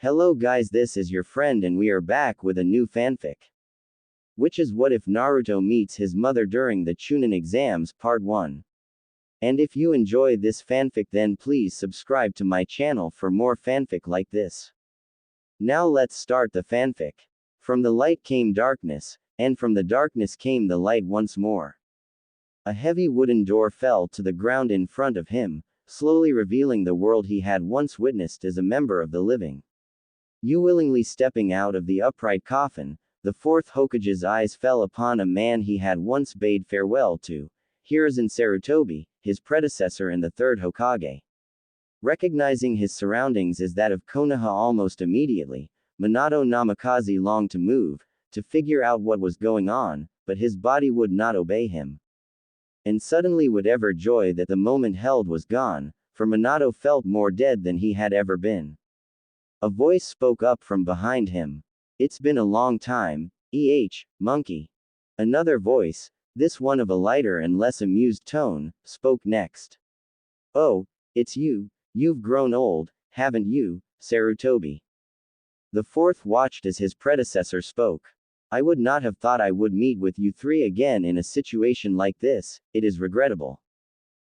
Hello guys, this is your friend and we are back with a new fanfic. Which is what if Naruto meets his mother during the Chunin exams part 1. And if you enjoy this fanfic then please subscribe to my channel for more fanfic like this. Now let's start the fanfic. From the light came darkness, and from the darkness came the light once more. A heavy wooden door fell to the ground in front of him, slowly revealing the world he had once witnessed as a member of the living. You willingly stepping out of the upright coffin, the fourth Hokage's eyes fell upon a man he had once bade farewell to, Hiruzen Sarutobi, his predecessor and the third Hokage. Recognizing his surroundings as that of Konoha almost immediately, Minato Namikaze longed to move, to figure out what was going on, but his body would not obey him. And suddenly whatever joy that the moment held was gone, for Minato felt more dead than he had ever been. A voice spoke up from behind him. It's been a long time, monkey. Another voice, this one of a lighter and less amused tone, spoke next. Oh, it's you, you've grown old, haven't you, Sarutobi? The fourth watched as his predecessor spoke. I would not have thought I would meet with you three again in a situation like this, it is regrettable.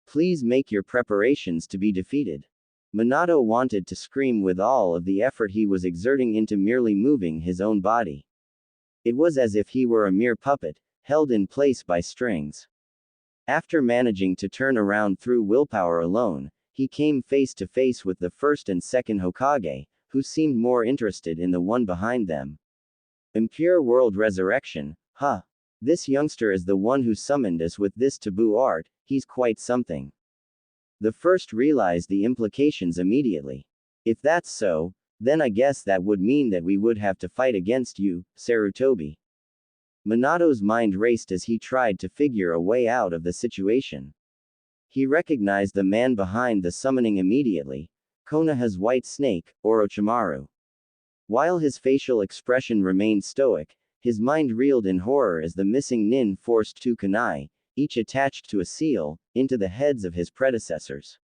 Please make your preparations to be defeated. Minato wanted to scream with all of the effort he was exerting into merely moving his own body. It was as if he were a mere puppet, held in place by strings. After managing to turn around through willpower alone, he came face to face with the first and second Hokage, who seemed more interested in the one behind them. Impure World Resurrection, huh? This youngster is the one who summoned us with this taboo art, he's quite something. The first realized the implications immediately. If that's so, then I guess that would mean that we would have to fight against you, Sarutobi. Minato's mind raced as he tried to figure a way out of the situation. He recognized the man behind the summoning immediately, Konoha's white snake, Orochimaru. While his facial expression remained stoic, his mind reeled in horror as the missing nin forced two kunai, each attached to a seal, into the heads of his predecessors.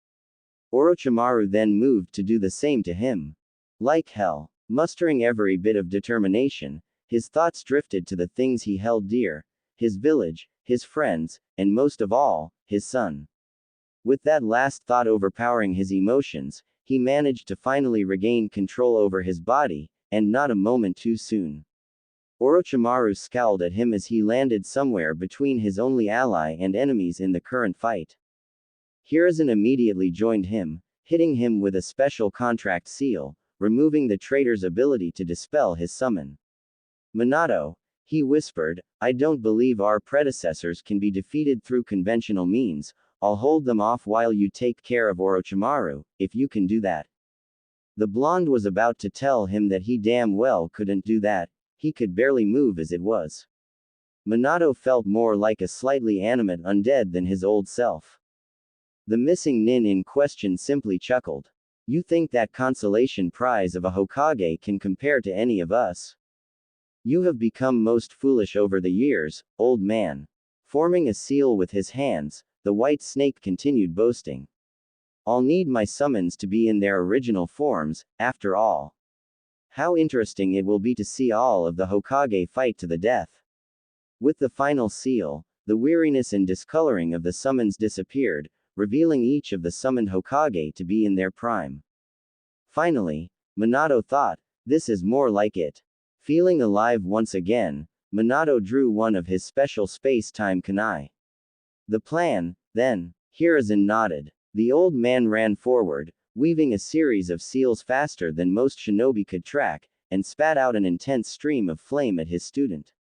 Orochimaru then moved to do the same to him. Like hell, mustering every bit of determination, his thoughts drifted to the things he held dear, his village, his friends, and most of all, his son. With that last thought overpowering his emotions, he managed to finally regain control over his body, and not a moment too soon. Orochimaru scowled at him as he landed somewhere between his only ally and enemies in the current fight. Hiruzen immediately joined him, hitting him with a special contract seal, removing the traitor's ability to dispel his summon. Minato, he whispered, I don't believe our predecessors can be defeated through conventional means, I'll hold them off while you take care of Orochimaru, if you can do that. The blonde was about to tell him that he damn well couldn't do that, he could barely move as it was. Minato felt more like a slightly animate undead than his old self. The missing nin in question simply chuckled. You think that consolation prize of a Hokage can compare to any of us? You have become most foolish over the years, old man. Forming a seal with his hands, the white snake continued boasting. I'll need my summons to be in their original forms, after all. How interesting it will be to see all of the Hokage fight to the death. With the final seal, the weariness and discoloring of the summons disappeared, revealing each of the summoned Hokage to be in their prime. Finally, Minato thought, this is more like it. Feeling alive once again, Minato drew one of his special space-time kunai. The plan, then, Hiruzen nodded. The old man ran forward, weaving a series of seals faster than most shinobi could track, and spat out an intense stream of flame at his student.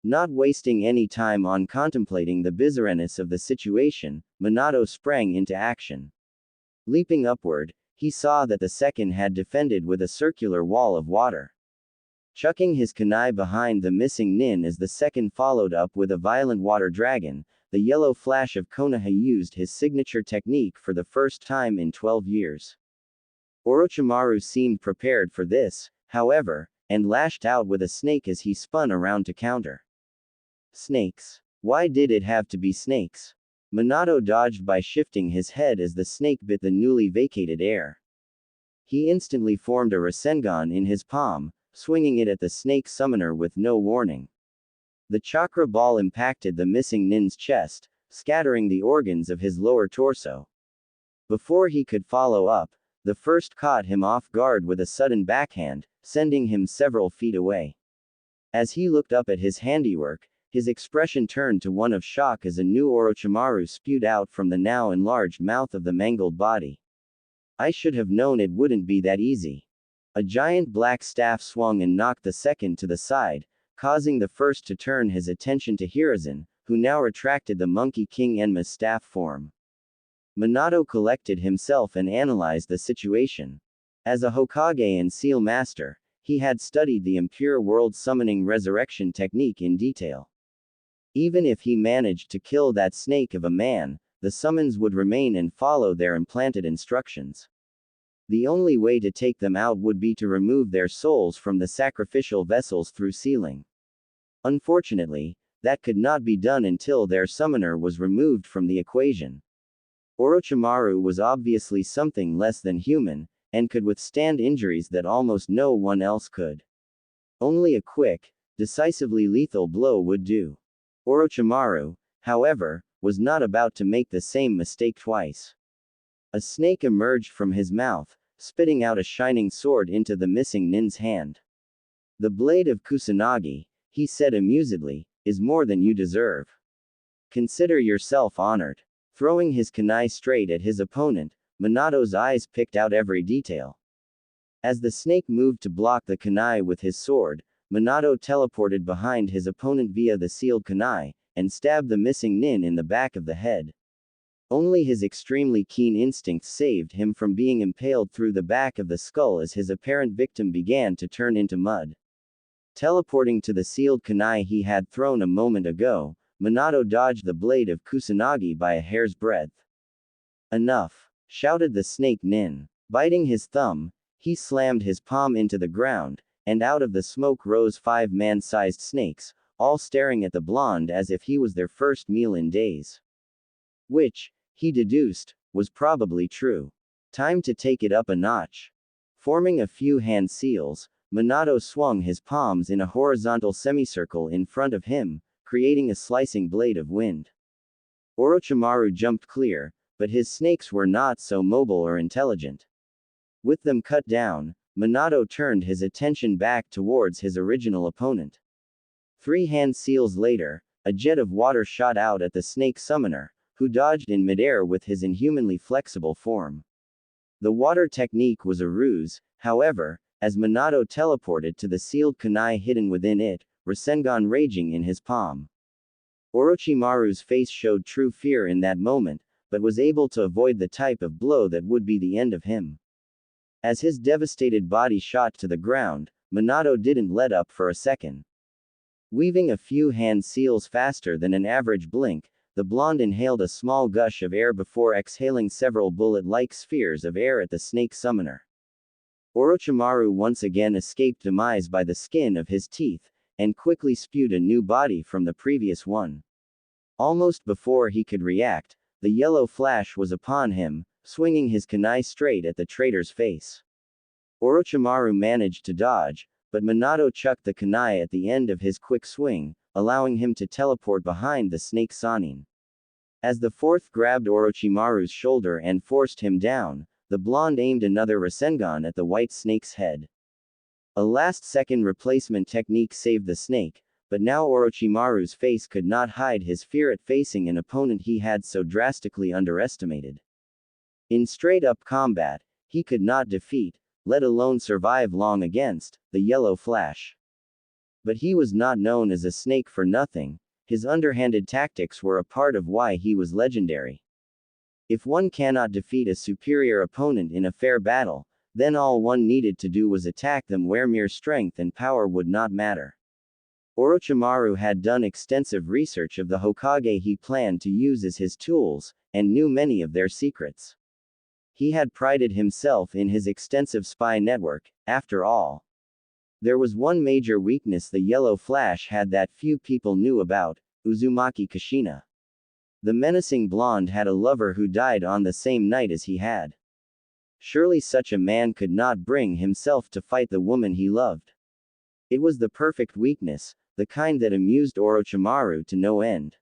Not wasting any time on contemplating the bizarreness of the situation, Minato sprang into action. Leaping upward, he saw that the second had defended with a circular wall of water. Chucking his kunai behind the missing nin as the second followed up with a violent water dragon, the yellow flash of Konoha used his signature technique for the first time in 12 years. Orochimaru seemed prepared for this, however, and lashed out with a snake as he spun around to counter. Snakes. Why did it have to be snakes? Minato dodged by shifting his head as the snake bit the newly vacated air. he instantly formed a Rasengan in his palm, swinging it at the snake summoner with no warning. The chakra ball impacted the missing nin's chest, scattering the organs of his lower torso. Before he could follow up, the first caught him off guard with a sudden backhand, sending him several feet away. As he looked up at his handiwork, his expression turned to one of shock as a new Orochimaru spewed out from the now enlarged mouth of the mangled body. I should have known it wouldn't be that easy. A giant black staff swung and knocked the second to the side, causing the first to turn his attention to Hiruzen, who now retracted the Monkey King Enma's staff form. Minato collected himself and analyzed the situation. As a Hokage and Seal Master, he had studied the impure world summoning resurrection technique in detail. Even if he managed to kill that snake of a man, the summons would remain and follow their implanted instructions. The only way to take them out would be to remove their souls from the sacrificial vessels through sealing. Unfortunately, that could not be done until their summoner was removed from the equation. Orochimaru was obviously something less than human, and could withstand injuries that almost no one else could. Only a quick, decisively lethal blow would do. Orochimaru, however, was not about to make the same mistake twice. A snake emerged from his mouth, spitting out a shining sword into the missing nin's hand. The blade of Kusanagi, he said amusedly, is more than you deserve. Consider yourself honored. Throwing his kunai straight at his opponent, Minato's eyes picked out every detail. As the snake moved to block the kunai with his sword, Minato teleported behind his opponent via the sealed kunai, and stabbed the missing nin in the back of the head. Only his extremely keen instincts saved him from being impaled through the back of the skull as his apparent victim began to turn into mud. Teleporting to the sealed kunai he had thrown a moment ago, Minato dodged the blade of Kusanagi by a hair's breadth. Enough! Shouted the snake nin. Biting his thumb, he slammed his palm into the ground, and out of the smoke rose 5 man-sized snakes, all staring at the blonde as if he was their first meal in days. Which, he deduced, was probably true. Time to take it up a notch. Forming a few hand seals, Minato swung his palms in a horizontal semicircle in front of him, creating a slicing blade of wind. Orochimaru jumped clear, but his snakes were not so mobile or intelligent. With them cut down, Minato turned his attention back towards his original opponent. 3 hand seals later, a jet of water shot out at the snake summoner, who dodged in midair with his inhumanly flexible form. The water technique was a ruse, however, as Minato teleported to the sealed kunai hidden within it, Rasengan raging in his palm. Orochimaru's face showed true fear in that moment, but was able to avoid the type of blow that would be the end of him. As his devastated body shot to the ground, Minato didn't let up for a second. Weaving a few hand seals faster than an average blink, the blonde inhaled a small gush of air before exhaling several bullet-like spheres of air at the snake summoner. Orochimaru once again escaped demise by the skin of his teeth, and quickly spewed a new body from the previous one. Almost before he could react, the yellow flash was upon him, swinging his kunai straight at the traitor's face. Orochimaru managed to dodge, but Minato chucked the kunai at the end of his quick swing, allowing him to teleport behind the snake Sannin. As the fourth grabbed Orochimaru's shoulder and forced him down, the blonde aimed another Rasengan at the white snake's head. A last-second replacement technique saved the snake, but now Orochimaru's face could not hide his fear at facing an opponent he had so drastically underestimated. In straight-up combat, he could not defeat, let alone survive long against, the yellow flash. But he was not known as a snake for nothing, his underhanded tactics were a part of why he was legendary. If one cannot defeat a superior opponent in a fair battle, then all one needed to do was attack them where mere strength and power would not matter. Orochimaru had done extensive research of the Hokage he planned to use as his tools, and knew many of their secrets. He had prided himself in his extensive spy network, after all. There was one major weakness the Yellow Flash had that few people knew about: Uzumaki Kushina. The menacing blonde had a lover who died on the same night as he had. Surely such a man could not bring himself to fight the woman he loved. It was the perfect weakness, the kind that amused Orochimaru to no end.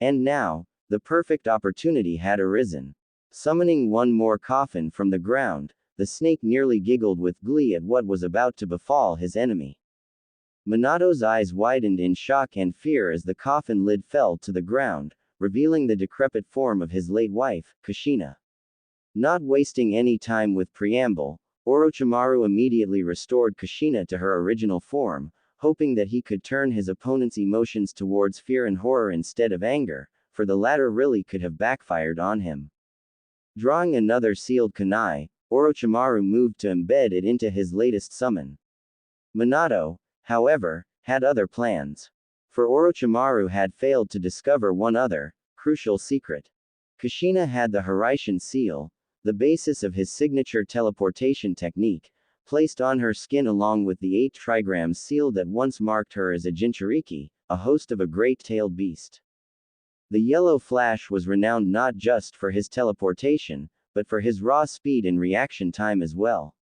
And now, the perfect opportunity had arisen. Summoning one more coffin from the ground, the snake nearly giggled with glee at what was about to befall his enemy. Minato's eyes widened in shock and fear as the coffin lid fell to the ground, revealing the decrepit form of his late wife, Kushina. Not wasting any time with preamble, Orochimaru immediately restored Kushina to her original form, hoping that he could turn his opponent's emotions towards fear and horror instead of anger, for the latter really could have backfired on him. Drawing another sealed kunai, Orochimaru moved to embed it into his latest summon. Minato, however, had other plans. For Orochimaru had failed to discover one other, crucial secret. Kushina had the Hiraishin seal, the basis of his signature teleportation technique, placed on her skin along with the 8 trigrams seal that once marked her as a Jinchuriki, a host of a great-tailed beast. The yellow flash was renowned not just for his teleportation, but for his raw speed and reaction time as well.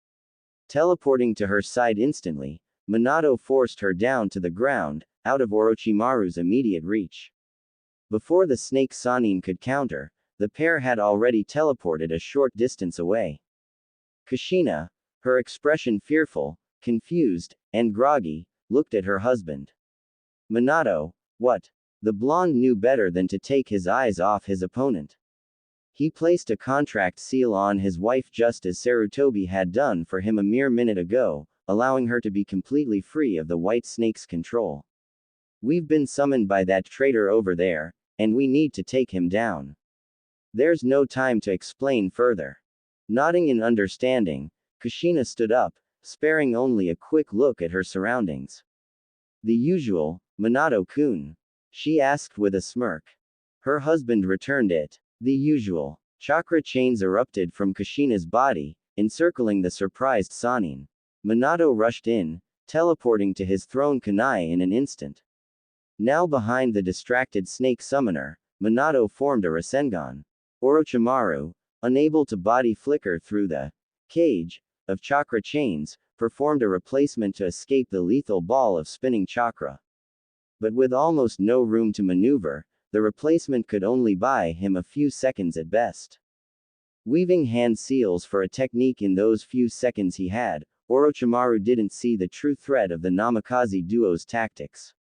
Teleporting to her side instantly, Minato forced her down to the ground, out of Orochimaru's immediate reach. Before the snake Sannin could counter, the pair had already teleported a short distance away. Kushina, her expression fearful, confused, and groggy, looked at her husband. Minato, what? The blonde knew better than to take his eyes off his opponent. He placed a contract seal on his wife just as Sarutobi had done for him a mere minute ago, allowing her to be completely free of the white snake's control. We've been summoned by that traitor over there, and we need to take him down. There's no time to explain further. Nodding in understanding, Kushina stood up, sparing only a quick look at her surroundings. The usual, Minato-kun? She asked with a smirk. Her husband returned it. The usual. Chakra chains erupted from Kushina's body, encircling the surprised Sannin. Minato rushed in, teleporting to his throne kunai in an instant. Now behind the distracted snake summoner, Minato formed a Rasengan. Orochimaru, unable to body flicker through the cage of chakra chains, performed a replacement to escape the lethal ball of spinning chakra. But with almost no room to maneuver, the replacement could only buy him a few seconds at best. Weaving hand seals for a technique in those few seconds he had, Orochimaru didn't see the true threat of the Namikaze duo's tactics.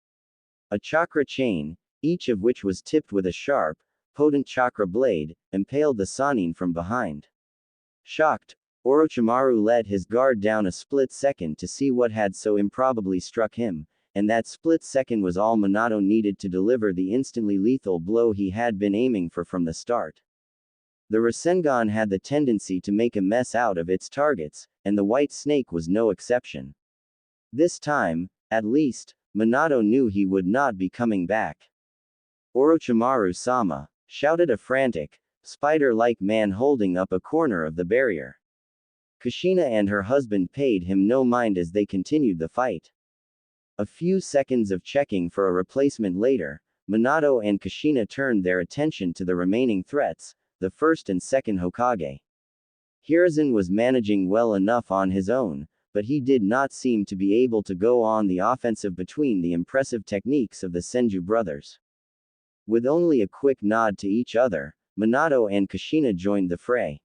A chakra chain, each of which was tipped with a sharp, potent chakra blade, impaled the Sannin from behind. Shocked, Orochimaru let his guard down a split second to see what had so improbably struck him, and that split second was all Minato needed to deliver the instantly lethal blow he had been aiming for from the start. The Rasengan had the tendency to make a mess out of its targets, and the white snake was no exception. This time, at least, Minato knew he would not be coming back. Orochimaru-sama, shouted a frantic, spider-like man holding up a corner of the barrier. Kushina and her husband paid him no mind as they continued the fight. A few seconds of checking for a replacement later, Minato and Kushina turned their attention to the remaining threats, the first and second Hokage. Hiruzen was managing well enough on his own, but he did not seem to be able to go on the offensive between the impressive techniques of the Senju brothers. With only a quick nod to each other, Minato and Kushina joined the fray.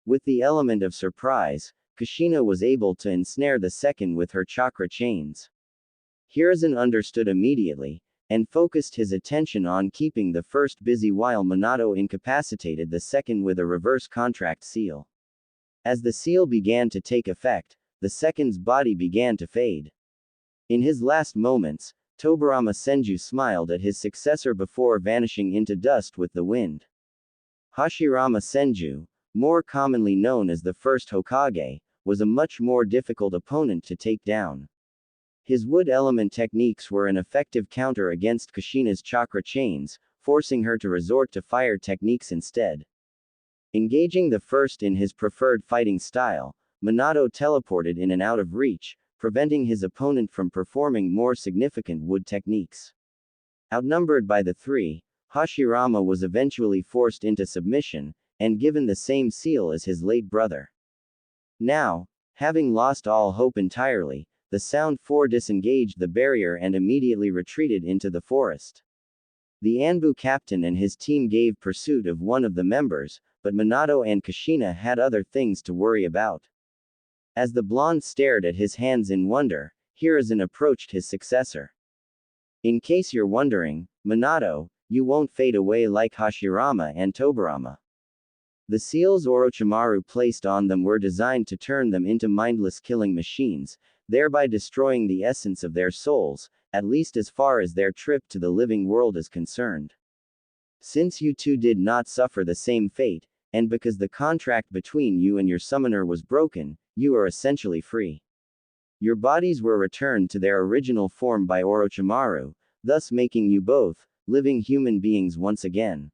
With the element of surprise, Kushina was able to ensnare the second with her chakra chains. Hiruzen understood immediately, and focused his attention on keeping the first busy while Minato incapacitated the second with a reverse contract seal. As the seal began to take effect, the second's body began to fade. In his last moments, Tobirama Senju smiled at his successor before vanishing into dust with the wind. Hashirama Senju, more commonly known as the first Hokage, was a much more difficult opponent to take down. His wood element techniques were an effective counter against Kushina's chakra chains, forcing her to resort to fire techniques instead. Engaging the first in his preferred fighting style, Minato teleported in and out of reach, preventing his opponent from performing more significant wood techniques. Outnumbered by the three, Hashirama was eventually forced into submission, and given the same seal as his late brother. Now, having lost all hope entirely, the Sound Four disengaged the barrier and immediately retreated into the forest. The Anbu captain and his team gave pursuit of one of the members, but Minato and Kushina had other things to worry about. As the blonde stared at his hands in wonder, Hiruzen approached his successor. In case you're wondering, Minato, you won't fade away like Hashirama and Tobirama. The seals Orochimaru placed on them were designed to turn them into mindless killing machines, thereby destroying the essence of their souls, at least as far as their trip to the living world is concerned. Since you two did not suffer the same fate, and because the contract between you and your summoner was broken, you are essentially free. Your bodies were returned to their original form by Orochimaru, thus making you both living human beings once again.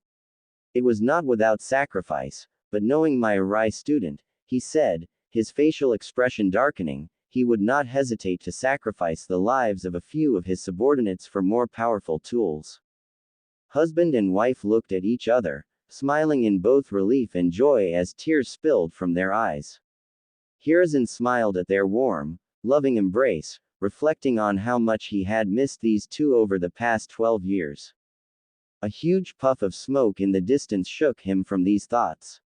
It was not without sacrifice, but knowing my Arai student, he said, his facial expression darkening, he would not hesitate to sacrifice the lives of a few of his subordinates for more powerful tools. Husband and wife looked at each other, smiling in both relief and joy as tears spilled from their eyes. Hiruzen smiled at their warm, loving embrace, reflecting on how much he had missed these two over the past 12 years. A huge puff of smoke in the distance shook him from these thoughts.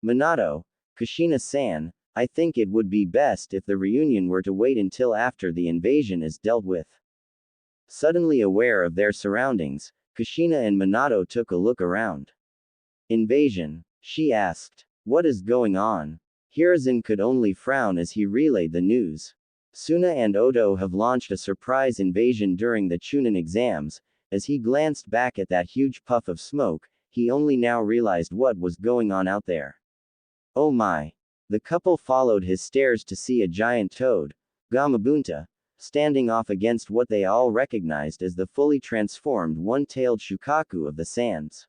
Minato, Kushina-san, I think it would be best if the reunion were to wait until after the invasion is dealt with. Suddenly aware of their surroundings, Kushina and Minato took a look around. Invasion? She asked. What is going on? Hiruzen could only frown as he relayed the news. Suna and Oto have launched a surprise invasion during the Chunin exams. As he glanced back at that huge puff of smoke, he only now realized what was going on out there. Oh my! The couple followed his stares to see a giant toad, Gamabunta, standing off against what they all recognized as the fully transformed one-tailed Shukaku of the sands.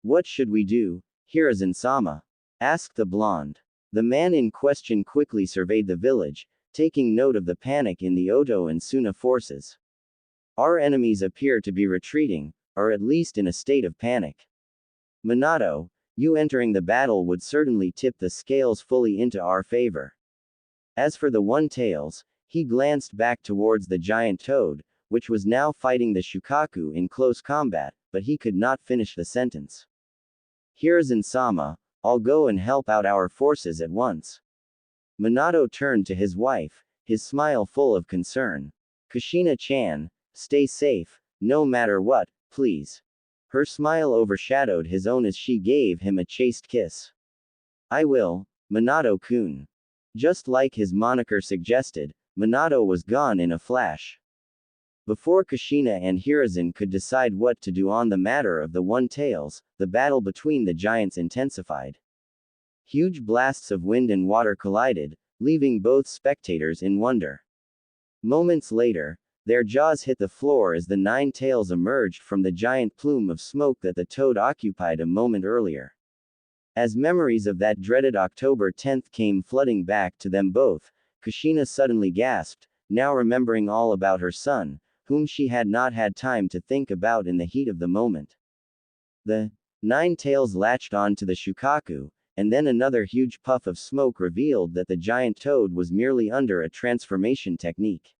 What should we do, Hiruzen-sama? Asked the blonde. The man in question quickly surveyed the village, taking note of the panic in the Oto and Suna forces. Our enemies appear to be retreating, or at least in a state of panic. Minato, you entering the battle would certainly tip the scales fully into our favor. As for the one-tails, he glanced back towards the giant toad, which was now fighting the Shukaku in close combat, but he could not finish the sentence. Hiruzen-sama, I'll go and help out our forces at once. Minato turned to his wife, his smile full of concern. Kushina-chan, stay safe, no matter what, please. Her smile overshadowed his own as she gave him a chaste kiss. I will, Minato-kun. Just like his moniker suggested, Minato was gone in a flash. Before Kushina and Hiruzen could decide what to do on the matter of the one-tails, the battle between the giants intensified. Huge blasts of wind and water collided, leaving both spectators in wonder. Moments later, their jaws hit the floor as the nine tails emerged from the giant plume of smoke that the toad occupied a moment earlier. As memories of that dreaded October 10th came flooding back to them both, Kushina suddenly gasped, now remembering all about her son, whom she had not had time to think about in the heat of the moment. The nine tails latched onto the Shukaku, and then another huge puff of smoke revealed that the giant toad was merely under a transformation technique.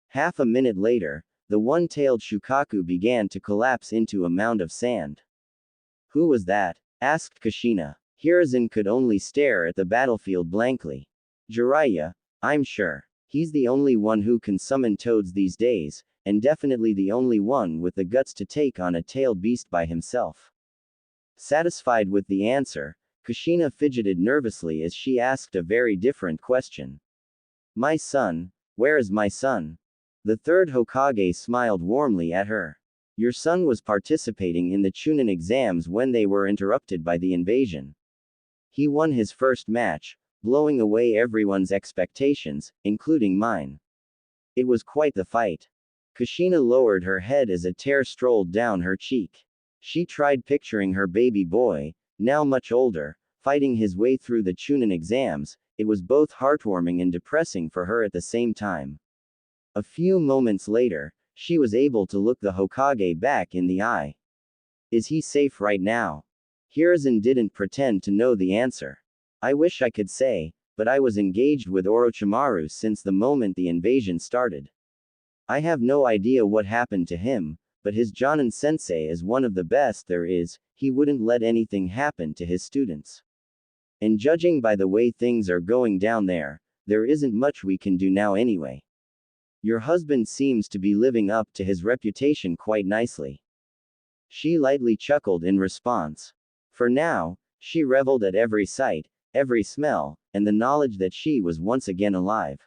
Half a minute later, the one-tailed Shukaku began to collapse into a mound of sand. Who was that? Asked Kushina. Hiruzen could only stare at the battlefield blankly. Jiraiya, I'm sure. He's the only one who can summon toads these days, and definitely the only one with the guts to take on a tailed beast by himself. Satisfied with the answer, Kushina fidgeted nervously as she asked a very different question. My son, where is my son? The third Hokage smiled warmly at her. Your son was participating in the Chunin exams when they were interrupted by the invasion. He won his first match, blowing away everyone's expectations, including mine. It was quite the fight. Kushina lowered her head as a tear strolled down her cheek. She tried picturing her baby boy, now much older, fighting his way through the Chunin exams. It was both heartwarming and depressing for her at the same time. A few moments later, she was able to look the Hokage back in the eye. Is he safe right now? Hiruzen didn't pretend to know the answer. I wish I could say, but I was engaged with Orochimaru since the moment the invasion started. I have no idea what happened to him, but his Jonin sensei is one of the best there is, he wouldn't let anything happen to his students. And judging by the way things are going down there isn't much we can do now anyway. Your husband seems to be living up to his reputation quite nicely. She lightly chuckled in response. For now, she reveled at every sight, every smell, and the knowledge that she was once again alive.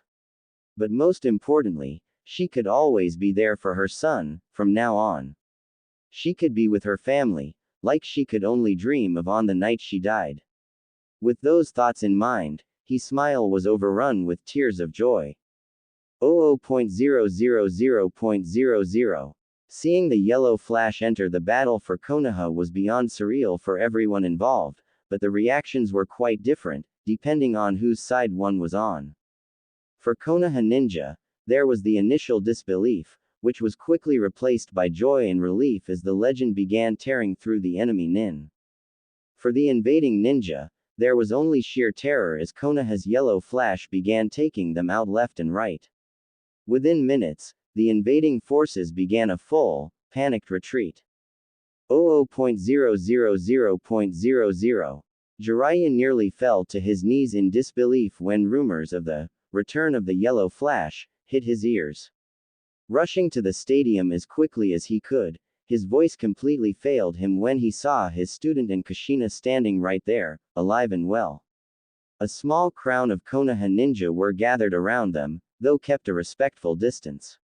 But most importantly, she could always be there for her son, from now on. She could be with her family, like she could only dream of on the night she died. With those thoughts in mind, his smile was overrun with tears of joy. 00.000.00. Seeing the yellow flash enter the battle for Konoha was beyond surreal for everyone involved, but the reactions were quite different, depending on whose side one was on. For Konoha Ninja, there was the initial disbelief, which was quickly replaced by joy and relief as the legend began tearing through the enemy nin. For the invading ninja, there was only sheer terror as Konoha's yellow flash began taking them out left and right. Within minutes, the invading forces began a full, panicked retreat. 00.000.00. Jiraiya nearly fell to his knees in disbelief when rumors of the return of the yellow flash hit his ears. Rushing to the stadium as quickly as he could, his voice completely failed him when he saw his student and Kushina standing right there, alive and well. A small crowd of Konoha ninja were gathered around them, though kept a respectful distance.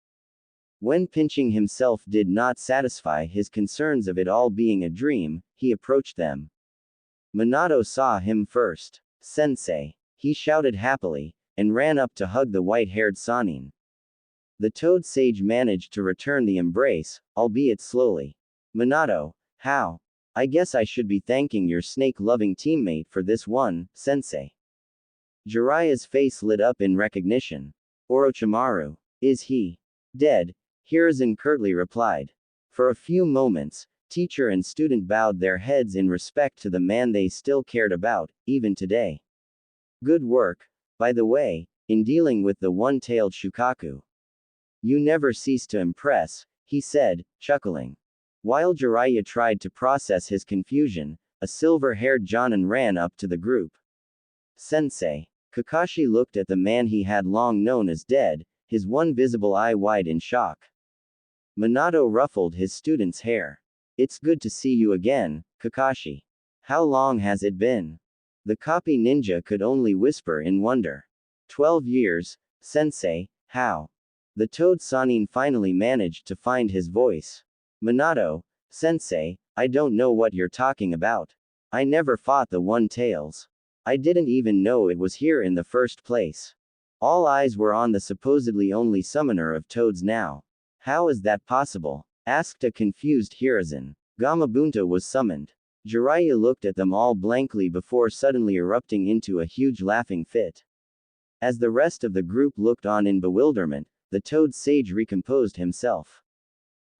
When pinching himself did not satisfy his concerns of it all being a dream, he approached them. Minato saw him first. Sensei, he shouted happily, and ran up to hug the white-haired Sannin. The Toad Sage managed to return the embrace, albeit slowly. Minato, how? I guess I should be thanking your snake-loving teammate for this one, Sensei. Jiraiya's face lit up in recognition. Orochimaru. Is he dead? Hiruzen curtly replied. For a few moments, teacher and student bowed their heads in respect to the man they still cared about, even today. Good work, by the way, in dealing with the one-tailed Shukaku. You never cease to impress, he said, chuckling. While Jiraiya tried to process his confusion, a silver-haired Jonin ran up to the group. Sensei. Kakashi looked at the man he had long known as dead, his one visible eye wide in shock. Minato ruffled his student's hair. It's good to see you again, Kakashi. How long has it been? The copy ninja could only whisper in wonder. 12 years, Sensei, how? The Toad Sannin finally managed to find his voice. Minato, Sensei, I don't know what you're talking about. I never fought the One-Tails. I didn't even know it was here in the first place. All eyes were on the supposedly only summoner of toads now. How is that possible? Asked a confused Hiruzen. Gamabunta was summoned. Jiraiya looked at them all blankly before suddenly erupting into a huge laughing fit. As the rest of the group looked on in bewilderment, the Toad Sage recomposed himself.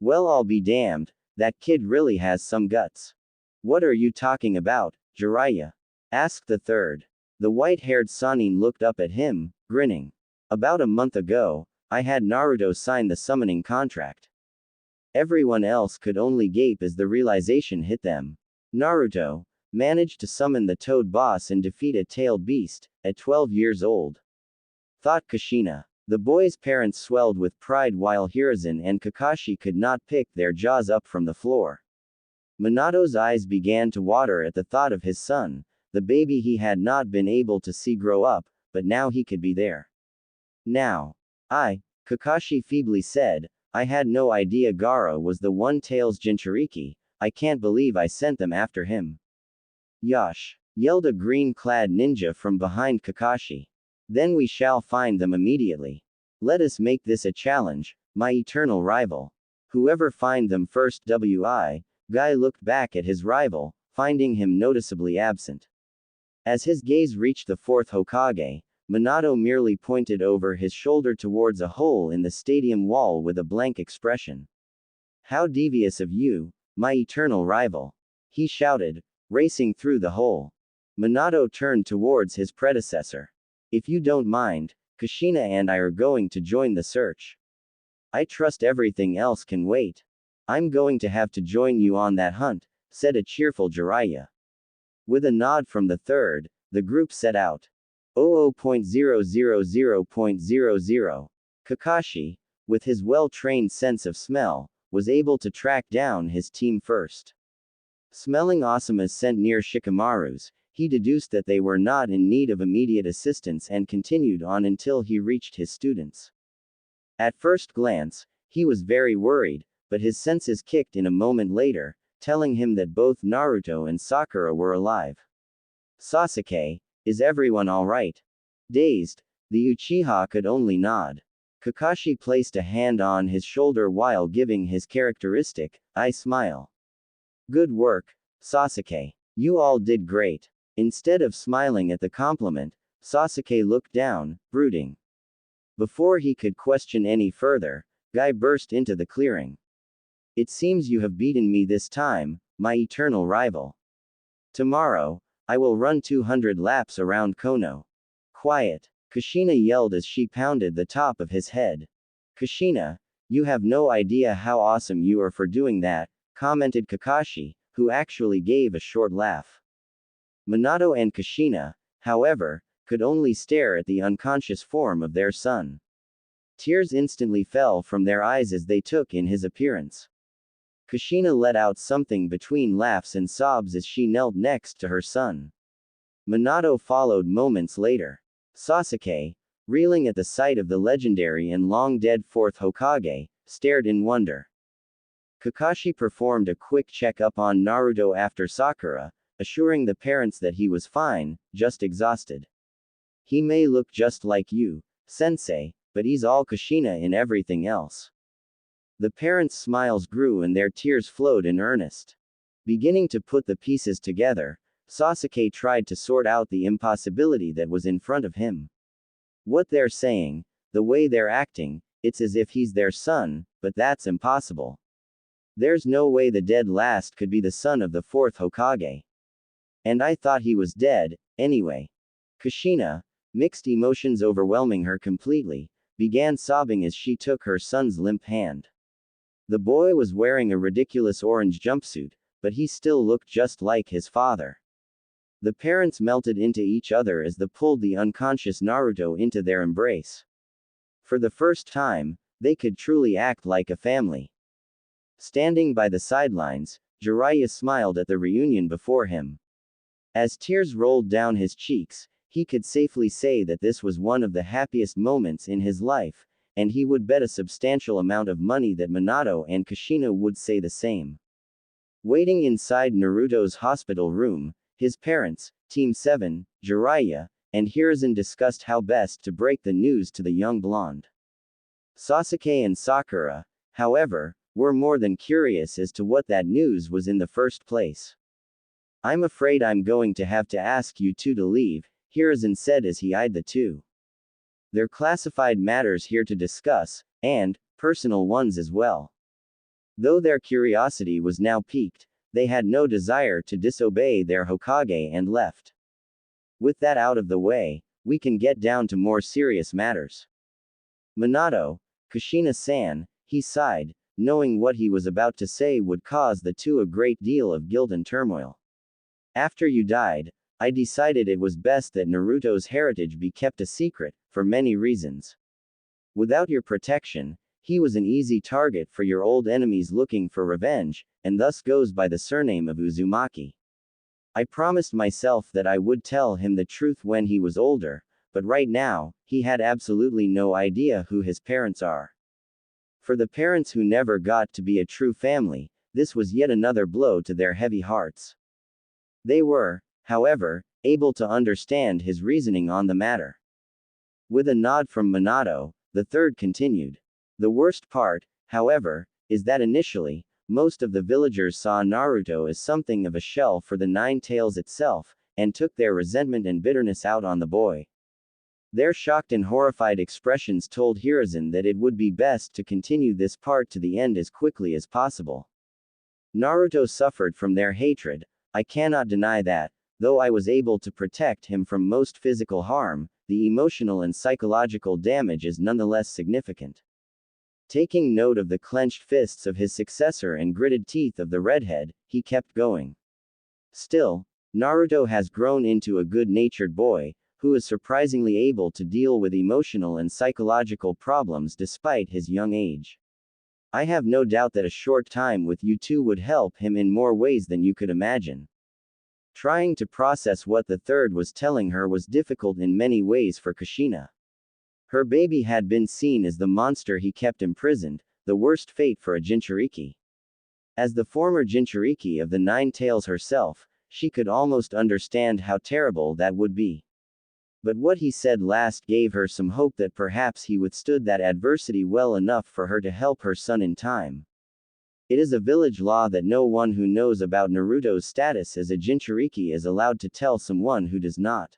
Well, I'll be damned, that kid really has some guts. What are you talking about, Jiraiya? Asked the third. The white-haired Sannin looked up at him, grinning. About a month ago, I had Naruto sign the summoning contract. Everyone else could only gape as the realization hit them. Naruto managed to summon the Toad Boss and defeat a tailed beast, at 12 years old. Thought Kushina. The boy's parents swelled with pride while Hiruzen and Kakashi could not pick their jaws up from the floor. Minato's eyes began to water at the thought of his son, the baby he had not been able to see grow up, but now he could be there. Now. Kakashi feebly said, I had no idea Gaara was the One-Tails Jinchuriki, I can't believe I sent them after him. Yosh! Yelled a green-clad ninja from behind Kakashi. Then we shall find them immediately. Let us make this a challenge, my eternal rival. Whoever find them first. Guy looked back at his rival, finding him noticeably absent. As his gaze reached the fourth Hokage, Minato merely pointed over his shoulder towards a hole in the stadium wall with a blank expression. How devious of you, my eternal rival! He shouted, racing through the hole. Minato turned towards his predecessor. If you don't mind, Kushina and I are going to join the search. I trust everything else can wait. I'm going to have to join you on that hunt, said a cheerful Jiraiya. With a nod from the third, the group set out. 00.000.00. Kakashi, with his well-trained sense of smell, was able to track down his team first. Smelling Asuma's scent near Shikamaru's, he deduced that they were not in need of immediate assistance and continued on until he reached his students. At first glance, he was very worried, but his senses kicked in a moment later, telling him that both Naruto and Sakura were alive. Sasuke, is everyone alright? Dazed, the Uchiha could only nod. Kakashi placed a hand on his shoulder while giving his characteristic, "I smile." Good work, Sasuke. You all did great. Instead of smiling at the compliment, Sasuke looked down, brooding. Before he could question any further, Guy burst into the clearing. It seems you have beaten me this time, my eternal rival. Tomorrow, I will run 200 laps around Kono. Quiet, Kushina yelled as she pounded the top of his head. Kushina, you have no idea how awesome you are for doing that, commented Kakashi, who actually gave a short laugh. Minato and Kushina, however, could only stare at the unconscious form of their son. Tears instantly fell from their eyes as they took in his appearance. Kushina let out something between laughs and sobs as she knelt next to her son. Minato followed moments later. Sasuke, reeling at the sight of the legendary and long-dead fourth Hokage, stared in wonder. Kakashi performed a quick check-up on Naruto after Sakura, assuring the parents that he was fine, just exhausted. He may look just like you, sensei, but he's all Kushina in everything else. The parents' smiles grew and their tears flowed in earnest. Beginning to put the pieces together, Sasuke tried to sort out the impossibility that was in front of him. What they're saying, the way they're acting, it's as if he's their son, but that's impossible. There's no way the dead last could be the son of the fourth Hokage. And I thought he was dead, anyway. Kushina, mixed emotions overwhelming her completely, began sobbing as she took her son's limp hand. The boy was wearing a ridiculous orange jumpsuit, but he still looked just like his father. The parents melted into each other as they pulled the unconscious Naruto into their embrace. For the first time, they could truly act like a family. Standing by the sidelines, Jiraiya smiled at the reunion before him. As tears rolled down his cheeks, he could safely say that this was one of the happiest moments in his life, and he would bet a substantial amount of money that Minato and Kushina would say the same. Waiting inside Naruto's hospital room, his parents, Team 7, Jiraiya, and Hiruzen discussed how best to break the news to the young blonde. Sasuke and Sakura, however, were more than curious as to what that news was in the first place. I'm afraid I'm going to have to ask you two to leave, Hiruzen said as he eyed the two. There are classified matters here to discuss, and personal ones as well. Though their curiosity was now piqued, they had no desire to disobey their Hokage and left. With that out of the way, we can get down to more serious matters. Minato, Kushina-san, he sighed, knowing what he was about to say would cause the two a great deal of guilt and turmoil. After you died, I decided it was best that Naruto's heritage be kept a secret, for many reasons. Without your protection, he was an easy target for your old enemies looking for revenge, and thus goes by the surname of Uzumaki. I promised myself that I would tell him the truth when he was older, but right now, he had absolutely no idea who his parents are. For the parents who never got to be a true family, this was yet another blow to their heavy hearts. They were, however, able to understand his reasoning on the matter. With a nod from Minato, the third continued. The worst part, however, is that initially, most of the villagers saw Naruto as something of a shell for the Nine Tails itself, and took their resentment and bitterness out on the boy. Their shocked and horrified expressions told Hiruzen that it would be best to continue this part to the end as quickly as possible. Naruto suffered from their hatred, I cannot deny that, though I was able to protect him from most physical harm, the emotional and psychological damage is nonetheless significant. Taking note of the clenched fists of his successor and gritted teeth of the redhead, he kept going. Still, Naruto has grown into a good-natured boy, who is surprisingly able to deal with emotional and psychological problems despite his young age. I have no doubt that a short time with you two would help him in more ways than you could imagine. Trying to process what the third was telling her was difficult in many ways for Kushina. Her baby had been seen as the monster he kept imprisoned, the worst fate for a Jinchuriki. As the former Jinchuriki of the Nine Tails herself, she could almost understand how terrible that would be. But what he said last gave her some hope that perhaps he withstood that adversity well enough for her to help her son in time. It is a village law that no one who knows about Naruto's status as a Jinchuriki is allowed to tell someone who does not.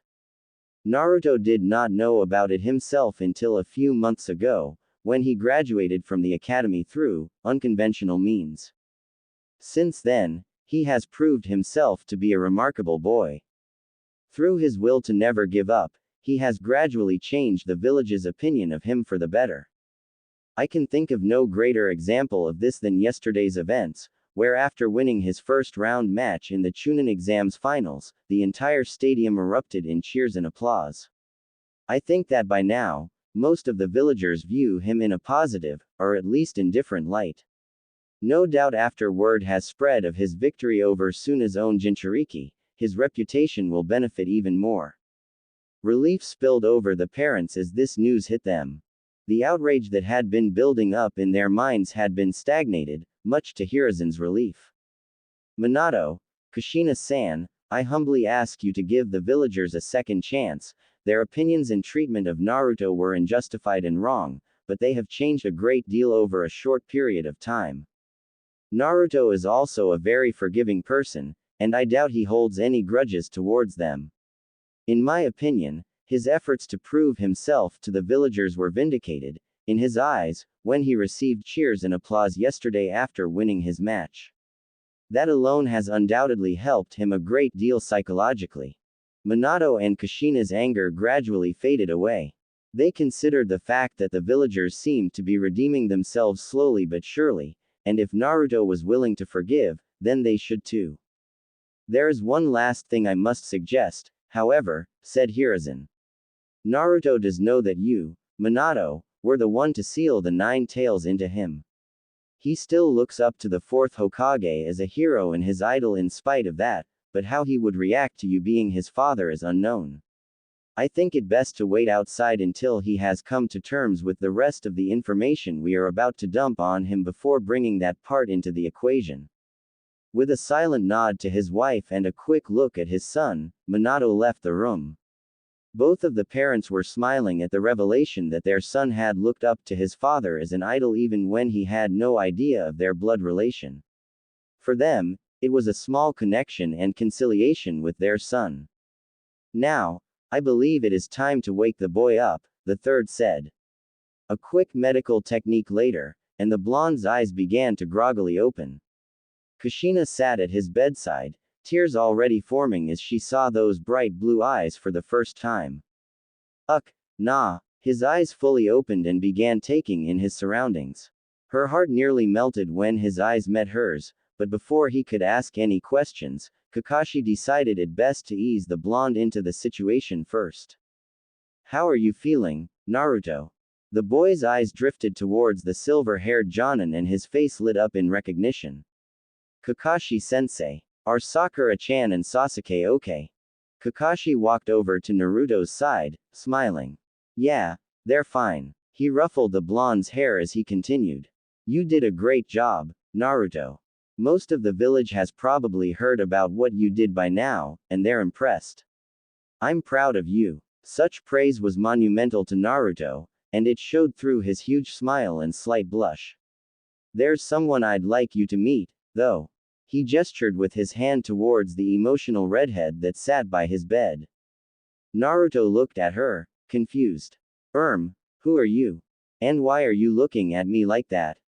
Naruto did not know about it himself until a few months ago, when he graduated from the academy through unconventional means. Since then, he has proved himself to be a remarkable boy. Through his will to never give up, he has gradually changed the village's opinion of him for the better. I can think of no greater example of this than yesterday's events, where after winning his first round match in the Chunin exams finals, the entire stadium erupted in cheers and applause. I think that by now, most of the villagers view him in a positive, or at least indifferent light. No doubt after word has spread of his victory over Suna's own Jinchuriki, his reputation will benefit even more. Relief spilled over the parents as this news hit them. The outrage that had been building up in their minds had been stagnated, much to Hiruzen's relief. Minato, Kushina-san, I humbly ask you to give the villagers a second chance. Their opinions and treatment of Naruto were unjustified and wrong, but they have changed a great deal over a short period of time. Naruto is also a very forgiving person, and I doubt he holds any grudges towards them. In my opinion, his efforts to prove himself to the villagers were vindicated, in his eyes, when he received cheers and applause yesterday after winning his match. That alone has undoubtedly helped him a great deal psychologically. Minato and Kushina's anger gradually faded away. They considered the fact that the villagers seemed to be redeeming themselves slowly but surely, and if Naruto was willing to forgive, then they should too. There is one last thing I must suggest, however, said Hiruzen. Naruto does know that you, Minato, were the one to seal the Nine Tails into him. He still looks up to the fourth Hokage as a hero and his idol in spite of that, but how he would react to you being his father is unknown. I think it best to wait outside until he has come to terms with the rest of the information we are about to dump on him before bringing that part into the equation. With a silent nod to his wife and a quick look at his son, Minato left the room. Both of the parents were smiling at the revelation that their son had looked up to his father as an idol even when he had no idea of their blood relation. For them, it was a small connection and conciliation with their son. Now, I believe it is time to wake the boy up, the third said. A quick medical technique later, and the blonde's eyes began to groggily open. Kushina sat at his bedside, tears already forming as she saw those bright blue eyes for the first time. Nah. His eyes fully opened and began taking in his surroundings. Her heart nearly melted when his eyes met hers, but before he could ask any questions, Kakashi decided it best to ease the blonde into the situation first. How are you feeling, Naruto? The boy's eyes drifted towards the silver-haired Jonin and his face lit up in recognition. Kakashi-sensei. Are Sakura-chan and Sasuke okay? Kakashi walked over to Naruto's side, smiling. Yeah, they're fine. He ruffled the blonde's hair as he continued. You did a great job, Naruto. Most of the village has probably heard about what you did by now, and they're impressed. I'm proud of you. Such praise was monumental to Naruto, and it showed through his huge smile and slight blush. There's someone I'd like you to meet, though. He gestured with his hand towards the emotional redhead that sat by his bed. Naruto looked at her, confused. Who are you? And why are you looking at me like that?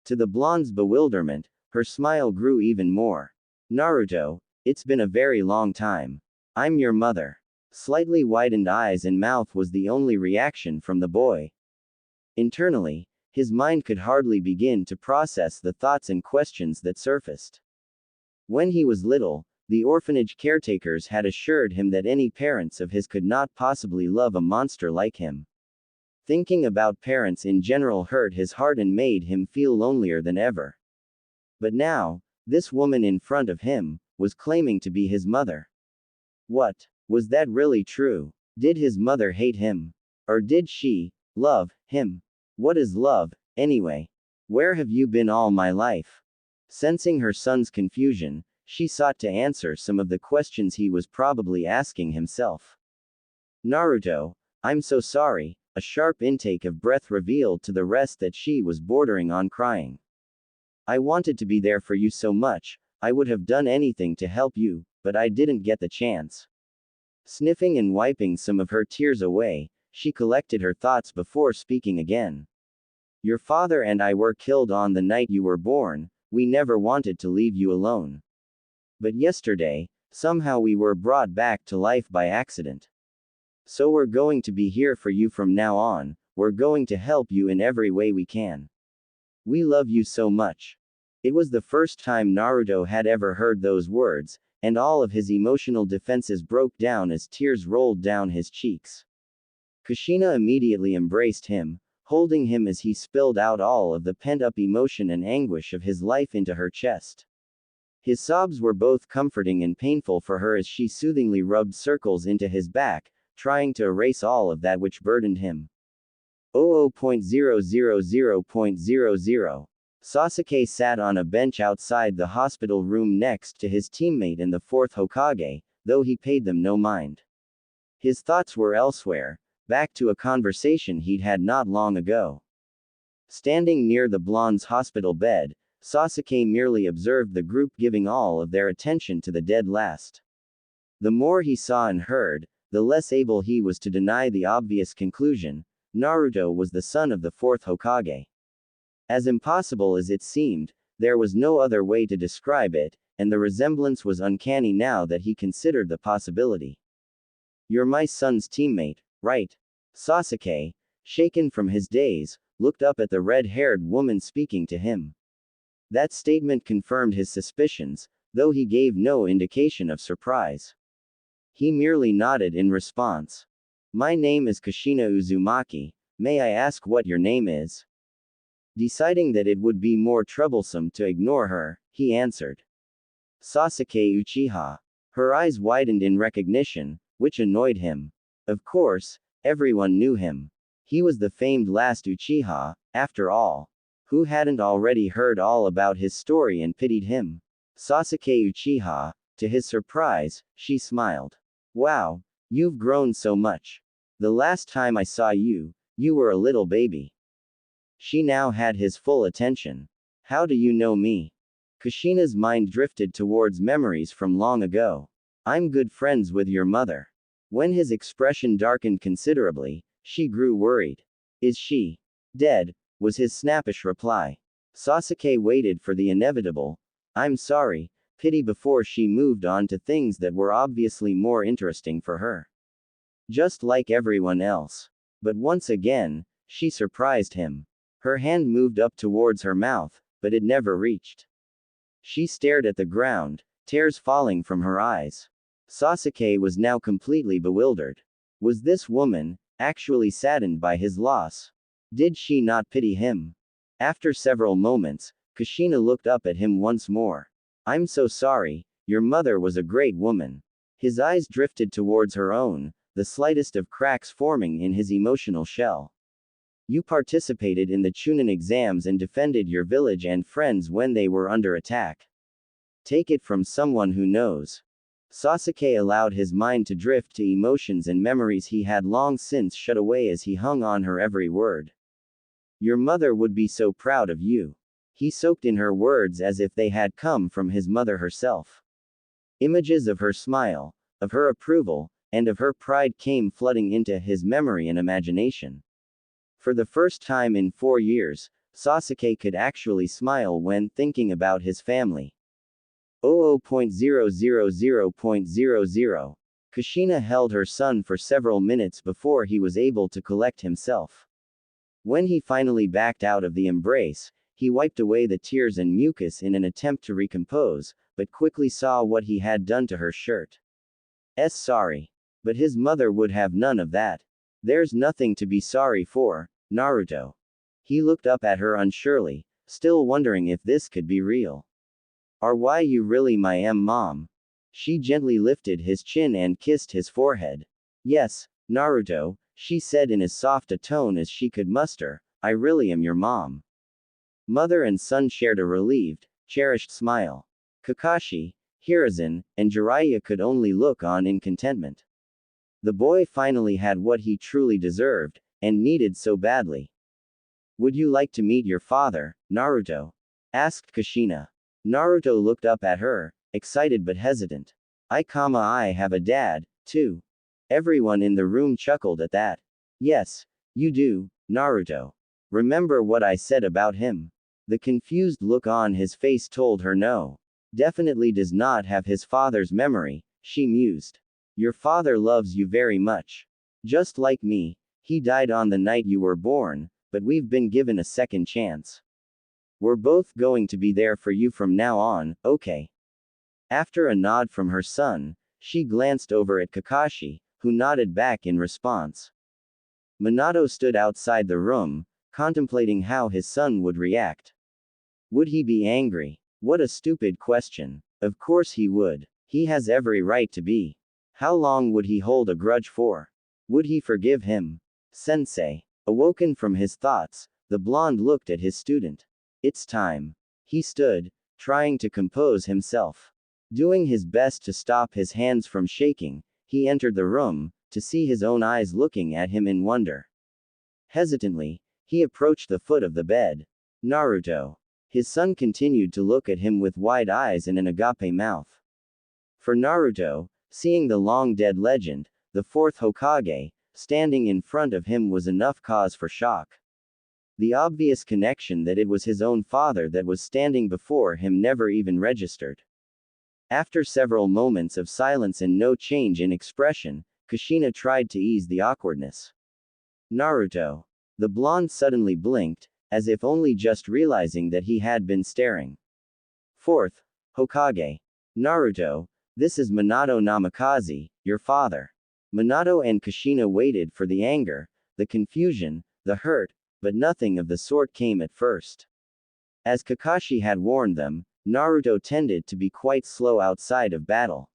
To the blonde's bewilderment, her smile grew even more. Naruto, it's been a very long time. I'm your mother. Slightly widened eyes and mouth was the only reaction from the boy. Internally, his mind could hardly begin to process the thoughts and questions that surfaced. When he was little, the orphanage caretakers had assured him that any parents of his could not possibly love a monster like him. Thinking about parents in general hurt his heart and made him feel lonelier than ever. But now, this woman in front of him was claiming to be his mother. What? Was that really true? Did his mother hate him? Or did she love him? What is love, anyway? Where have you been all my life? Sensing her son's confusion, she sought to answer some of the questions he was probably asking himself. Naruto, I'm so sorry. A sharp intake of breath revealed to the rest that she was bordering on crying. I wanted to be there for you so much, I would have done anything to help you, but I didn't get the chance. Sniffing and wiping some of her tears away, she collected her thoughts before speaking again. Your father and I were killed on the night you were born, we never wanted to leave you alone. But yesterday, somehow we were brought back to life by accident. So we're going to be here for you from now on, we're going to help you in every way we can. We love you so much. It was the first time Naruto had ever heard those words, and all of his emotional defenses broke down as tears rolled down his cheeks. Kushina immediately embraced him, holding him as he spilled out all of the pent-up emotion and anguish of his life into her chest. His sobs were both comforting and painful for her as she soothingly rubbed circles into his back, trying to erase all of that which burdened him. 00.000.00 Sasuke sat on a bench outside the hospital room next to his teammate and the fourth Hokage, though he paid them no mind. His thoughts were elsewhere, back to a conversation he'd had not long ago. Standing near the blonde's hospital bed, Sasuke merely observed the group giving all of their attention to the dead last. The more he saw and heard, the less able he was to deny the obvious conclusion: Naruto was the son of the fourth Hokage. As impossible as it seemed, there was no other way to describe it, and the resemblance was uncanny now that he considered the possibility. You're my son's teammate, right? Sasuke, shaken from his daze, looked up at the red-haired woman speaking to him. That statement confirmed his suspicions, though he gave no indication of surprise. He merely nodded in response. My name is Kushina Uzumaki, may I ask what your name is? Deciding that it would be more troublesome to ignore her, he answered. Sasuke Uchiha. Her eyes widened in recognition, which annoyed him. Of course, everyone knew him. He was the famed last Uchiha, after all. Who hadn't already heard all about his story and pitied him? Sasuke Uchiha. To his surprise, she smiled. Wow, you've grown so much. The last time I saw you, you were a little baby. She now had his full attention. How do you know me? Kushina's mind drifted towards memories from long ago. I'm good friends with your mother. When his expression darkened considerably, she grew worried. Is she dead? Was his snappish reply. Sasuke waited for the inevitable. I'm sorry, pity before she moved on to things that were obviously more interesting for her. Just like everyone else. But once again, she surprised him. Her hand moved up towards her mouth, but it never reached. She stared at the ground, tears falling from her eyes. Sasuke was now completely bewildered. Was this woman actually saddened by his loss? Did she not pity him? After several moments, Kushina looked up at him once more. I'm so sorry, your mother was a great woman. His eyes drifted towards her own, the slightest of cracks forming in his emotional shell. You participated in the Chunin exams and defended your village and friends when they were under attack. Take it from someone who knows. Sasuke allowed his mind to drift to emotions and memories he had long since shut away as he hung on her every word. Your mother would be so proud of you. He soaked in her words as if they had come from his mother herself. Images of her smile, of her approval, and of her pride came flooding into his memory and imagination. For the first time in 4 years, Sasuke could actually smile when thinking about his family. 00.000.00 Kushina held her son for several minutes before he was able to collect himself. When he finally backed out of the embrace, he wiped away the tears and mucus in an attempt to recompose, but quickly saw what he had done to her shirt. Sorry. But his mother would have none of that. There's nothing to be sorry for, Naruto. He looked up at her unsurely, still wondering if this could be real. Are why you really my mom? She gently lifted his chin and kissed his forehead. Yes, Naruto, she said in as soft a tone as she could muster, I really am your mom. Mother and son shared a relieved, cherished smile. Kakashi, Hiruzen, and Jiraiya could only look on in contentment. The boy finally had what he truly deserved, and needed so badly. Would you like to meet your father, Naruto? Asked Kushina. Naruto looked up at her, excited but hesitant. I have a dad, too. Everyone in the room chuckled at that. Yes, you do, Naruto. Remember what I said about him? The confused look on his face told her no. Definitely does not have his father's memory, she mused. Your father loves you very much. Just like me, he died on the night you were born, but we've been given a second chance. We're both going to be there for you from now on, okay? After a nod from her son, she glanced over at Kakashi, who nodded back in response. Minato stood outside the room, contemplating how his son would react. Would he be angry? What a stupid question. Of course he would. He has every right to be. How long would he hold a grudge for? Would he forgive him? Sensei. Awoken from his thoughts, the blonde looked at his student. It's time. He stood, trying to compose himself. Doing his best to stop his hands from shaking, he entered the room, to see his own eyes looking at him in wonder. Hesitantly, he approached the foot of the bed. Naruto. His son continued to look at him with wide eyes and an agape mouth. For Naruto, seeing the long-dead legend, the fourth Hokage, standing in front of him was enough cause for shock. The obvious connection that it was his own father that was standing before him never even registered. After several moments of silence and no change in expression, Kushina tried to ease the awkwardness. Naruto. The blonde suddenly blinked, as if only just realizing that he had been staring. Fourth Hokage. Naruto, this is Minato Namikaze, your father. Minato and Kushina waited for the anger, the confusion, the hurt, but nothing of the sort came at first. As Kakashi had warned them, Naruto tended to be quite slow outside of battle.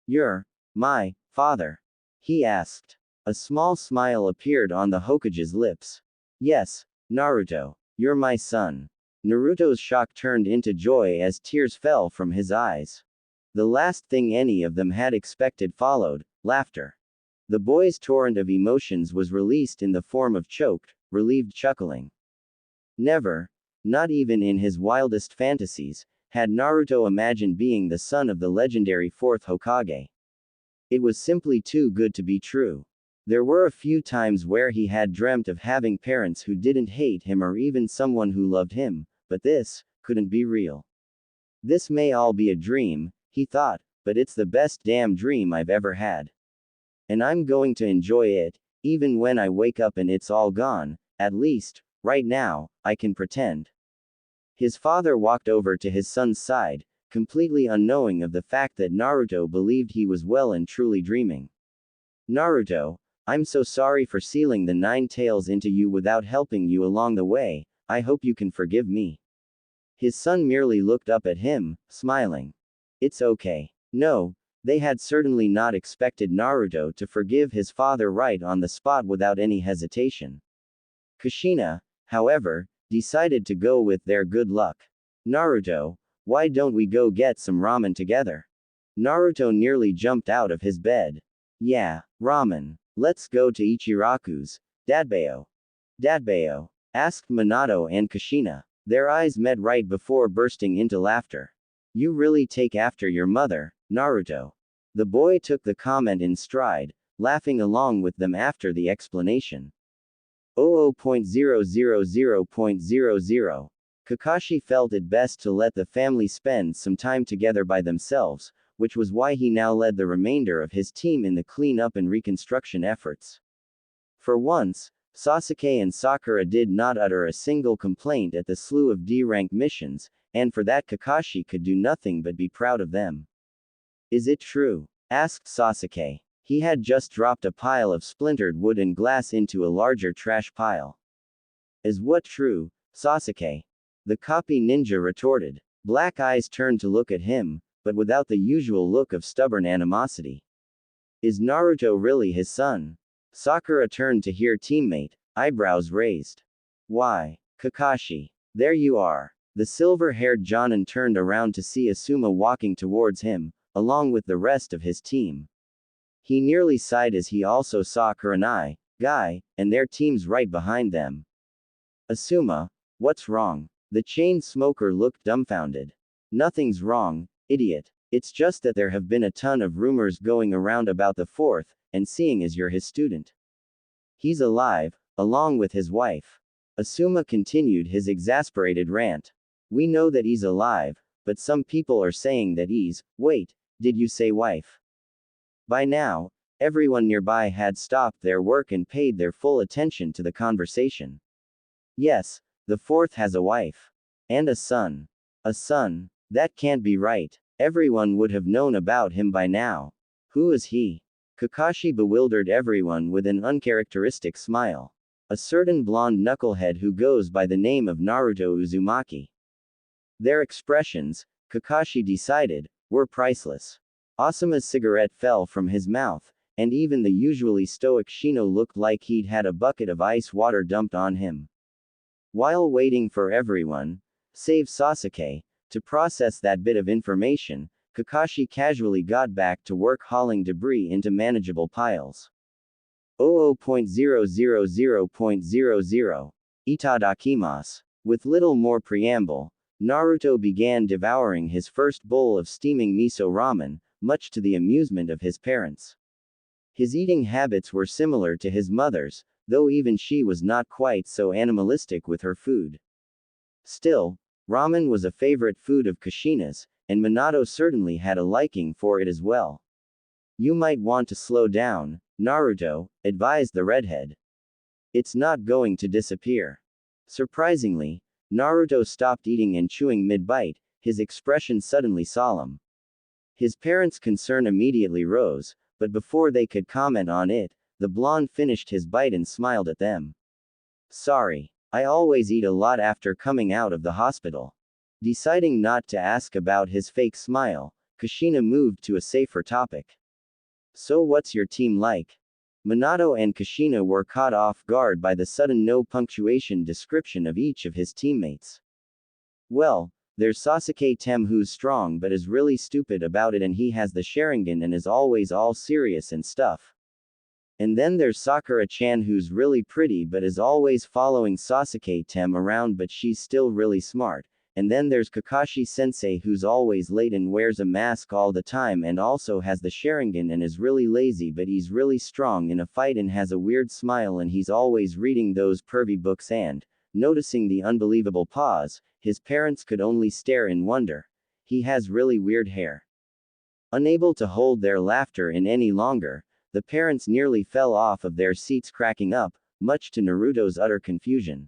You're my father? He asked. A small smile appeared on the Hokage's lips. Yes, Naruto, you're my son. Naruto's shock turned into joy as tears fell from his eyes. The last thing any of them had expected followed, laughter. The boy's torrent of emotions was released in the form of choked, relieved chuckling. Never, not even in his wildest fantasies, had Naruto imagined being the son of the legendary fourth Hokage. It was simply too good to be true. There were a few times where he had dreamt of having parents who didn't hate him or even someone who loved him, but this couldn't be real. This may all be a dream, he thought, but it's the best damn dream I've ever had. And I'm going to enjoy it, even when I wake up and it's all gone, at least, right now, I can pretend. His father walked over to his son's side, completely unknowing of the fact that Naruto believed he was well and truly dreaming. Naruto, I'm so sorry for sealing the 9 tails into you without helping you along the way, I hope you can forgive me. His son merely looked up at him, smiling. It's okay. No, they had certainly not expected Naruto to forgive his father right on the spot without any hesitation. Kushina, however, decided to go with their good luck. Naruto, why don't we go get some ramen together? Naruto nearly jumped out of his bed. Yeah, ramen. Let's go to Ichiraku's, Dadbayo. Dadbayo? Asked Minato and Kushina. Their eyes met right before bursting into laughter. You really take after your mother, Naruto. The boy took the comment in stride, laughing along with them after the explanation. 00.000.00. Kakashi felt it best to let the family spend some time together by themselves, which was why he now led the remainder of his team in the cleanup and reconstruction efforts. For once, Sasuke and Sakura did not utter a single complaint at the slew of D-rank missions, and for that Kakashi could do nothing but be proud of them. Is it true? Asked Sasuke. He had just dropped a pile of splintered wood and glass into a larger trash pile. Is what true, Sasuke? The copy ninja retorted. Black eyes turned to look at him, but without the usual look of stubborn animosity. Is Naruto really his son? Sakura turned to hear teammate, eyebrows raised. Why, Kakashi, there you are. The silver-haired Jonin turned around to see Asuma walking towards him, along with the rest of his team. He nearly sighed as he also saw Kurenai, Guy, and their teams right behind them. Asuma, what's wrong? The chain smoker looked dumbfounded. Nothing's wrong, idiot. It's just that there have been a ton of rumors going around about the fourth, and seeing as you're his student. He's alive, along with his wife. Asuma continued his exasperated rant. We know that he's alive, but some people are saying that he's, wait, did you say wife? By now, everyone nearby had stopped their work and paid their full attention to the conversation. Yes, the fourth has a wife. And a son. A son? That can't be right. Everyone would have known about him by now. Who is he? Kakashi bewildered everyone with an uncharacteristic smile. A certain blonde knucklehead who goes by the name of Naruto Uzumaki. Their expressions, Kakashi decided, were priceless. Asuma's cigarette fell from his mouth, and even the usually stoic Shino looked like he'd had a bucket of ice water dumped on him. While waiting for everyone, save Sasuke, to process that bit of information, Kakashi casually got back to work hauling debris into manageable piles. 00.000.00. Itadakimasu. With little more preamble, Naruto began devouring his first bowl of steaming miso ramen, much to the amusement of his parents. His eating habits were similar to his mother's, though even she was not quite so animalistic with her food. Still, ramen was a favorite food of Kushina's, and Minato certainly had a liking for it as well. You might want to slow down, Naruto, advised the redhead. It's not going to disappear. Surprisingly, Naruto stopped eating and chewing mid-bite, his expression suddenly solemn. His parents' concern immediately rose, but before they could comment on it, the blonde finished his bite and smiled at them. Sorry, I always eat a lot after coming out of the hospital. Deciding not to ask about his fake smile, Kushina moved to a safer topic. So what's your team like? Minato and Kushina were caught off guard by the sudden no-punctuation description of each of his teammates. Well, there's Sasuke Tem who's strong but is really stupid about it, and he has the Sharingan and is always all serious and stuff. And then there's Sakura-chan who's really pretty but is always following Sasuke Tem around, but she's still really smart. And then there's Kakashi-sensei who's always late and wears a mask all the time and also has the Sharingan and is really lazy, but he's really strong in a fight and has a weird smile, and he's always reading those pervy books. And, noticing the unbelievable pause, his parents could only stare in wonder. He has really weird hair. Unable to hold their laughter in any longer, the parents nearly fell off of their seats cracking up, much to Naruto's utter confusion.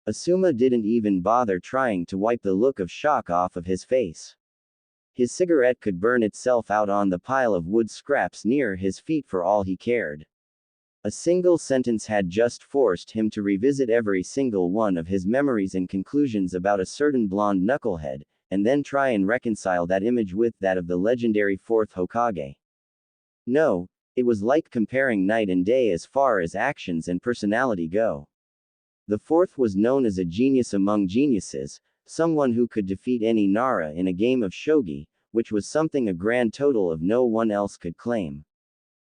Asuma didn't even bother trying to wipe the look of shock off of his face. His cigarette could burn itself out on the pile of wood scraps near his feet for all he cared. A single sentence had just forced him to revisit every single one of his memories and conclusions about a certain blonde knucklehead, and then try and reconcile that image with that of the legendary fourth Hokage. No, it was like comparing night and day as far as actions and personality go. The fourth was known as a genius among geniuses, someone who could defeat any Nara in a game of shogi, which was something a grand total of no one else could claim.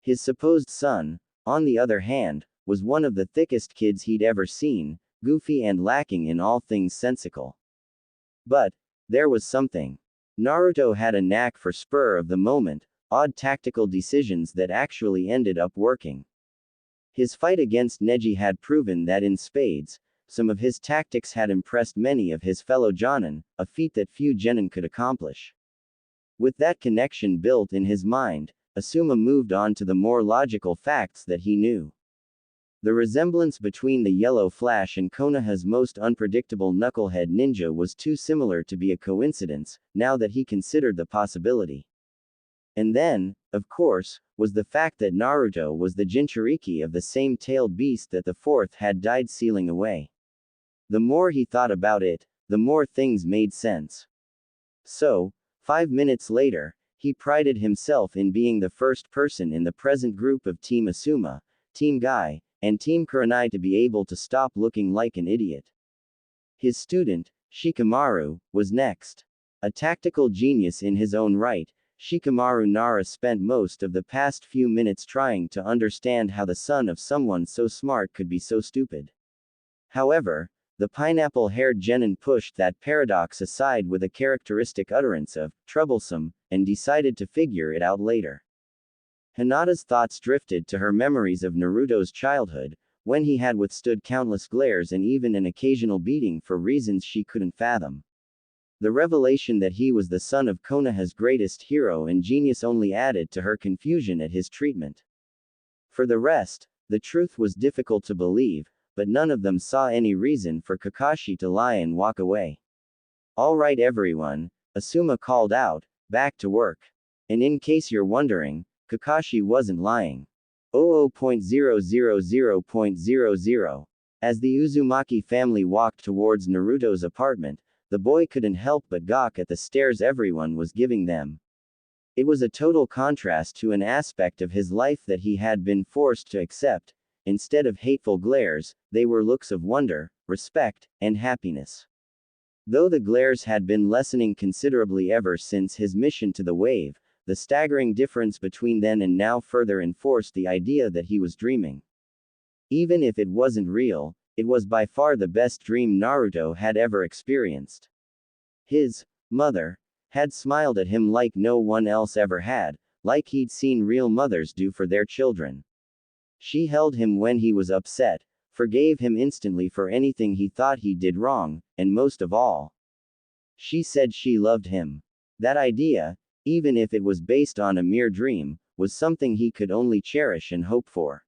His supposed son, on the other hand, was one of the thickest kids he'd ever seen, goofy and lacking in all things sensical. But there was something. Naruto had a knack for spur-of-the-moment, odd tactical decisions that actually ended up working. His fight against Neji had proven that in spades, some of his tactics had impressed many of his fellow Jonin, a feat that few genin could accomplish. With that connection built in his mind, Asuma moved on to the more logical facts that he knew. The resemblance between the Yellow Flash and Konoha's most unpredictable knucklehead ninja was too similar to be a coincidence, now that he considered the possibility. And then, of course, was the fact that Naruto was the Jinchuriki of the same tailed beast that the fourth had died sealing away. The more he thought about it, the more things made sense. So, 5 minutes later, he prided himself in being the first person in the present group of Team Asuma, Team Guy, and Team Kurenai to be able to stop looking like an idiot. His student, Shikamaru, was next. A tactical genius in his own right, Shikamaru Nara spent most of the past few minutes trying to understand how the son of someone so smart could be so stupid. However, the pineapple-haired genin pushed that paradox aside with a characteristic utterance of, troublesome, and decided to figure it out later. Hinata's thoughts drifted to her memories of Naruto's childhood, when he had withstood countless glares and even an occasional beating for reasons she couldn't fathom. The revelation that he was the son of Konoha's greatest hero and genius only added to her confusion at his treatment. For the rest, the truth was difficult to believe, but none of them saw any reason for Kakashi to lie and walk away. "All right everyone," Asuma called out, "back to work. And in case you're wondering, Kakashi wasn't lying. 00.000.00. As the Uzumaki family walked towards Naruto's apartment, the boy couldn't help but gawk at the stares everyone was giving them. It was a total contrast to an aspect of his life that he had been forced to accept. Instead of hateful glares, they were looks of wonder, respect, and happiness. Though the glares had been lessening considerably ever since his mission to the wave, the staggering difference between then and now further enforced the idea that he was dreaming. Even if it wasn't real, it was by far the best dream Naruto had ever experienced. His mother had smiled at him like no one else ever had, like he'd seen real mothers do for their children. She held him when he was upset, forgave him instantly for anything he thought he did wrong, and most of all, she said she loved him. That idea, even if it was based on a mere dream, was something he could only cherish and hope for.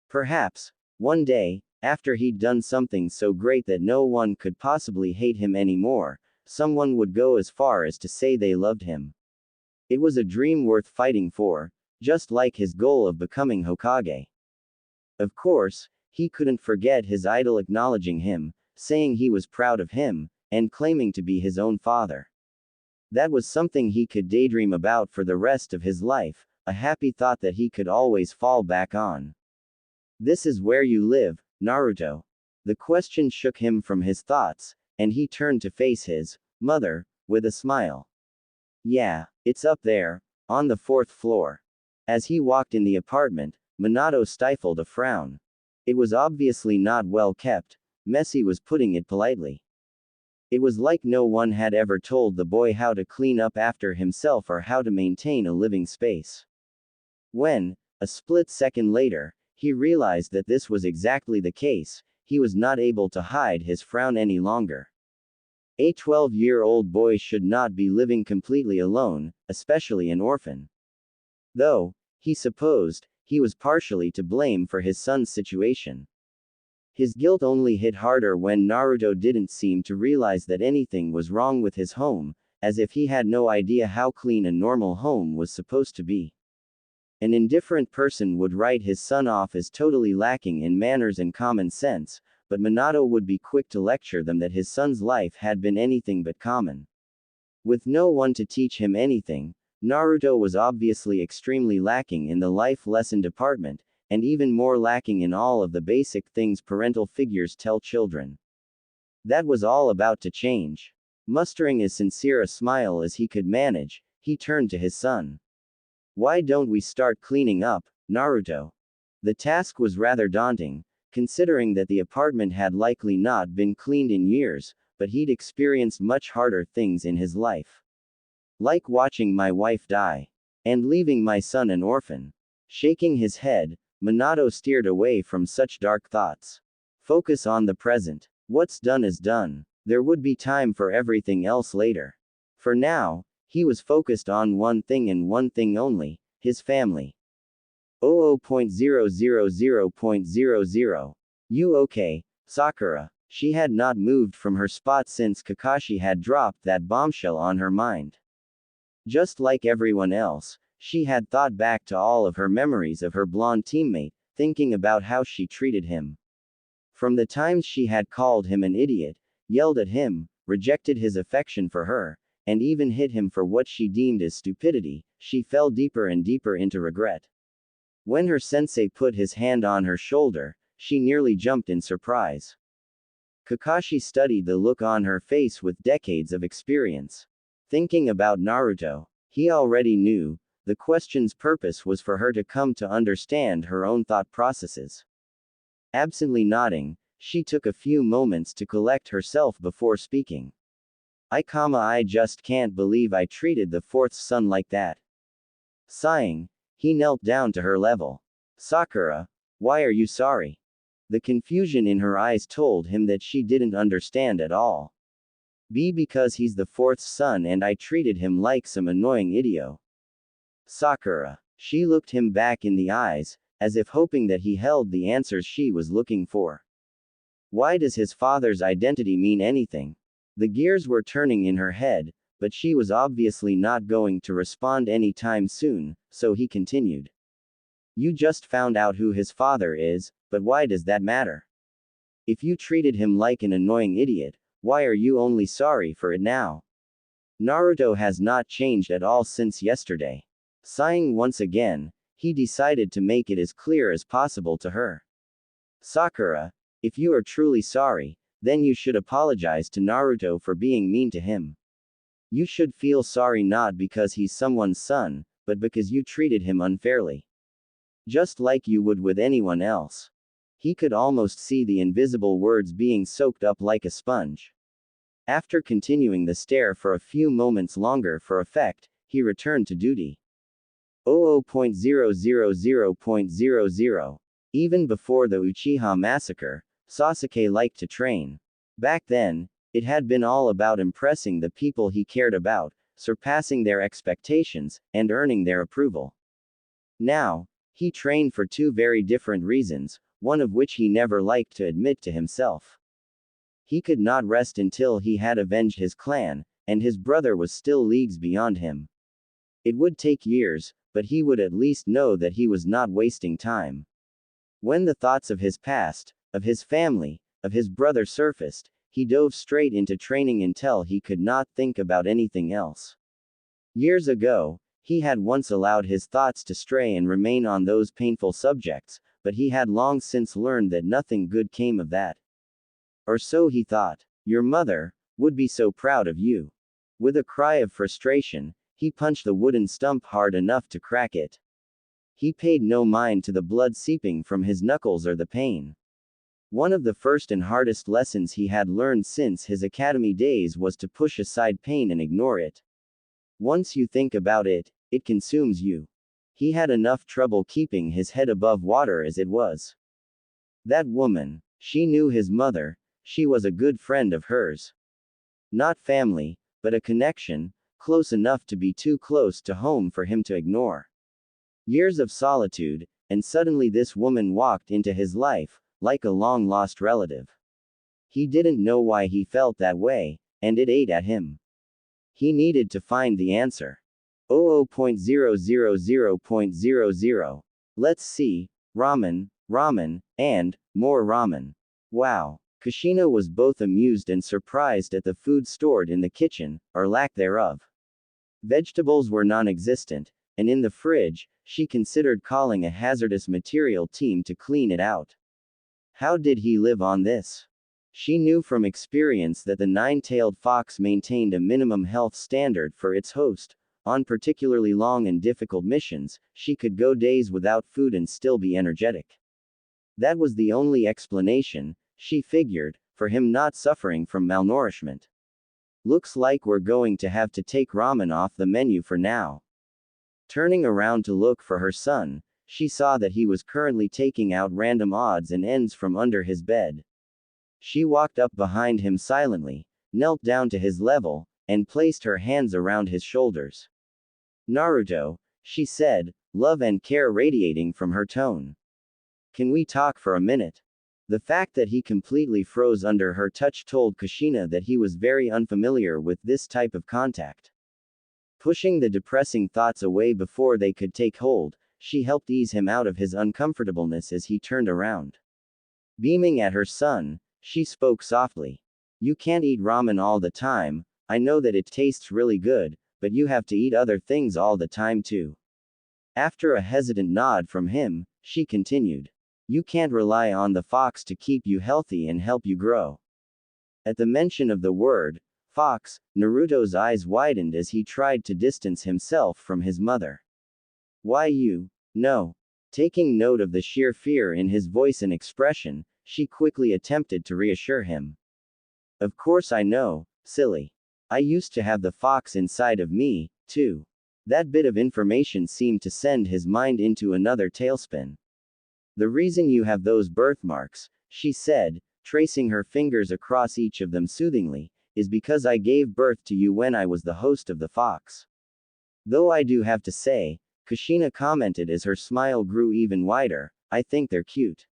Perhaps, one day, after he'd done something so great that no one could possibly hate him anymore, someone would go as far as to say they loved him. It was a dream worth fighting for, just like his goal of becoming Hokage. Of course, he couldn't forget his idol acknowledging him, saying he was proud of him, and claiming to be his own father. That was something he could daydream about for the rest of his life, a happy thought that he could always fall back on. "This is where you live, Naruto?" The question shook him from his thoughts, and he turned to face his mother, with a smile. "Yeah, it's up there, on the 4th floor." As he walked in the apartment, Minato stifled a frown. It was obviously not well kept, messy was putting it politely. It was like no one had ever told the boy how to clean up after himself or how to maintain a living space. When, a split second later, he realized that this was exactly the case, he was not able to hide his frown any longer. A 12-year-old boy should not be living completely alone, especially an orphan. Though, he supposed, he was partially to blame for his son's situation. His guilt only hit harder when Naruto didn't seem to realize that anything was wrong with his home, as if he had no idea how clean a normal home was supposed to be. An indifferent person would write his son off as totally lacking in manners and common sense, but Minato would be quick to lecture them that his son's life had been anything but common. With no one to teach him anything, Naruto was obviously extremely lacking in the life lesson department, and even more lacking in all of the basic things parental figures tell children. That was all about to change. Mustering as sincere a smile as he could manage, he turned to his son. "Why don't we start cleaning up, Naruto?" The task was rather daunting, considering that the apartment had likely not been cleaned in years, but he'd experienced much harder things in his life. "Like watching my wife die. And leaving my son an orphan." Shaking his head, Minato steered away from such dark thoughts. Focus on the present. What's done is done. There would be time for everything else later. For now, He was focused on one thing and one thing only, his family. 00.000.00. You okay, Sakura? She had not moved from her spot since Kakashi had dropped that bombshell on her mind. Just like everyone else, she had thought back to all of her memories of her blonde teammate, thinking about how she treated him. From the times she had called him an idiot, yelled at him, rejected his affection for her, and even hit him for what she deemed as stupidity, she fell deeper and deeper into regret. When her sensei put his hand on her shoulder, she nearly jumped in surprise. Kakashi studied the look on her face with decades of experience. Thinking about Naruto, he already knew, the question's purpose was for her to come to understand her own thought processes. Absently nodding, she took a few moments to collect herself before speaking. I just can't believe I treated the fourth son like that. Sighing, he knelt down to her level. Sakura, why are you sorry? The confusion in her eyes told him that she didn't understand at all. Because he's the fourth son and I treated him like some annoying idiot. Sakura. She looked him back in the eyes, as if hoping that he held the answers she was looking for. Why does his father's identity mean anything? The gears were turning in her head, but she was obviously not going to respond anytime soon, so he continued. You just found out who his father is, but why does that matter? If you treated him like an annoying idiot, why are you only sorry for it now? Naruto has not changed at all since yesterday. Sighing once again, he decided to make it as clear as possible to her. Sakura, if you are truly sorry, then you should apologize to Naruto for being mean to him. You should feel sorry not because he's someone's son, but because you treated him unfairly. Just like you would with anyone else. He could almost see the invisible words being soaked up like a sponge. After continuing the stare for a few moments longer for effect, he returned to duty. 00.000.00. Even before the Uchiha massacre, Sasuke liked to train. Back then, it had been all about impressing the people he cared about, surpassing their expectations, and earning their approval. Now, he trained for two very different reasons, one of which he never liked to admit to himself. He could not rest until he had avenged his clan, and his brother was still leagues beyond him. It would take years, but he would at least know that he was not wasting time. When the thoughts of his past, of his family, of his brother surfaced, he dove straight into training until he could not think about anything else. Years ago, he had once allowed his thoughts to stray and remain on those painful subjects, but he had long since learned that nothing good came of that. Or so he thought. Your mother would be so proud of you. With a cry of frustration, he punched the wooden stump hard enough to crack it. He paid no mind to the blood seeping from his knuckles or the pain. One of the first and hardest lessons he had learned since his academy days was to push aside pain and ignore it. Once you think about it, it consumes you. He had enough trouble keeping his head above water as it was. That woman, she knew his mother, she was a good friend of hers. Not family, but a connection, close enough to be too close to home for him to ignore. Years of solitude, and suddenly this woman walked into his life, like a long-lost relative. He didn't know why he felt that way, and it ate at him. He needed to find the answer. 00.000.00. Let's see, ramen, and more ramen. Wow. Kushina was both amused and surprised at the food stored in the kitchen, or lack thereof. Vegetables were non-existent, and in the fridge, she considered calling a hazardous material team to clean it out. How did he live on this? She knew from experience that the nine-tailed fox maintained a minimum health standard for its host. On particularly long and difficult missions, she could go days without food and still be energetic. That was the only explanation, she figured, for him not suffering from malnourishment. Looks like we're going to have to take ramen off the menu for now. Turning around to look for her son, she saw that he was currently taking out random odds and ends from under his bed. She walked up behind him silently, knelt down to his level, and placed her hands around his shoulders. Naruto, she said, love and care radiating from her tone. Can we talk for a minute? The fact that he completely froze under her touch told Kushina that he was very unfamiliar with this type of contact. Pushing the depressing thoughts away before they could take hold, she helped ease him out of his uncomfortableness as he turned around. Beaming at her son, she spoke softly. You can't eat ramen all the time, I know that it tastes really good, but you have to eat other things all the time too. After a hesitant nod from him, she continued. You can't rely on the fox to keep you healthy and help you grow. At the mention of the word, fox, Naruto's eyes widened as he tried to distance himself from his mother. Why you? No. Taking note of the sheer fear in his voice and expression, she quickly attempted to reassure him. Of course I know, silly. I used to have the fox inside of me, too. That bit of information seemed to send his mind into another tailspin. The reason you have those birthmarks, she said, tracing her fingers across each of them soothingly, is because I gave birth to you when I was the host of the fox. Though I do have to say, Kushina commented as her smile grew even wider, I think they're cute.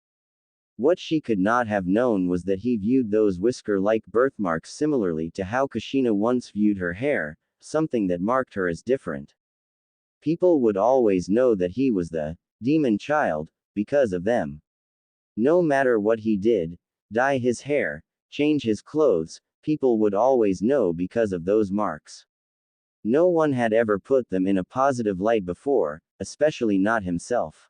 What she could not have known was that he viewed those whisker-like birthmarks similarly to how Kushina once viewed her hair, something that marked her as different. People would always know that he was the demon child, because of them. No matter what he did, dye his hair, change his clothes, people would always know because of those marks. No one had ever put them in a positive light before, especially not himself.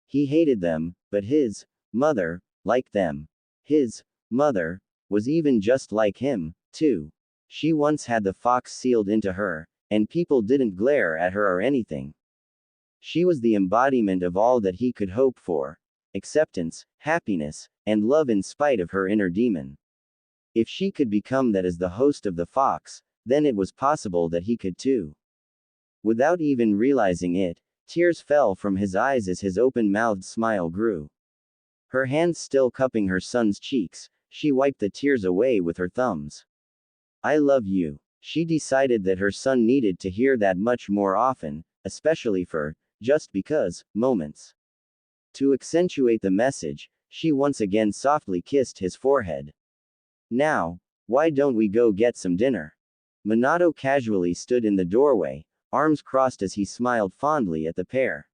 He hated them, but his mother liked them. His mother was even just like him, too. She once had the fox sealed into her, and people didn't glare at her or anything. She was the embodiment of all that he could hope for: acceptance, happiness, and love in spite of her inner demon. If she could become that as the host of the fox, then it was possible that he could too. Without even realizing it, tears fell from his eyes as his open-mouthed smile grew. Her hands still cupping her son's cheeks, she wiped the tears away with her thumbs. I love you. She decided that her son needed to hear that much more often, especially for just because moments. To accentuate the message, she once again softly kissed his forehead. Now, why don't we go get some dinner? Minato casually stood in the doorway, arms crossed as he smiled fondly at the pair.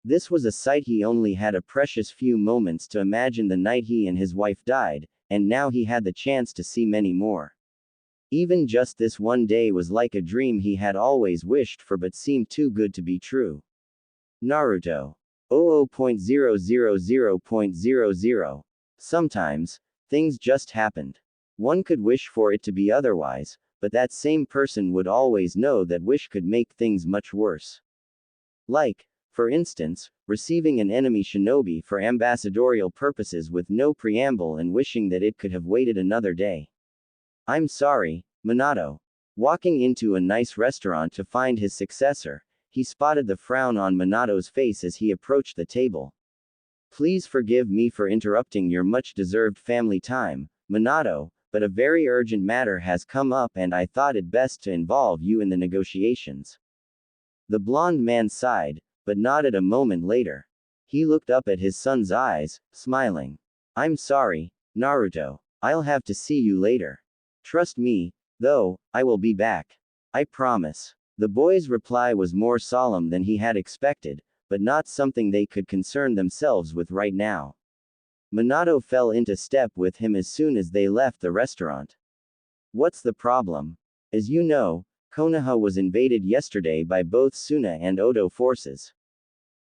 This was a sight he only had a precious few moments to imagine the night he and his wife died, and now he had the chance to see many more. Even just this one day was like a dream he had always wished for but seemed too good to be true. Naruto. 00.000.00. Sometimes, things just happened. One could wish for it to be otherwise, but that same person would always know that wish could make things much worse. Like, for instance, receiving an enemy shinobi for ambassadorial purposes with no preamble and wishing that it could have waited another day. I'm sorry, Minato. Walking into a nice restaurant to find his successor, he spotted the frown on Minato's face as he approached the table. Please forgive me for interrupting your much-deserved family time, Minato, but a very urgent matter has come up and I thought it best to involve you in the negotiations. The blond man sighed, but nodded a moment later. He looked up at his son's eyes, smiling. I'm sorry, Naruto. I'll have to see you later. Trust me, though, I will be back. I promise. The boy's reply was more solemn than he had expected, but not something they could concern themselves with right now. Minato fell into step with him as soon as they left the restaurant. What's the problem? As you know, Konoha was invaded yesterday by both Suna and Oto forces.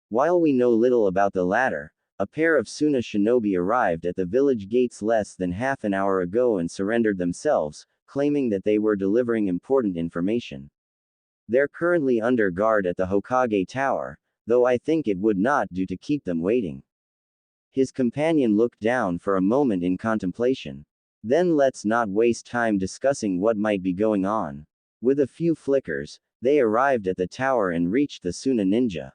While we know little about the latter, a pair of Suna shinobi arrived at the village gates less than half an hour ago and surrendered themselves, claiming that they were delivering important information. They're currently under guard at the Hokage Tower, though I think it would not do to keep them waiting. His companion looked down for a moment in contemplation. Then let's not waste time discussing what might be going on. With a few flickers, they arrived at the tower and reached the Suna ninja.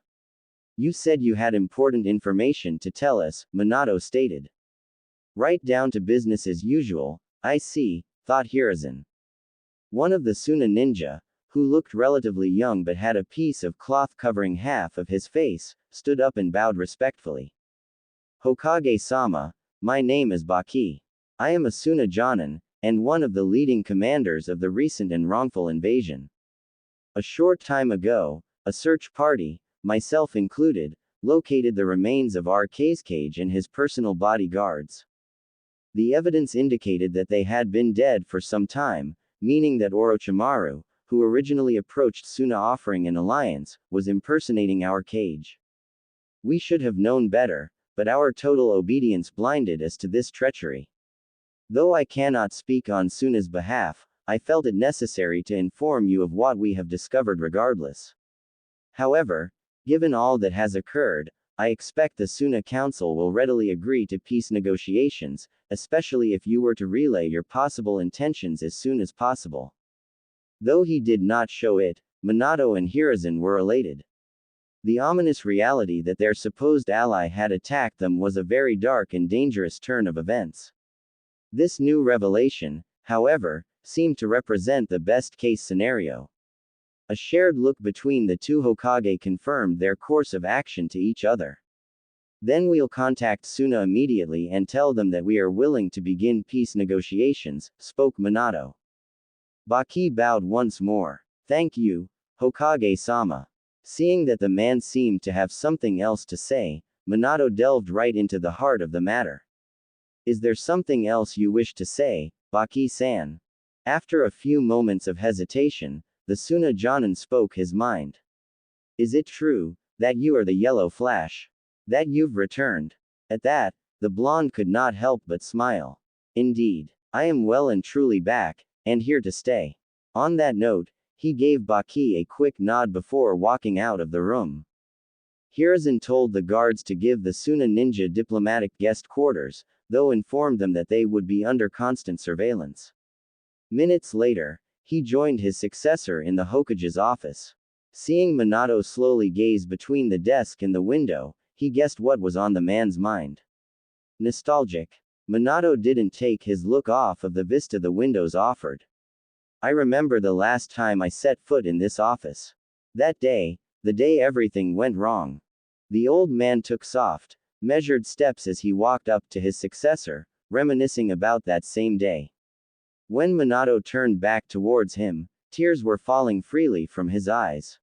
You said you had important information to tell us, Minato stated. Right down to business as usual, I see, thought Hiruzen. One of the Suna ninja, who looked relatively young but had a piece of cloth covering half of his face, stood up and bowed respectfully. Hokage-sama, my name is Baki. I am a Suna Jonin, and one of the leading commanders of the recent and wrongful invasion. A short time ago, a search party, myself included, located the remains of our Kazekage and his personal bodyguards. The evidence indicated that they had been dead for some time, meaning that Orochimaru, who originally approached Suna offering an alliance, was impersonating our Kage. We should have known better, but our total obedience blinded us to this treachery. Though I cannot speak on Suna's behalf, I felt it necessary to inform you of what we have discovered regardless. However, given all that has occurred, I expect the Suna Council will readily agree to peace negotiations, especially if you were to relay your possible intentions as soon as possible. Though he did not show it, Minato and Hiruzen were elated. The ominous reality that their supposed ally had attacked them was a very dark and dangerous turn of events. This new revelation, however, seemed to represent the best-case scenario. A shared look between the two Hokage confirmed their course of action to each other. Then we'll contact Suna immediately and tell them that we are willing to begin peace negotiations, spoke Minato. Baki bowed once more. Thank you, Hokage-sama. Seeing that the man seemed to have something else to say, Minato delved right into the heart of the matter. Is there something else you wish to say, Baki-san? After a few moments of hesitation, the Suna Jonin spoke his mind. Is it true that you are the Yellow Flash? That you've returned? At that, the blonde could not help but smile. Indeed, I am well and truly back, and here to stay. On that note, he gave Baki a quick nod before walking out of the room. Hiruzen told the guards to give the Suna ninja diplomatic guest quarters, though informed them that they would be under constant surveillance. Minutes later, he joined his successor in the Hokage's office. Seeing Minato slowly gaze between the desk and the window, he guessed what was on the man's mind. Nostalgic. Minato didn't take his look off of the vista the windows offered. I remember the last time I set foot in this office. That day, the day everything went wrong. The old man took soft, measured steps as he walked up to his successor, reminiscing about that same day. When Minato turned back towards him, tears were falling freely from his eyes.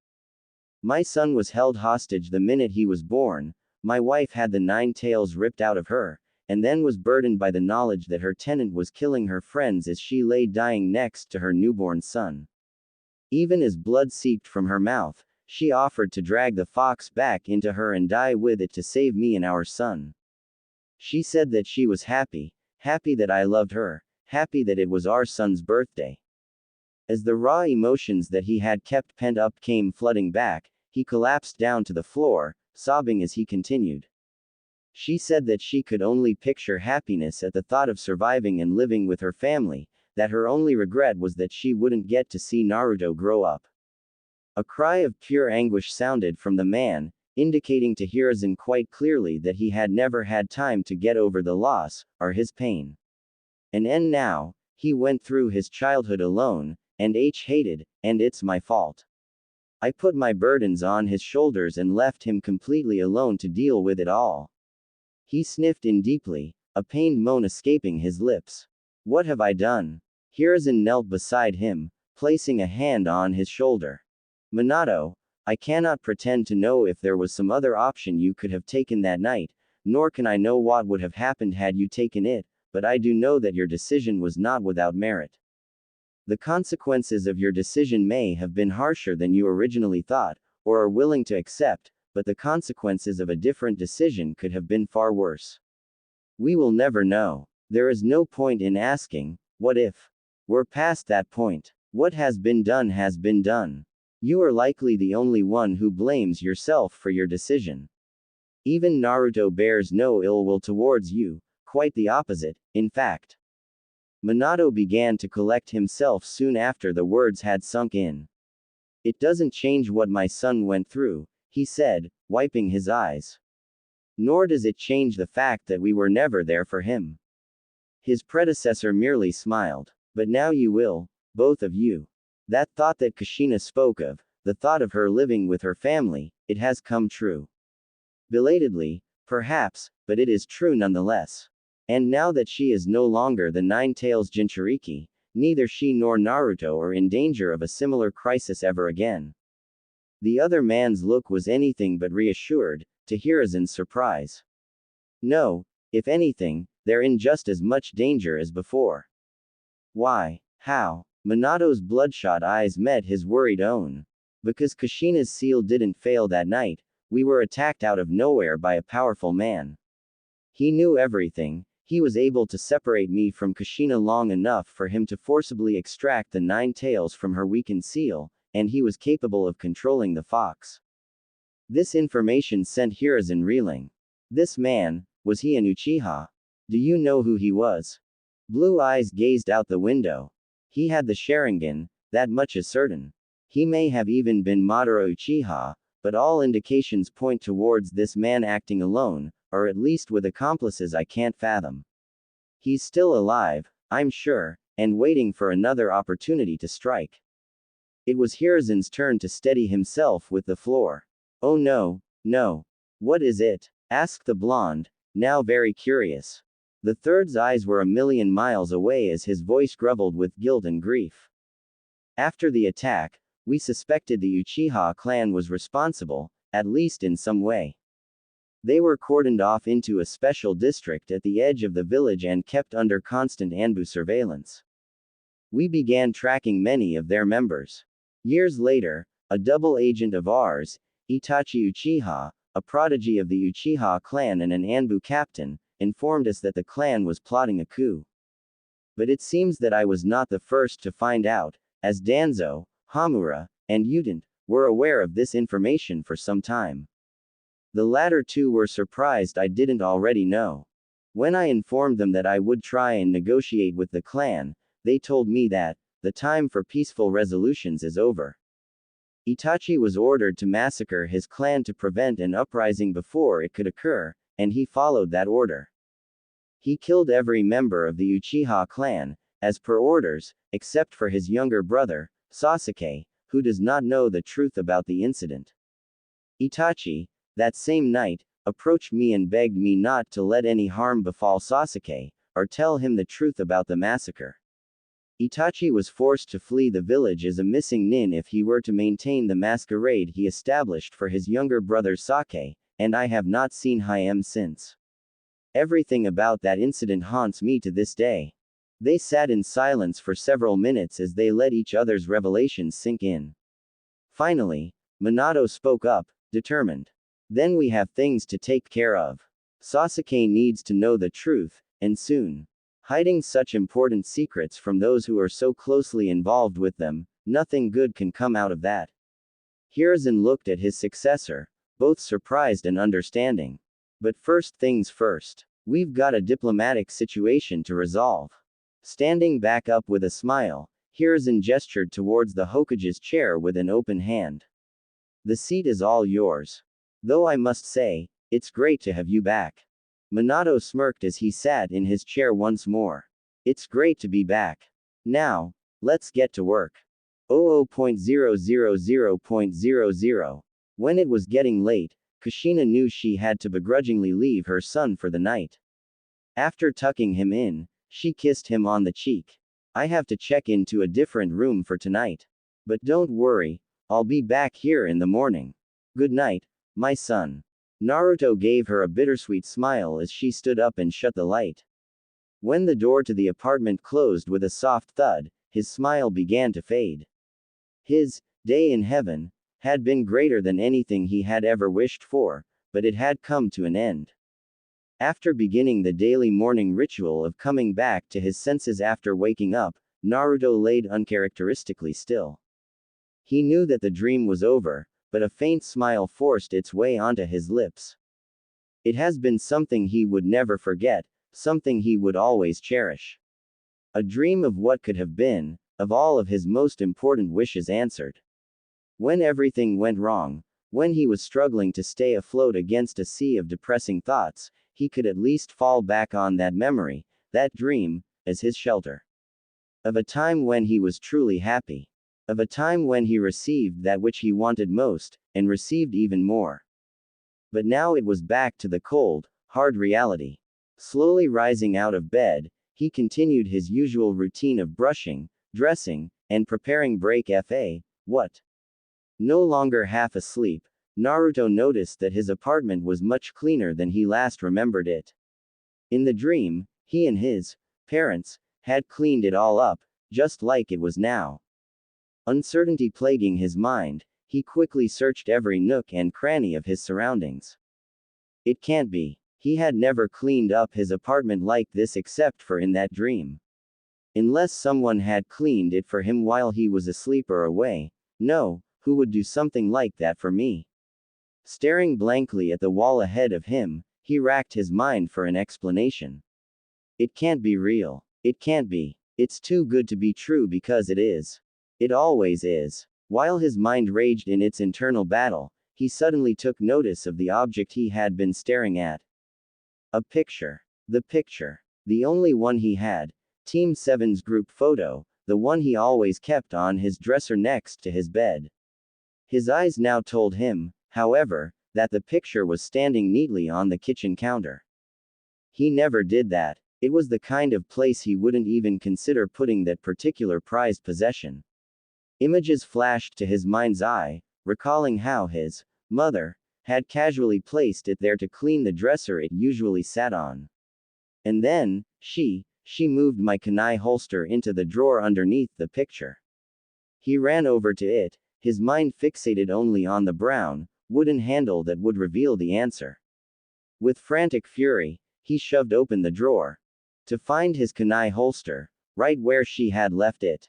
My son was held hostage the minute he was born, my wife had the 9 tails ripped out of her, and then was burdened by the knowledge that her tenant was killing her friends as she lay dying next to her newborn son. Even as blood seeped from her mouth, she offered to drag the fox back into her and die with it to save me and our son. She said that she was happy that I loved her, happy that it was our son's birthday. As the raw emotions that he had kept pent up came flooding back, he collapsed down to the floor, sobbing as he continued. She said that she could only picture happiness at the thought of surviving and living with her family, that her only regret was that she wouldn't get to see Naruto grow up. A cry of pure anguish sounded from the man, indicating to Hiruzen quite clearly that he had never had time to get over the loss, or his pain. And now, he went through his childhood alone, and hated, and it's my fault. I put my burdens on his shoulders and left him completely alone to deal with it all. He sniffed in deeply, a pained moan escaping his lips. What have I done? Hiruzen knelt beside him, placing a hand on his shoulder. Minato, I cannot pretend to know if there was some other option you could have taken that night, nor can I know what would have happened had you taken it, but I do know that your decision was not without merit. The consequences of your decision may have been harsher than you originally thought, or are willing to accept, but the consequences of a different decision could have been far worse. We will never know. There is no point in asking, what if? We're past that point. What has been done has been done. You are likely the only one who blames yourself for your decision. Even Naruto bears no ill will towards you, quite the opposite, in fact. Minato began to collect himself soon after the words had sunk in. It doesn't change what my son went through, he said, wiping his eyes. Nor does it change the fact that we were never there for him. His predecessor merely smiled. But now you will, both of you. That thought that Kushina spoke of, the thought of her living with her family, it has come true. Belatedly, perhaps, but it is true nonetheless. And now that she is no longer the Nine-Tails Jinchuriki, neither she nor Naruto are in danger of a similar crisis ever again. The other man's look was anything but reassured, to Hiruzen's surprise. No, if anything, they're in just as much danger as before. Why? How? Minato's bloodshot eyes met his worried own. Because Kushina's seal didn't fail that night, we were attacked out of nowhere by a powerful man. He knew everything. He was able to separate me from Kushina long enough for him to forcibly extract the 9 tails from her weakened seal, and he was capable of controlling the fox. This information sent Hiruzen reeling. This man, was he an Uchiha? Do you know who he was? Blue eyes gazed out the window. He had the Sharingan, that much is certain. He may have even been Madara Uchiha, but all indications point towards this man acting alone, or at least with accomplices I can't fathom. He's still alive, I'm sure, and waiting for another opportunity to strike. It was Hiruzen's turn to steady himself with the floor. Oh no, no. What is it? Asked the blonde, now very curious. The third's eyes were a million miles away as his voice grovelled with guilt and grief. After the attack, we suspected the Uchiha clan was responsible, at least in some way. They were cordoned off into a special district at the edge of the village and kept under constant Anbu surveillance. We began tracking many of their members. Years later, a double agent of ours, Itachi Uchiha, a prodigy of the Uchiha clan and an Anbu captain, informed us that the clan was plotting a coup. But it seems that I was not the first to find out, as Danzo, Hamura, and Udent were aware of this information for some time. The latter two were surprised I didn't already know. When I informed them that I would try and negotiate with the clan, they told me that the time for peaceful resolutions is over. Itachi was ordered to massacre his clan to prevent an uprising before it could occur, and he followed that order. He killed every member of the Uchiha clan, as per orders, except for his younger brother, Sasuke, who does not know the truth about the incident. Itachi, that same night, approached me and begged me not to let any harm befall Sasuke, or tell him the truth about the massacre. Itachi was forced to flee the village as a missing nin if he were to maintain the masquerade he established for his younger brother Sake, and I have not seen him since. Everything about that incident haunts me to this day. They sat in silence for several minutes as they let each other's revelations sink in. Finally, Minato spoke up, determined. Then we have things to take care of. Sasuke needs to know the truth, and soon. Hiding such important secrets from those who are so closely involved with them, nothing good can come out of that. Hiruzen looked at his successor, both surprised and understanding. But first things first. We've got a diplomatic situation to resolve. Standing back up with a smile, Hiruzen gestured towards the Hokage's chair with an open hand. The seat is all yours. Though I must say, it's great to have you back. Minato smirked as he sat in his chair once more. It's great to be back. Now, let's get to work. 00.000.00. When it was getting late, Kushina knew she had to begrudgingly leave her son for the night. After tucking him in, she kissed him on the cheek. I have to check into a different room for tonight. But don't worry, I'll be back here in the morning. Good night, my son. Naruto gave her a bittersweet smile as she stood up and shut the light. When the door to the apartment closed with a soft thud, his smile began to fade. His day in heaven had been greater than anything he had ever wished for, but it had come to an end. After beginning the daily morning ritual of coming back to his senses after waking up, Naruto laid uncharacteristically still. He knew that the dream was over, but a faint smile forced its way onto his lips. It has been something he would never forget, something he would always cherish. A dream of what could have been, of all of his most important wishes answered. When everything went wrong, when he was struggling to stay afloat against a sea of depressing thoughts, he could at least fall back on that memory, that dream, as his shelter. Of a time when he was truly happy. Of a time when he received that which he wanted most, and received even more. But now it was back to the cold, hard reality. Slowly rising out of bed, he continued his usual routine of brushing, dressing, and preparing break fa. What? No longer half asleep, Naruto noticed that his apartment was much cleaner than he last remembered it. In the dream, he and his parents had cleaned it all up, just like it was now. Uncertainty plaguing his mind, he quickly searched every nook and cranny of his surroundings. It can't be. He had never cleaned up his apartment like this except for in that dream. Unless someone had cleaned it for him while he was asleep or away. No, who would do something like that for me? Staring blankly at the wall ahead of him, he racked his mind for an explanation. It can't be real. It can't be. It's too good to be true because it is. It always is. While his mind raged in its internal battle, he suddenly took notice of the object he had been staring at. A picture. The picture. The only one he had. Team 7's group photo, the one he always kept on his dresser next to his bed. His eyes now told him, however, that the picture was standing neatly on the kitchen counter. He never did that. It was the kind of place he wouldn't even consider putting that particular prized possession. Images flashed to his mind's eye, recalling how his mother had casually placed it there to clean the dresser it usually sat on. And then, she moved my kunai holster into the drawer underneath the picture. He ran over to it, his mind fixated only on the brown, wooden handle that would reveal the answer. With frantic fury, he shoved open the drawer. To find his kunai holster, right where she had left it.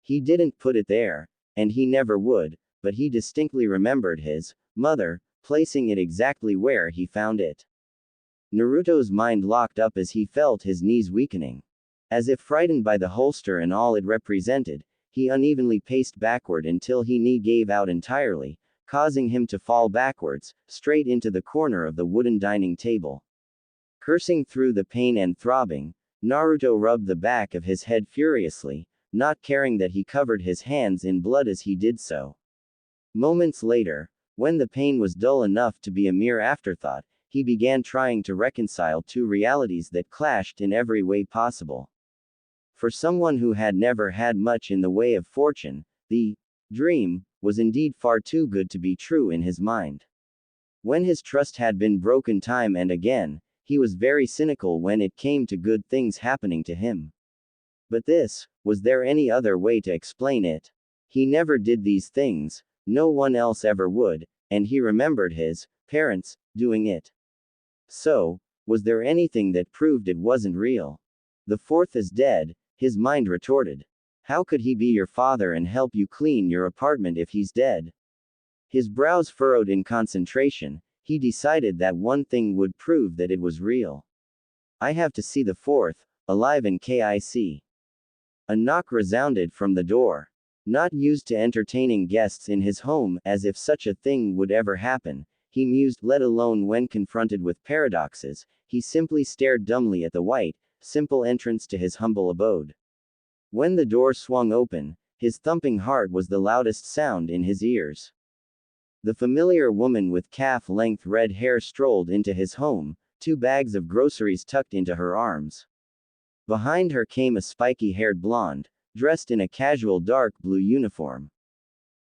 He didn't put it there, and he never would, but he distinctly remembered his mother placing it exactly where he found it. Naruto's mind locked up as he felt his knees weakening. As if frightened by the holster and all it represented, he unevenly paced backward until his knee gave out entirely, causing him to fall backwards, straight into the corner of the wooden dining table. Cursing through the pain and throbbing, Naruto rubbed the back of his head furiously, not caring that he covered his hands in blood as he did so. Moments later, when the pain was dull enough to be a mere afterthought, he began trying to reconcile two realities that clashed in every way possible. For someone who had never had much in the way of fortune, the dream was indeed far too good to be true in his mind. When his trust had been broken time and again, he was very cynical when it came to good things happening to him. But this, was there any other way to explain it? He never did these things, no one else ever would, and he remembered his parents doing it. So, was there anything that proved it wasn't real? The fourth is dead, his mind retorted. How could he be your father and help you clean your apartment if he's dead? His brows furrowed in concentration, he decided that one thing would prove that it was real. I have to see the fourth, alive in KIC. A knock resounded from the door. Not used to entertaining guests in his home, as if such a thing would ever happen, he mused, let alone when confronted with paradoxes, he simply stared dumbly at the white, simple entrance to his humble abode. When the door swung open, his thumping heart was the loudest sound in his ears. The familiar woman with calf-length red hair strolled into his home, 2 bags of groceries tucked into her arms. Behind her came a spiky-haired blonde, dressed in a casual dark blue uniform.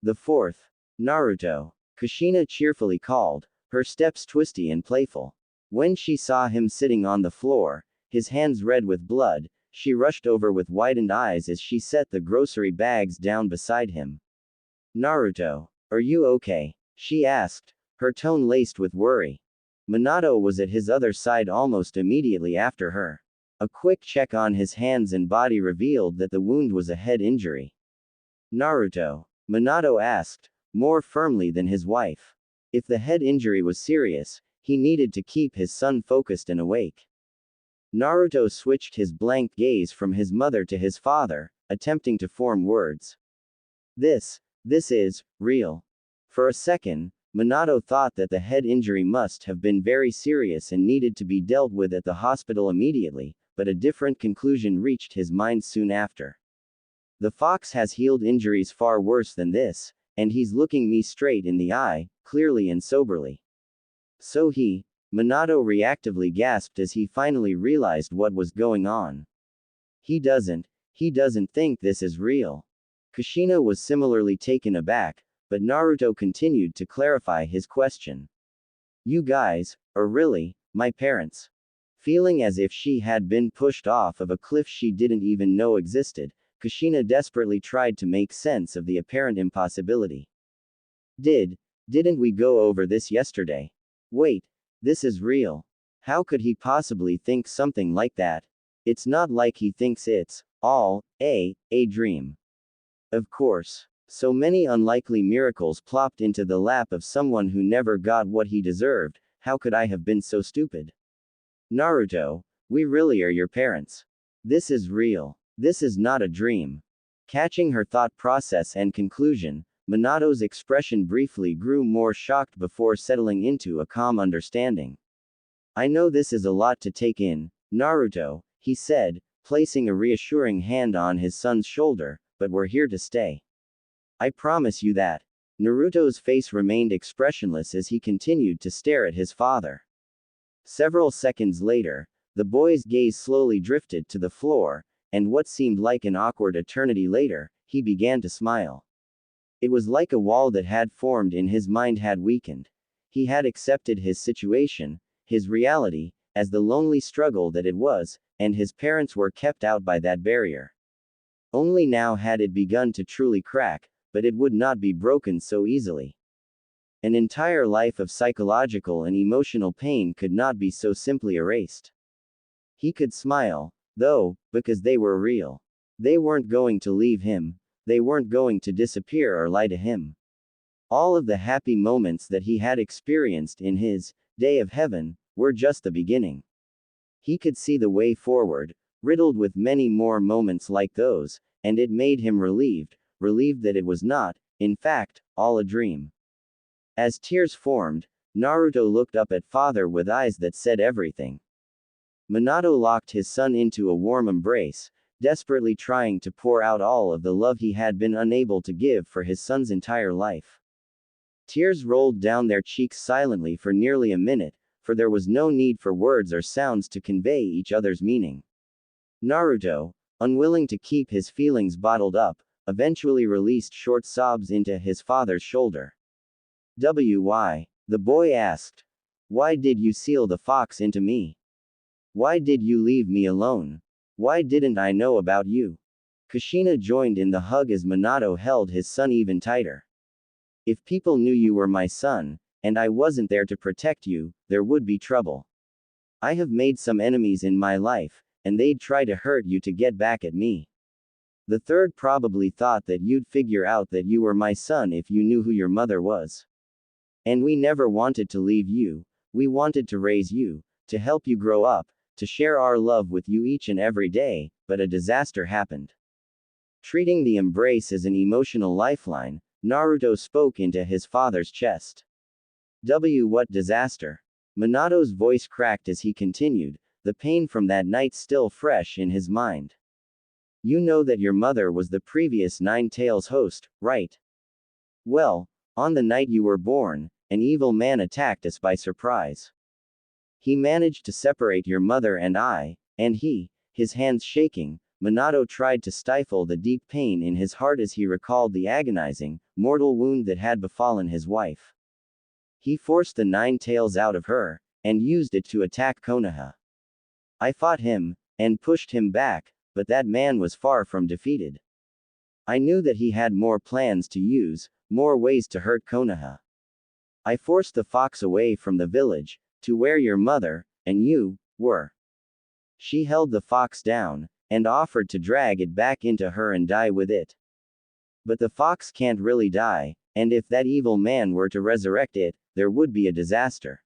The fourth. Naruto. Kushina cheerfully called, her steps twisty and playful. When she saw him sitting on the floor, his hands red with blood, she rushed over with widened eyes as she set the grocery bags down beside him. Naruto, are you okay? She asked, her tone laced with worry. Minato was at his other side almost immediately after her. A quick check on his hands and body revealed that the wound was a head injury. Naruto, Minato asked, more firmly than his wife. If the head injury was serious, he needed to keep his son focused and awake. Naruto switched his blank gaze from his mother to his father, attempting to form words. This is real. For a second, Minato thought that the head injury must have been very serious and needed to be dealt with at the hospital immediately, but a different conclusion reached his mind soon after. The fox has healed injuries far worse than this, and he's looking me straight in the eye, clearly and soberly. So Minato reactively gasped as he finally realized what was going on. He doesn't think this is real. Kushina was similarly taken aback, but Naruto continued to clarify his question. You guys are really my parents. Feeling as if she had been pushed off of a cliff she didn't even know existed, Kushina desperately tried to make sense of the apparent impossibility. Didn't we go over this yesterday? Wait, this is real. How could he possibly think something like that? It's not like he thinks it's all a dream. Of course. So many unlikely miracles plopped into the lap of someone who never got what he deserved. How could I have been so stupid? Naruto, we really are your parents. This is real. This is not a dream. Catching her thought process and conclusion, Minato's expression briefly grew more shocked before settling into a calm understanding. I know this is a lot to take in, Naruto, he said, placing a reassuring hand on his son's shoulder, but we're here to stay. I promise you that. Naruto's face remained expressionless as he continued to stare at his father. Several seconds later, the boy's gaze slowly drifted to the floor, and what seemed like an awkward eternity later, he began to smile. It was like a wall that had formed in his mind had weakened. He had accepted his situation, his reality, as the lonely struggle that it was, and his parents were kept out by that barrier. Only now had it begun to truly crack, but it would not be broken so easily. An entire life of psychological and emotional pain could not be so simply erased. He could smile, though, because they were real. They weren't going to leave him. They weren't going to disappear or lie to him. All of the happy moments that he had experienced in his day of heaven were just the beginning. He could see the way forward, riddled with many more moments like those, and it made him relieved that it was not, in fact, all a dream. As tears formed, Naruto looked up at father with eyes that said everything. Minato locked his son into a warm embrace, desperately trying to pour out all of the love he had been unable to give for his son's entire life. Tears rolled down their cheeks silently for nearly a minute, for there was no need for words or sounds to convey each other's meaning. Naruto, unwilling to keep his feelings bottled up, eventually released short sobs into his father's shoulder. Why? The boy asked. Why did you seal the fox into me? Why did you leave me alone? Why didn't I know about you? Kushina joined in the hug as Minato held his son even tighter. If people knew you were my son, and I wasn't there to protect you, there would be trouble. I have made some enemies in my life, and they'd try to hurt you to get back at me. The third probably thought that you'd figure out that you were my son if you knew who your mother was. And we never wanted to leave you. We wanted to raise you, to help you grow up, to share our love with you each and every day, but a disaster happened. Treating the embrace as an emotional lifeline, Naruto spoke into his father's chest. What disaster? Minato's voice cracked as he continued, the pain from that night still fresh in his mind. You know that your mother was the previous Nine Tails host, right? Well, on the night you were born, an evil man attacked us by surprise. He managed to separate your mother and I, and his hands shaking, Minato tried to stifle the deep pain in his heart as he recalled the agonizing, mortal wound that had befallen his wife. He forced the Nine Tails out of her, and used it to attack Konoha. I fought him, and pushed him back, but that man was far from defeated. I knew that he had more plans to use, more ways to hurt Konoha. I forced the fox away from the village, to where your mother, and you, were. She held the fox down, and offered to drag it back into her and die with it. But the fox can't really die, and if that evil man were to resurrect it, there would be a disaster.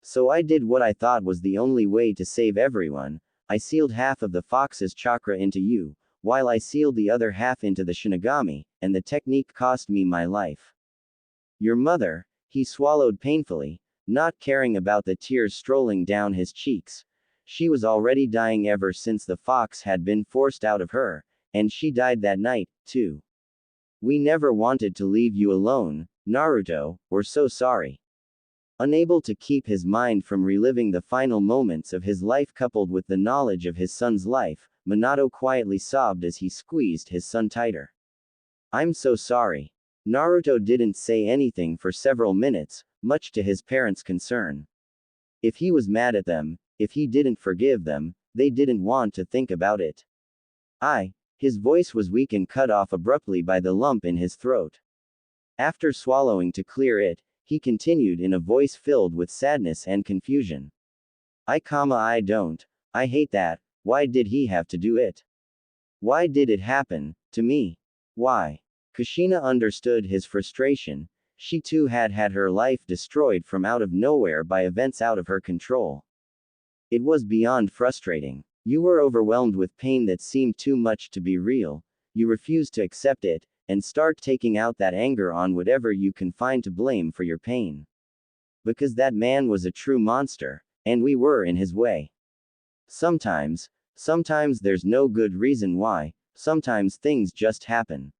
So I did what I thought was the only way to save everyone. I sealed half of the fox's chakra into you, while I sealed the other half into the Shinigami, and the technique cost me my life. Your mother, he swallowed painfully, not caring about the tears strolling down his cheeks. She was already dying ever since the fox had been forced out of her, and she died that night, too. We never wanted to leave you alone, Naruto, we're so sorry. Unable to keep his mind from reliving the final moments of his life coupled with the knowledge of his son's life, Minato quietly sobbed as he squeezed his son tighter. I'm so sorry. Naruto didn't say anything for several minutes, much to his parents' concern. If he was mad at them, if he didn't forgive them, they didn't want to think about it. His voice was weak and cut off abruptly by the lump in his throat. After swallowing to clear it, he continued in a voice filled with sadness and confusion. I don't. I hate that. Why did he have to do it? Why did it happen to me? Why? Kushina understood his frustration. She too had had her life destroyed from out of nowhere by events out of her control. It was beyond frustrating. You were overwhelmed with pain that seemed too much to be real. You refused to accept it, and start taking out that anger on whatever you can find to blame for your pain. Because that man was a true monster, and we were in his way. Sometimes there's no good reason why, sometimes things just happen.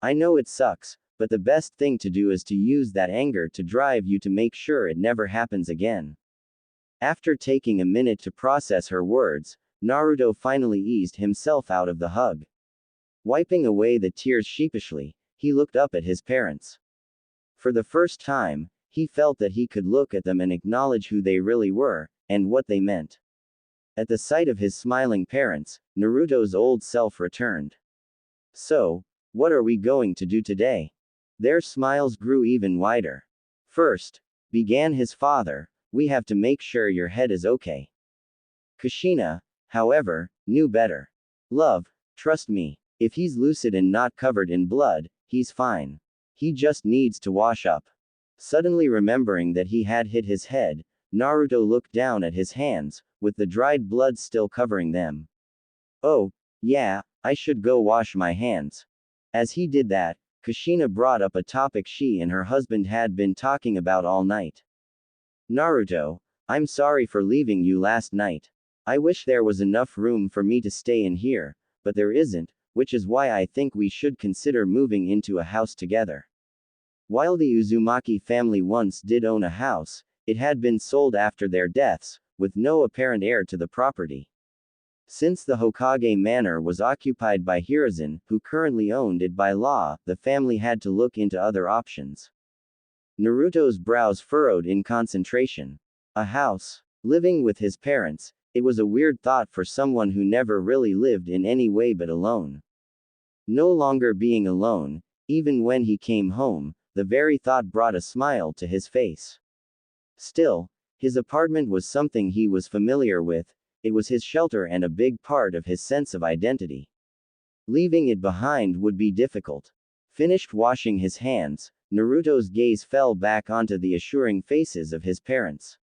I know it sucks, but the best thing to do is to use that anger to drive you to make sure it never happens again. After taking a minute to process her words, Naruto finally eased himself out of the hug. Wiping away the tears sheepishly, he looked up at his parents. For the first time, he felt that he could look at them and acknowledge who they really were, and what they meant. At the sight of his smiling parents, Naruto's old self returned. So, what are we going to do today? Their smiles grew even wider. First, began his father, we have to make sure your head is okay. Kushina, however, knew better. Love, trust me. If he's lucid and not covered in blood, he's fine. He just needs to wash up. Suddenly remembering that he had hit his head, Naruto looked down at his hands, with the dried blood still covering them. Oh, yeah, I should go wash my hands. As he did that, Kushina brought up a topic she and her husband had been talking about all night. Naruto, I'm sorry for leaving you last night. I wish there was enough room for me to stay in here, but there isn't, which is why I think we should consider moving into a house together. While the Uzumaki family once did own a house, it had been sold after their deaths, with no apparent heir to the property. Since the Hokage manor was occupied by Hiruzen, who currently owned it by law, the family had to look into other options. Naruto's brows furrowed in concentration. A house. Living with his parents, it was a weird thought for someone who never really lived in any way but alone. No longer being alone, even when he came home, the very thought brought a smile to his face. Still, his apartment was something he was familiar with, it was his shelter and a big part of his sense of identity. Leaving it behind would be difficult. Finished washing his hands, Naruto's gaze fell back onto the assuring faces of his parents.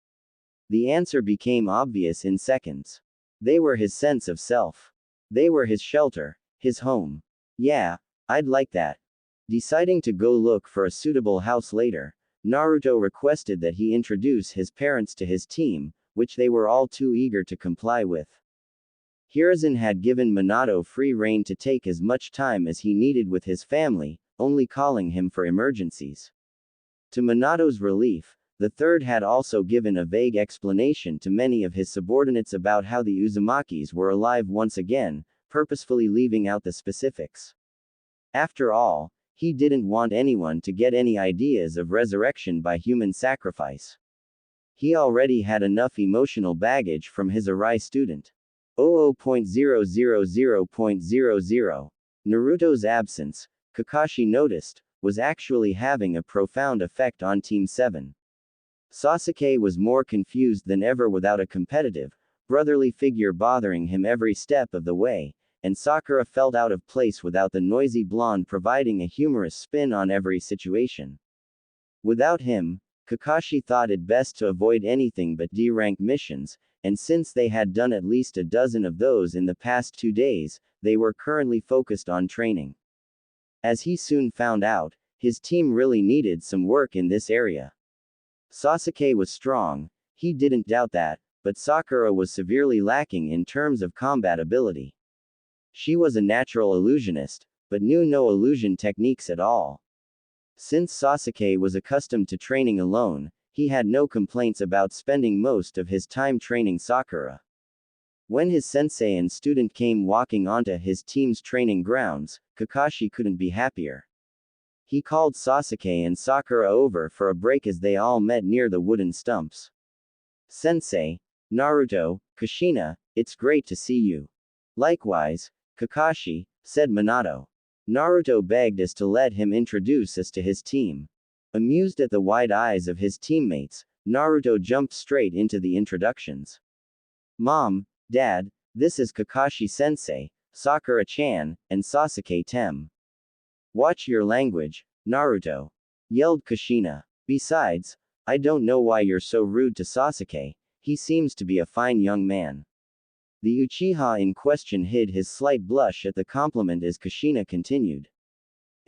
The answer became obvious in seconds. They were his sense of self. They were his shelter, his home. Yeah, I'd like that. Deciding to go look for a suitable house later, Naruto requested that he introduce his parents to his team, which they were all too eager to comply with. Hiruzen had given Minato free rein to take as much time as he needed with his family, only calling him for emergencies. To Minato's relief, the third had also given a vague explanation to many of his subordinates about how the Uzumakis were alive once again, purposefully leaving out the specifics. After all, he didn't want anyone to get any ideas of resurrection by human sacrifice. He already had enough emotional baggage from his Arai student. 00.000.00. Naruto's absence, Kakashi noticed, was actually having a profound effect on Team 7. Sasuke was more confused than ever without a competitive, brotherly figure bothering him every step of the way, and Sakura felt out of place without the noisy blonde providing a humorous spin on every situation. Without him, Kakashi thought it best to avoid anything but D-rank missions, and since they had done at least a dozen of those in the past 2 days, they were currently focused on training. As he soon found out, his team really needed some work in this area. Sasuke was strong, he didn't doubt that, but Sakura was severely lacking in terms of combat ability. She was a natural illusionist, but knew no illusion techniques at all. Since Sasuke was accustomed to training alone, he had no complaints about spending most of his time training Sakura. When his sensei and student came walking onto his team's training grounds, Kakashi couldn't be happier. He called Sasuke and Sakura over for a break as they all met near the wooden stumps. "Sensei, Naruto, Kushina, it's great to see you." "Likewise, Kakashi," said Minato. Naruto begged us to let him introduce us to his team. Amused at the wide eyes of his teammates, Naruto jumped straight into the introductions. "Mom, Dad, this is Kakashi-sensei, Sakura-chan, and Sasuke-tem." "Watch your language, Naruto," yelled Kushina. "Besides, I don't know why you're so rude to Sasuke, he seems to be a fine young man." The Uchiha in question hid his slight blush at the compliment as Kushina continued.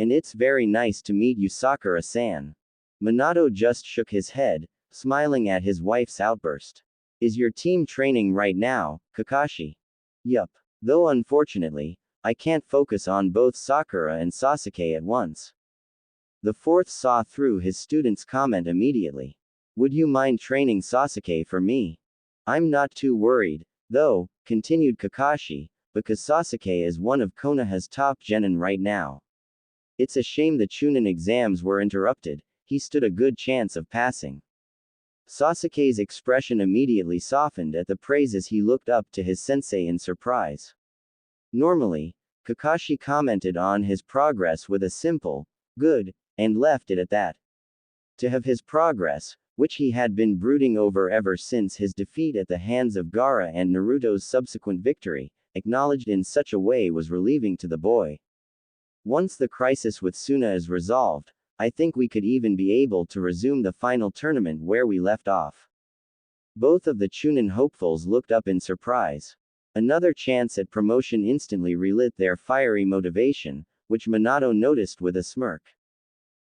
"And it's very nice to meet you, Sakura-san." Minato just shook his head, smiling at his wife's outburst. "Is your team training right now, Kakashi?" "Yup. Though unfortunately, I can't focus on both Sakura and Sasuke at once." The fourth saw through his student's comment immediately. "Would you mind training Sasuke for me?" "I'm not too worried, though," continued Kakashi, "because Sasuke is one of Konoha's top genin right now. It's a shame the Chunin exams were interrupted, he stood a good chance of passing." Sasuke's expression immediately softened at the praise as he looked up to his sensei in surprise. Normally, Kakashi commented on his progress with a simple, "good," and left it at that. To have his progress, which he had been brooding over ever since his defeat at the hands of Gaara and Naruto's subsequent victory, acknowledged in such a way was relieving to the boy. "Once the crisis with Suna is resolved, I think we could even be able to resume the final tournament where we left off." Both of the Chunin hopefuls looked up in surprise. Another chance at promotion instantly relit their fiery motivation, which Minato noticed with a smirk.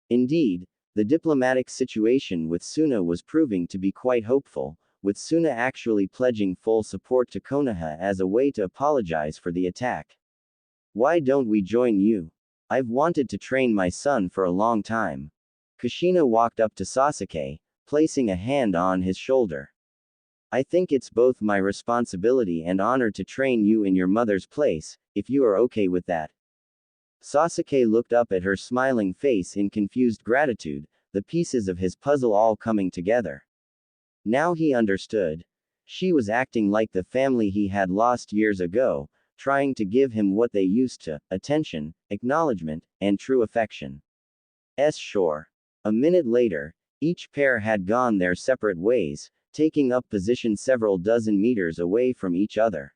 Indeed, the diplomatic situation with Suna was proving to be quite hopeful, with Suna actually pledging full support to Konoha as a way to apologize for the attack. "Why don't we join you? I've wanted to train my son for a long time." Kushina walked up to Sasuke, placing a hand on his shoulder. "I think it's both my responsibility and honor to train you in your mother's place, if you are okay with that." Sasuke looked up at her smiling face in confused gratitude, the pieces of his puzzle all coming together. Now he understood. She was acting like the family he had lost years ago, trying to give him what they used to: attention, acknowledgement, and true affection. Sure. A minute later, each pair had gone their separate ways, taking up position several dozen meters away from each other.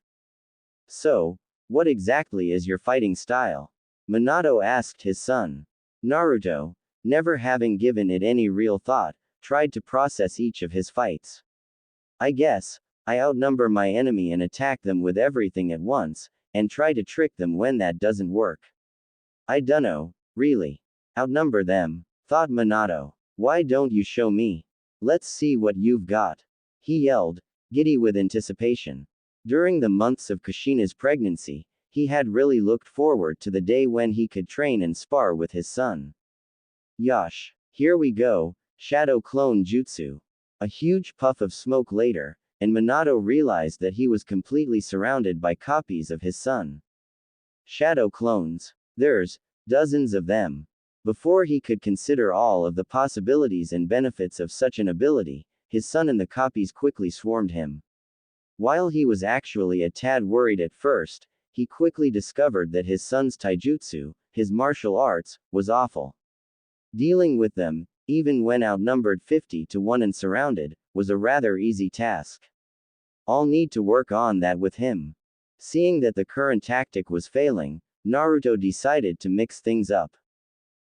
"So, what exactly is your fighting style?" Minato asked his son. Naruto, never having given it any real thought, tried to process each of his fights. "I guess, I outnumber my enemy and attack them with everything at once, and try to trick them when that doesn't work. I dunno, really. Outnumber them," thought Minato. "Why don't you show me? Let's see what you've got," he yelled, giddy with anticipation. During the months of Kushina's pregnancy, he had really looked forward to the day when he could train and spar with his son. "Yosh. Here we go, Shadow Clone Jutsu." A huge puff of smoke later, and Minato realized that he was completely surrounded by copies of his son. Shadow clones. There's dozens of them. Before he could consider all of the possibilities and benefits of such an ability, his son and the copies quickly swarmed him. While he was actually a tad worried at first, he quickly discovered that his son's taijutsu, his martial arts, was awful. Dealing with them, even when outnumbered 50-1 and surrounded, was a rather easy task. I'll need to work on that with him. Seeing that the current tactic was failing, Naruto decided to mix things up.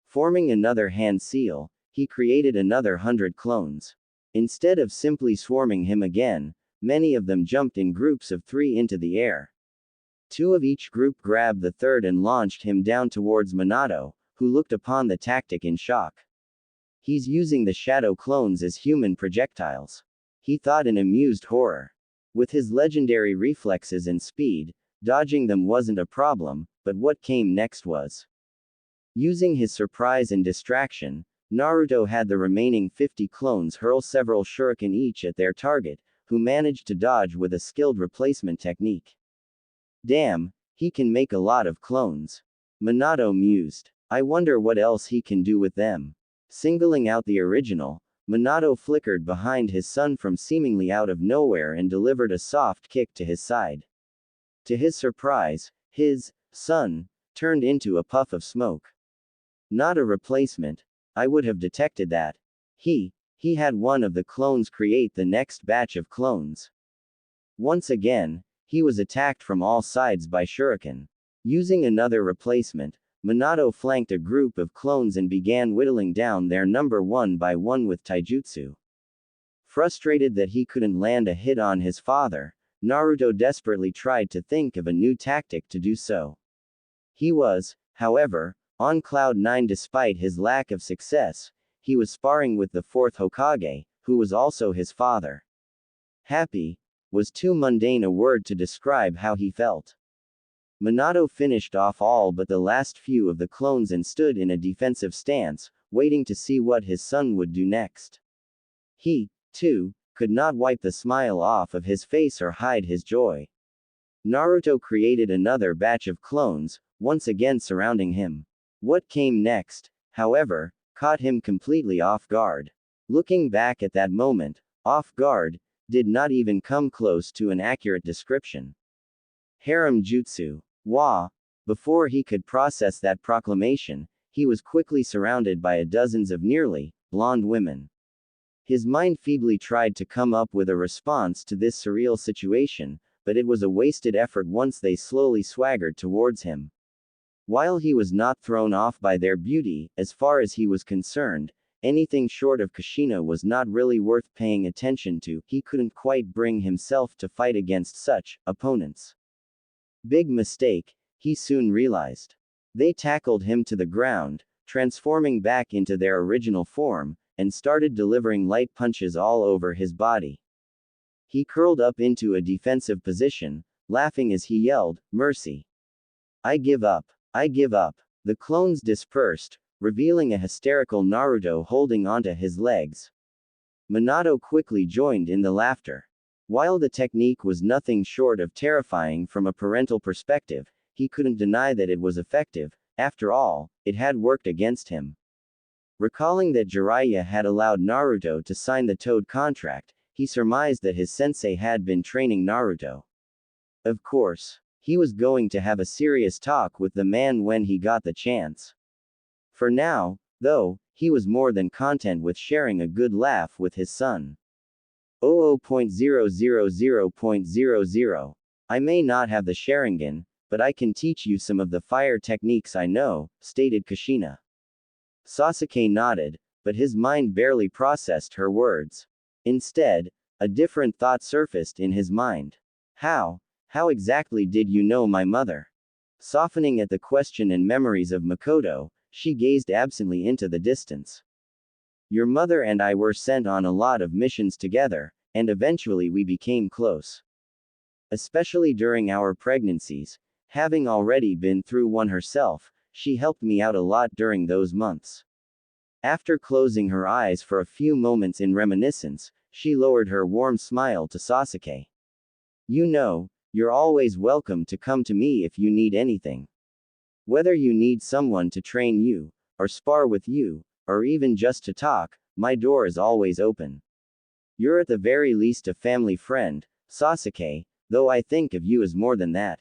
Forming another hand seal, he created another 100 clones. Instead of simply swarming him again, many of them jumped in groups of 3 into the air. 2 of each group grabbed the third and launched him down towards Minato, who looked upon the tactic in shock. He's using the shadow clones as human projectiles, he thought in amused horror. With his legendary reflexes and speed, dodging them wasn't a problem, but what came next was. Using his surprise and distraction, Naruto had the remaining 50 clones hurl several shuriken each at their target, who managed to dodge with a skilled replacement technique. Damn, he can make a lot of clones. Minato mused. I wonder what else he can do with them. Singling out the original, Minato flickered behind his son from seemingly out of nowhere and delivered a soft kick to his side. To his surprise, his son turned into a puff of smoke. Not a replacement. I would have detected that. He had one of the clones create the next batch of clones. Once again, he was attacked from all sides by shuriken. Using another replacement, Minato flanked a group of clones and began whittling down their number one by one with taijutsu. Frustrated that he couldn't land a hit on his father, Naruto desperately tried to think of a new tactic to do so. He was, however, on cloud 9 despite his lack of success. He was sparring with the fourth Hokage, who was also his father. Happy was too mundane a word to describe how he felt. Minato finished off all but the last few of the clones and stood in a defensive stance, waiting to see what his son would do next. He, too, could not wipe the smile off of his face or hide his joy. Naruto created another batch of clones, once again surrounding him. What came next, however, caught him completely off guard. Looking back at that moment, off guard did not even come close to an accurate description. Harem jutsu. Wah! Before he could process that proclamation, he was quickly surrounded by dozens of nearly blonde women. His mind feebly tried to come up with a response to this surreal situation, but it was a wasted effort once they slowly swaggered towards him. While he was not thrown off by their beauty, as far as he was concerned, anything short of Kushina was not really worth paying attention to. He couldn't quite bring himself to fight against such opponents. Big mistake, he soon realized. They tackled him to the ground, transforming back into their original form, and started delivering light punches all over his body. He curled up into a defensive position, laughing as he yelled, "Mercy! I give up! I give up!" The clones dispersed, revealing a hysterical Naruto holding onto his legs. Minato quickly joined in the laughter. While the technique was nothing short of terrifying from a parental perspective, he couldn't deny that it was effective. After all, it had worked against him. Recalling that Jiraiya had allowed Naruto to sign the Toad contract, he surmised that his sensei had been training Naruto. Of course, he was going to have a serious talk with the man when he got the chance. For now, though, he was more than content with sharing a good laugh with his son. 00.000.00. I may not have the Sharingan, but I can teach you some of the fire techniques I know, stated Kushina. Sasuke nodded, but his mind barely processed her words. Instead, a different thought surfaced in his mind. How exactly did you know my mother? Softening at the question and memories of Makoto, she gazed absently into the distance. Your mother and I were sent on a lot of missions together, and eventually we became close. Especially during our pregnancies, having already been through one herself, she helped me out a lot during those months. After closing her eyes for a few moments in reminiscence, she lowered her warm smile to Sasuke. You know, you're always welcome to come to me if you need anything. Whether you need someone to train you, or spar with you, or even just to talk, my door is always open. You're at the very least a family friend, Sasuke, though I think of you as more than that.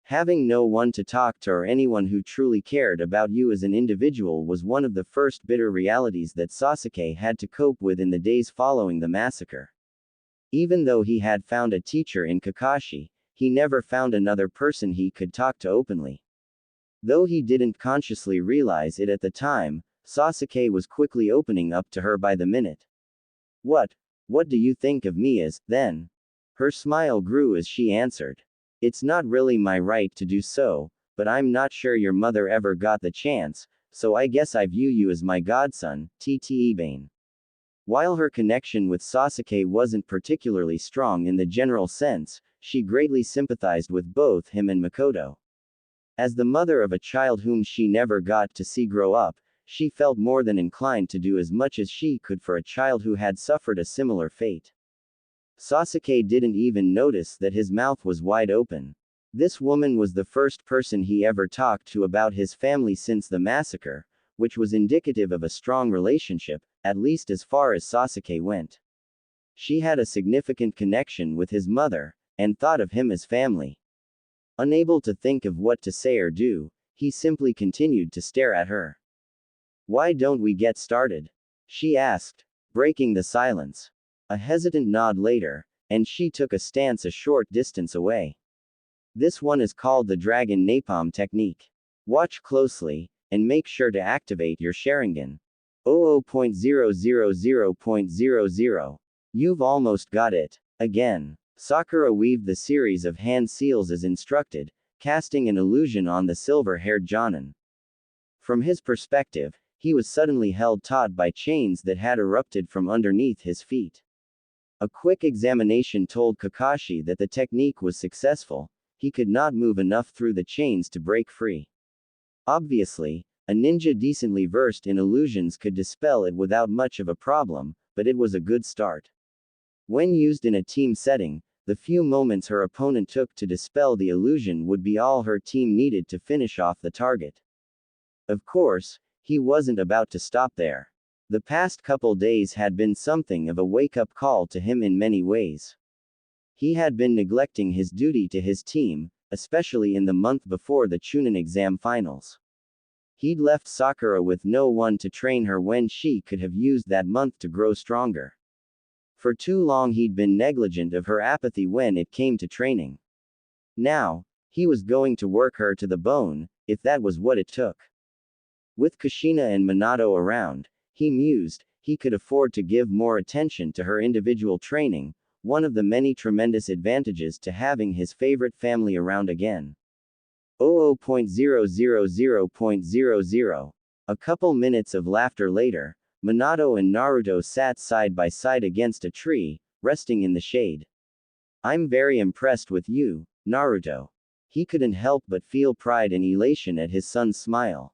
Having no one to talk to or anyone who truly cared about you as an individual was one of the first bitter realities that Sasuke had to cope with in the days following the massacre. Even though he had found a teacher in Kakashi, he never found another person he could talk to openly. Though he didn't consciously realize it at the time, Sasuke was quickly opening up to her by the minute. What do you think of me as, then? Her smile grew as she answered. It's not really my right to do so, but I'm not sure your mother ever got the chance, so I guess I view you as my godson, Tte Bane. While her connection with Sasuke wasn't particularly strong in the general sense, she greatly sympathized with both him and Makoto. As the mother of a child whom she never got to see grow up, she felt more than inclined to do as much as she could for a child who had suffered a similar fate. Sasuke didn't even notice that his mouth was wide open. This woman was the first person he ever talked to about his family since the massacre, which was indicative of a strong relationship, at least as far as Sasuke went. She had a significant connection with his mother, and thought of him as family. Unable to think of what to say or do, he simply continued to stare at her. "Why don't we get started?" she asked, breaking the silence. A hesitant nod later, and she took a stance a short distance away. "This one is called the Dragon Napalm technique. Watch closely, and make sure to activate your Sharingan. 00.000.00. You've almost got it." Again, Sakura weaved the series of hand seals as instructed, casting an illusion on the silver-haired Jonin. From his perspective, he was suddenly held taut by chains that had erupted from underneath his feet. A quick examination told Kakashi that the technique was successful. He could not move enough through the chains to break free. Obviously, a ninja decently versed in illusions could dispel it without much of a problem, but it was a good start. When used in a team setting, the few moments her opponent took to dispel the illusion would be all her team needed to finish off the target. Of course, he wasn't about to stop there. The past couple days had been something of a wake-up call to him in many ways. He had been neglecting his duty to his team, especially in the month before the Chunin exam finals. He'd left Sakura with no one to train her when she could have used that month to grow stronger. For too long he'd been negligent of her apathy when it came to training. Now, he was going to work her to the bone, if that was what it took. With Kushina and Minato around, he mused, he could afford to give more attention to her individual training, one of the many tremendous advantages to having his favorite family around again. 00.000.00. A couple minutes of laughter later, Minato and Naruto sat side by side against a tree, resting in the shade. "I'm very impressed with you, Naruto." He couldn't help but feel pride and elation at his son's smile.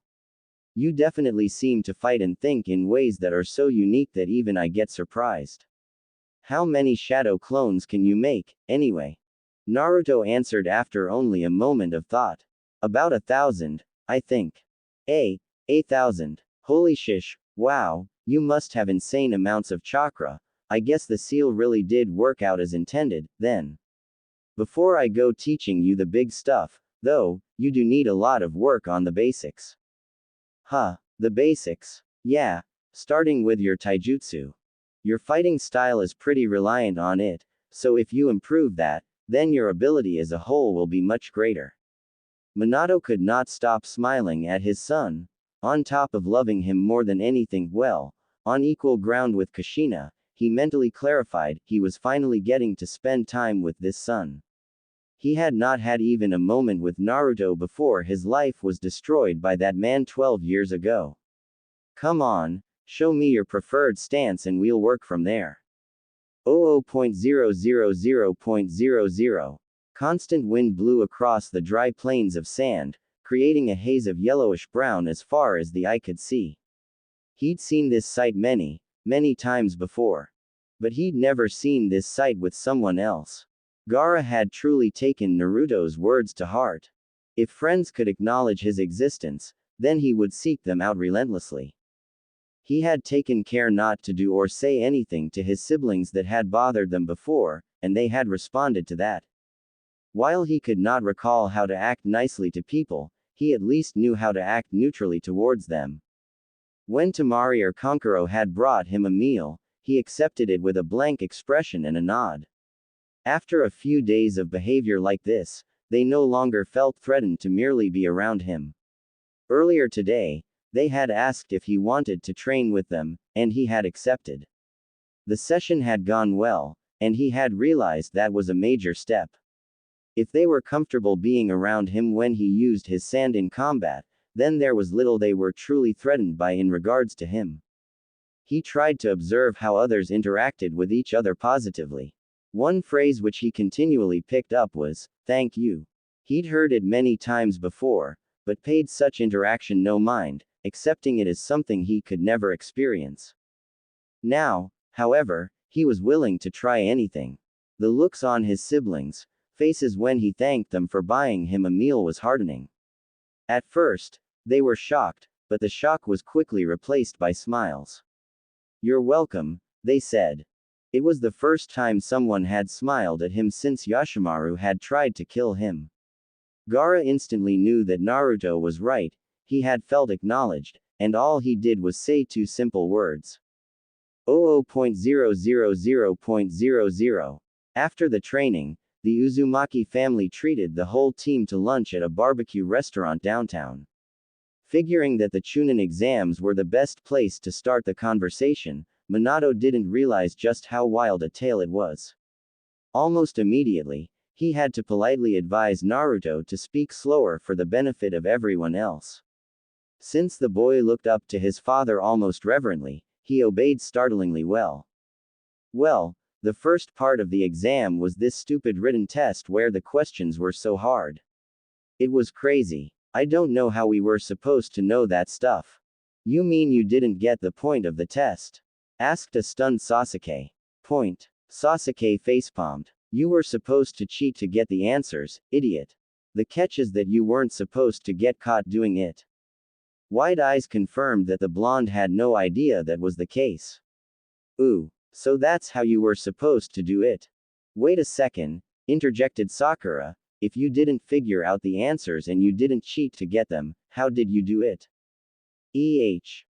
"You definitely seem to fight and think in ways that are so unique that even I get surprised. How many shadow clones can you make, anyway?" Naruto answered after only a moment of thought. "About 1,000, I think." 1,000. Holy shish, wow, you must have insane amounts of chakra. I guess the seal really did work out as intended, then. Before I go teaching you the big stuff, though, you do need a lot of work on the basics." "Huh, the basics? Yeah, starting with your taijutsu. Your fighting style is pretty reliant on it, so if you improve that, then your ability as a whole will be much greater." Minato could not stop smiling at his son. On top of loving him more than anything, well, on equal ground with Kushina, he mentally clarified, he was finally getting to spend time with this son. He had not had even a moment with Naruto before his life was destroyed by that man 12 years ago. "Come on, show me your preferred stance and we'll work from there." 00.000.00. Constant wind blew across the dry plains of sand, creating a haze of yellowish-brown as far as the eye could see. He'd seen this sight many, many times before. But he'd never seen this sight with someone else. Gaara had truly taken Naruto's words to heart. If friends could acknowledge his existence, then he would seek them out relentlessly. He had taken care not to do or say anything to his siblings that had bothered them before, and they had responded to that. While he could not recall how to act nicely to people, he at least knew how to act neutrally towards them. When Temari or Kankuro had brought him a meal, he accepted it with a blank expression and a nod. After a few days of behavior like this, they no longer felt threatened to merely be around him. Earlier today, they had asked if he wanted to train with them, and he had accepted. The session had gone well, and he had realized that was a major step. If they were comfortable being around him when he used his sand in combat, then there was little they were truly threatened by in regards to him. He tried to observe how others interacted with each other positively. One phrase which he continually picked up was, "Thank you." He'd heard it many times before, but paid such interaction no mind, accepting it as something he could never experience. Now, however, he was willing to try anything. The looks on his siblings' faces when he thanked them for buying him a meal was heartening. At first, they were shocked, but the shock was quickly replaced by smiles. "You're welcome," they said. It was the first time someone had smiled at him since Yoshimaru had tried to kill him. Gaara instantly knew that Naruto was right, he had felt acknowledged, and all he did was say two simple words. 00.000.00. After the training, the Uzumaki family treated the whole team to lunch at a barbecue restaurant downtown. Figuring that the Chunin exams were the best place to start the conversation, Minato didn't realize just how wild a tale it was. Almost immediately, he had to politely advise Naruto to speak slower for the benefit of everyone else. Since the boy looked up to his father almost reverently, he obeyed startlingly well. Well, the first part of the exam was this stupid written test where the questions were so hard. It was crazy. I don't know how we were supposed to know that stuff. You mean you didn't get the point of the test? Asked a stunned Sasuke. Point. Sasuke facepalmed. You were supposed to cheat to get the answers, idiot. The catch is that you weren't supposed to get caught doing it. Wide Eyes confirmed that the blonde had no idea that was the case. Ooh, so that's how you were supposed to do it. Wait a second, interjected Sakura, if you didn't figure out the answers and you didn't cheat to get them, how did you do it?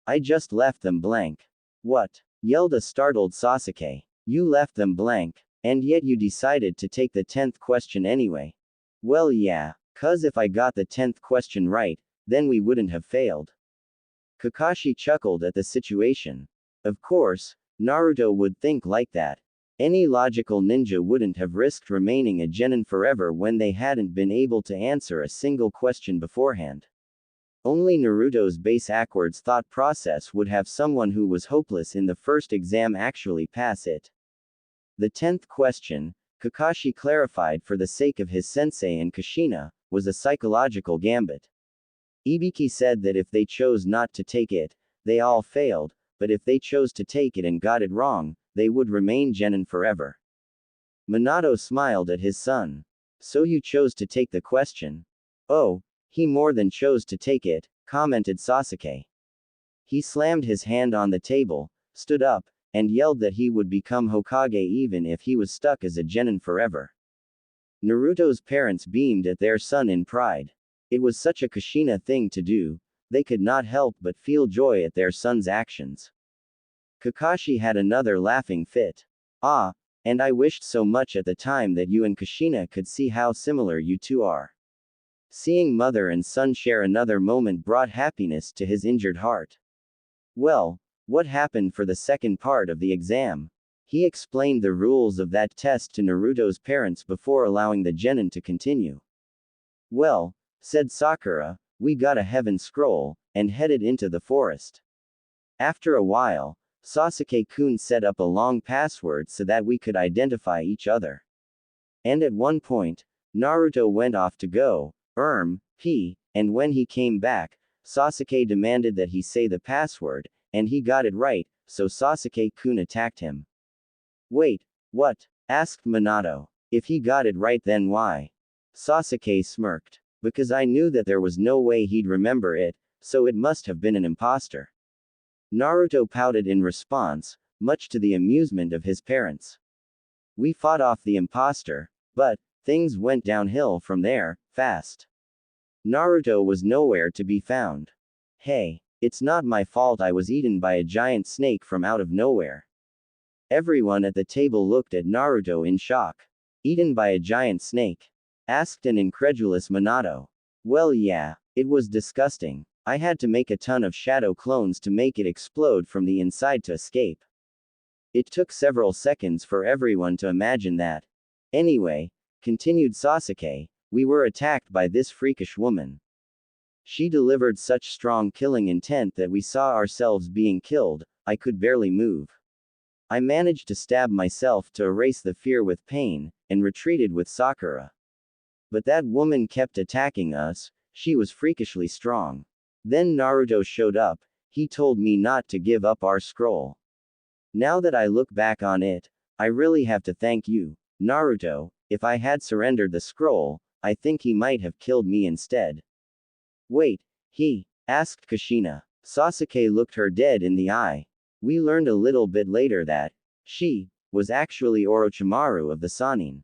I just left them blank. What? Yelled a startled Sasuke. You left them blank, and yet you decided to take the 10th question anyway. Well yeah, 'cause if I got the 10th question right, then we wouldn't have failed. Kakashi chuckled at the situation. Of course, Naruto would think like that. Any logical ninja wouldn't have risked remaining a genin forever when they hadn't been able to answer a single question beforehand. Only Naruto's backwards thought process would have someone who was hopeless in the first exam actually pass it. The 10th question, Kakashi clarified for the sake of his sensei and Kushina, was a psychological gambit. Ibiki said that if they chose not to take it, they all failed, but if they chose to take it and got it wrong, they would remain genin forever. Minato smiled at his son. So you chose to take the question? Oh, he more than chose to take it, commented Sasuke. He slammed his hand on the table, stood up, and yelled that he would become Hokage even if he was stuck as a genin forever. Naruto's parents beamed at their son in pride. It was such a Kushina thing to do, they could not help but feel joy at their son's actions. Kakashi had another laughing fit. Ah, and I wished so much at the time that you and Kushina could see how similar you two are. Seeing mother and son share another moment brought happiness to his injured heart. Well, what happened for the second part of the exam? He explained the rules of that test to Naruto's parents before allowing the genin to continue. Well, said Sakura, we got a heaven scroll, and headed into the forest. After a while, Sasuke-kun set up a long password so that we could identify each other. And at one point, Naruto went off to go, and when he came back, Sasuke demanded that he say the password, and he got it right, so Sasuke-kun attacked him. Wait, what? Asked Minato. If he got it right then why? Sasuke smirked. Because I knew that there was no way he'd remember it, so it must have been an imposter. Naruto pouted in response, much to the amusement of his parents. We fought off the imposter, but things went downhill from there, fast. Naruto was nowhere to be found. Hey, it's not my fault I was eaten by a giant snake from out of nowhere. Everyone at the table looked at Naruto in shock. Eaten by a giant snake? Asked an incredulous Minato. Well yeah, it was disgusting. I had to make a ton of shadow clones to make it explode from the inside to escape. It took several seconds for everyone to imagine that. Anyway, continued Sasuke, we were attacked by this freakish woman. She delivered such strong killing intent that we saw ourselves being killed. I could barely move. I managed to stab myself to erase the fear with pain, and retreated with Sakura. But that woman kept attacking us. She was freakishly strong. Then Naruto showed up. He told me not to give up our scroll. Now that I look back on it, I really have to thank you, Naruto. If I had surrendered the scroll, I think he might have killed me instead. Wait, he asked Kushina. Sasuke looked her dead in the eye. We learned a little bit later that she was actually Orochimaru of the Sannin.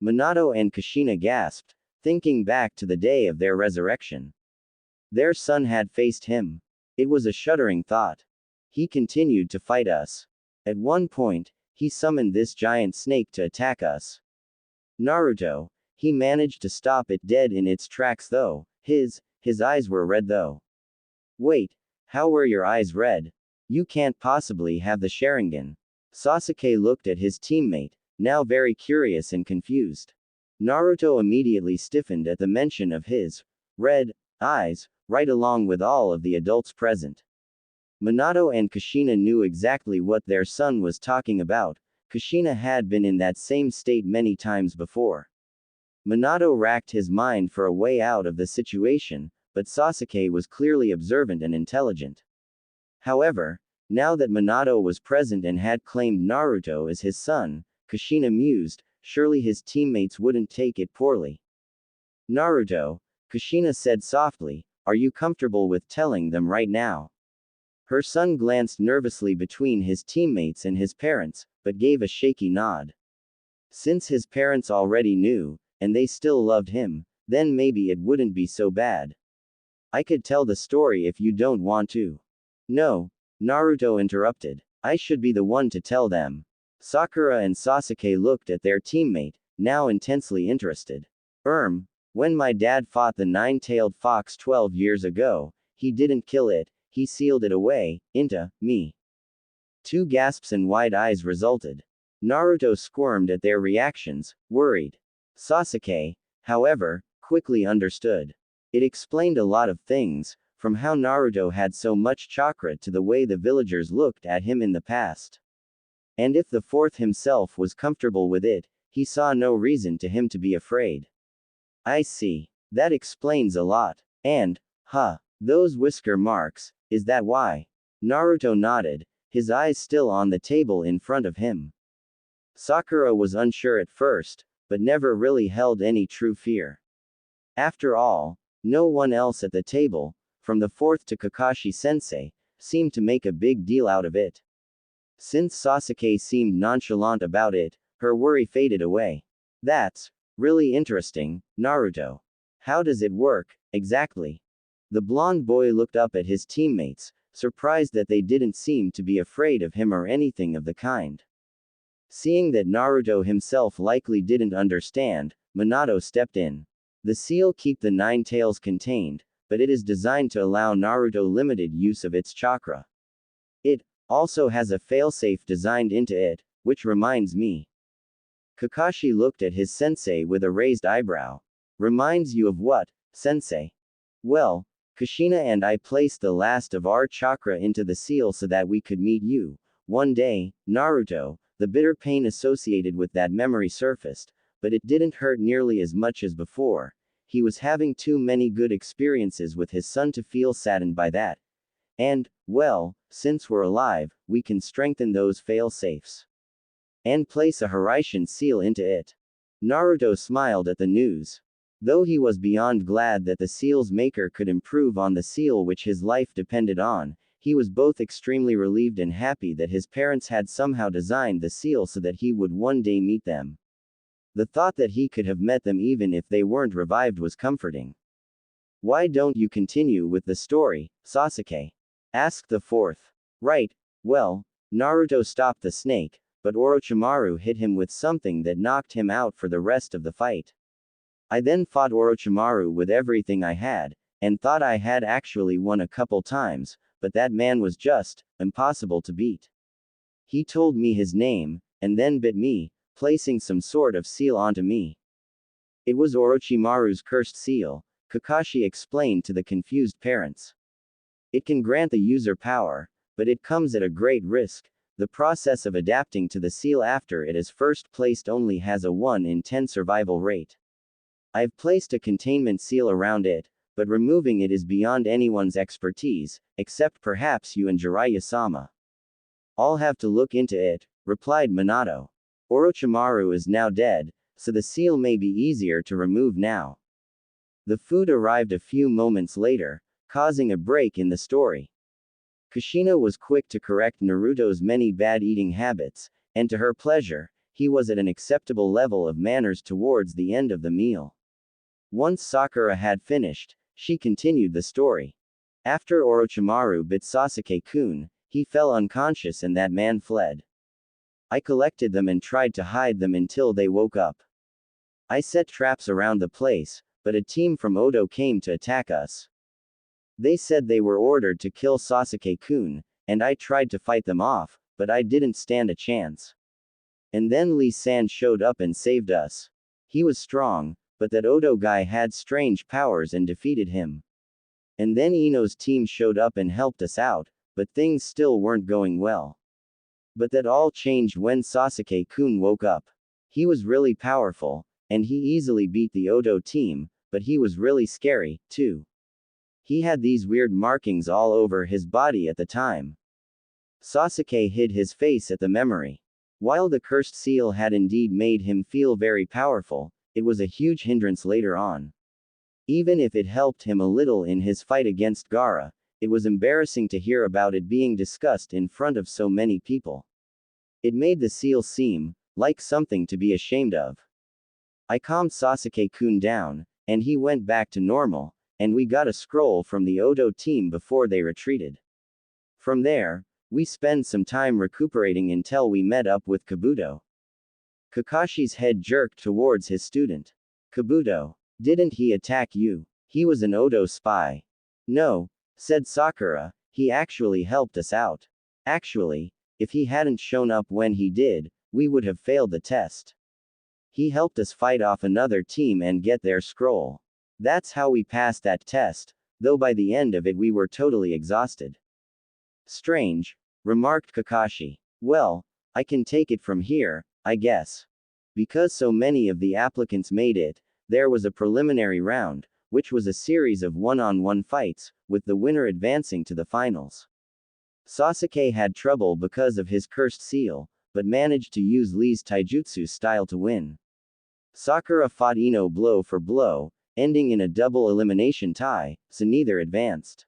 Minato and Kushina gasped, thinking back to the day of their resurrection. Their son had faced him. It was a shuddering thought. He continued to fight us. At one point, he summoned this giant snake to attack us. Naruto, he managed to stop it dead in its tracks though. His eyes were red though. Wait, how were your eyes red? You can't possibly have the Sharingan. Sasuke looked at his teammate, now very curious and confused. Naruto immediately stiffened at the mention of his red eyes, right along with all of the adults present. Minato and Kushina knew exactly what their son was talking about. Kushina had been in that same state many times before. Minato racked his mind for a way out of the situation, but Sasuke was clearly observant and intelligent. However, now that Minato was present and had claimed Naruto as his son, Kushina mused, surely his teammates wouldn't take it poorly. Naruto, Kushina said softly, are you comfortable with telling them right now? Her son glanced nervously between his teammates and his parents, but gave a shaky nod. Since his parents already knew, and they still loved him, then maybe it wouldn't be so bad. I could tell the story if you don't want to. No, Naruto interrupted. I should be the one to tell them. Sakura and Sasuke looked at their teammate, now intensely interested. When my dad fought the nine-tailed fox 12 years ago, he didn't kill it, he sealed it away, into me. Two gasps and wide eyes resulted. Naruto squirmed at their reactions, worried. Sasuke, however, quickly understood. It explained a lot of things, from how Naruto had so much chakra to the way the villagers looked at him in the past. And if the fourth himself was comfortable with it, he saw no reason to him to be afraid. I see. That explains a lot. And, those whisker marks, is that why? Naruto nodded, his eyes still on the table in front of him. Sakura was unsure at first, but never really held any true fear. After all, no one else at the table, from the fourth to Kakashi-sensei, seemed to make a big deal out of it. Since Sasuke seemed nonchalant about it, her worry faded away. That's really interesting, Naruto. How does it work, exactly? The blonde boy looked up at his teammates, surprised that they didn't seem to be afraid of him or anything of the kind. Seeing that Naruto himself likely didn't understand, Minato stepped in. The seal keep the nine tails contained, but it is designed to allow Naruto limited use of its chakra. It also has a failsafe designed into it, which reminds me. Kakashi looked at his sensei with a raised eyebrow. Reminds you of what, sensei? Well, Kushina and I placed the last of our chakra into the seal so that we could meet you. One day, Naruto, the bitter pain associated with that memory surfaced, but it didn't hurt nearly as much as before. He was having too many good experiences with his son to feel saddened by that. And, well, since we're alive, we can strengthen those fail-safes. And place a Hiraishin seal into it. Naruto smiled at the news. Though he was beyond glad that the seal's maker could improve on the seal which his life depended on, he was both extremely relieved and happy that his parents had somehow designed the seal so that he would one day meet them. The thought that he could have met them even if they weren't revived was comforting. Why don't you continue with the story, Sasuke? Asked the fourth. Right, well, Naruto stopped the snake, but Orochimaru hit him with something that knocked him out for the rest of the fight. I then fought Orochimaru with everything I had, and thought I had actually won a couple times, but that man was just impossible to beat. He told me his name, and then bit me, placing some sort of seal onto me. It was Orochimaru's cursed seal. Kakashi explained to the confused parents. It can grant the user power, but it comes at a great risk. The process of adapting to the seal after it is first placed only has a 1 in 10 survival rate. I've placed a containment seal around it, but removing it is beyond anyone's expertise, except perhaps you and Jiraiya-sama. I'll have to look into it, replied Minato. Orochimaru is now dead, so the seal may be easier to remove now. The food arrived a few moments later, causing a break in the story. Kushina was quick to correct Naruto's many bad eating habits, and to her pleasure, he was at an acceptable level of manners towards the end of the meal. Once Sakura had finished, she continued the story. After Orochimaru bit Sasuke-kun, he fell unconscious and that man fled. I collected them and tried to hide them until they woke up. I set traps around the place, but a team from Odo came to attack us. They said they were ordered to kill Sasuke-kun, and I tried to fight them off, but I didn't stand a chance. And then Lee-san showed up and saved us. He was strong, but that Odo guy had strange powers and defeated him. And then Ino's team showed up and helped us out, but things still weren't going well. But that all changed when Sasuke-kun woke up. He was really powerful, and he easily beat the Odo team, but he was really scary, too. He had these weird markings all over his body at the time. Sasuke hid his face at the memory. While the cursed seal had indeed made him feel very powerful, it was a huge hindrance later on. Even if it helped him a little in his fight against Gaara, it was embarrassing to hear about it being discussed in front of so many people. It made the seal seem like something to be ashamed of. I calmed Sasuke-kun down, and he went back to normal, and we got a scroll from the Odo team before they retreated. From there, we spent some time recuperating until we met up with Kabuto. Kakashi's head jerked towards his student. Kabuto, didn't he attack you? He was an Odo spy. No, said Sakura, he actually helped us out. Actually, if he hadn't shown up when he did, we would have failed the test. He helped us fight off another team and get their scroll. That's how we passed that test, though by the end of it we were totally exhausted. Strange, remarked Kakashi. Well, I can take it from here, I guess. Because so many of the applicants made it, there was a preliminary round, which was a series of one-on-one fights, with the winner advancing to the finals. Sasuke had trouble because of his cursed seal, but managed to use Lee's taijutsu style to win. Sakura fought Ino blow for blow, ending in a double elimination tie, so neither advanced.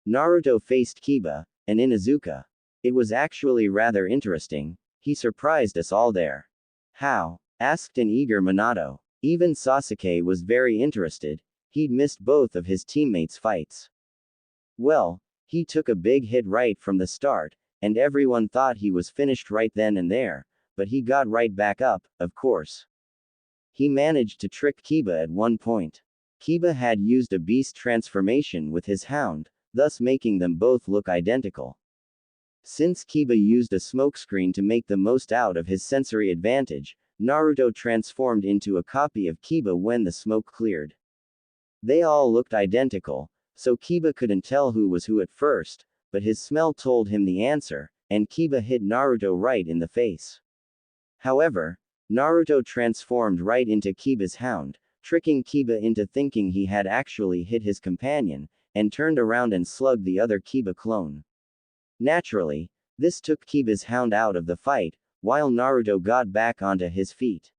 Naruto faced Kiba, and Inuzuka. It was actually rather interesting. He surprised us all there. How? Asked an eager Minato. Even Sasuke was very interested. He'd missed both of his teammates' fights. Well, he took a big hit right from the start, and everyone thought he was finished right then and there, but he got right back up, of course. He managed to trick Kiba at one point. Kiba had used a beast transformation with his hound, thus making them both look identical. Since Kiba used a smokescreen to make the most out of his sensory advantage, Naruto transformed into a copy of Kiba when the smoke cleared. They all looked identical, so Kiba couldn't tell who was who at first, but his smell told him the answer, and Kiba hit Naruto right in the face. However, Naruto transformed right into Kiba's hound, tricking Kiba into thinking he had actually hit his companion, and turned around and slugged the other Kiba clone. Naturally, this took Kiba's hound out of the fight, while Naruto got back onto his feet.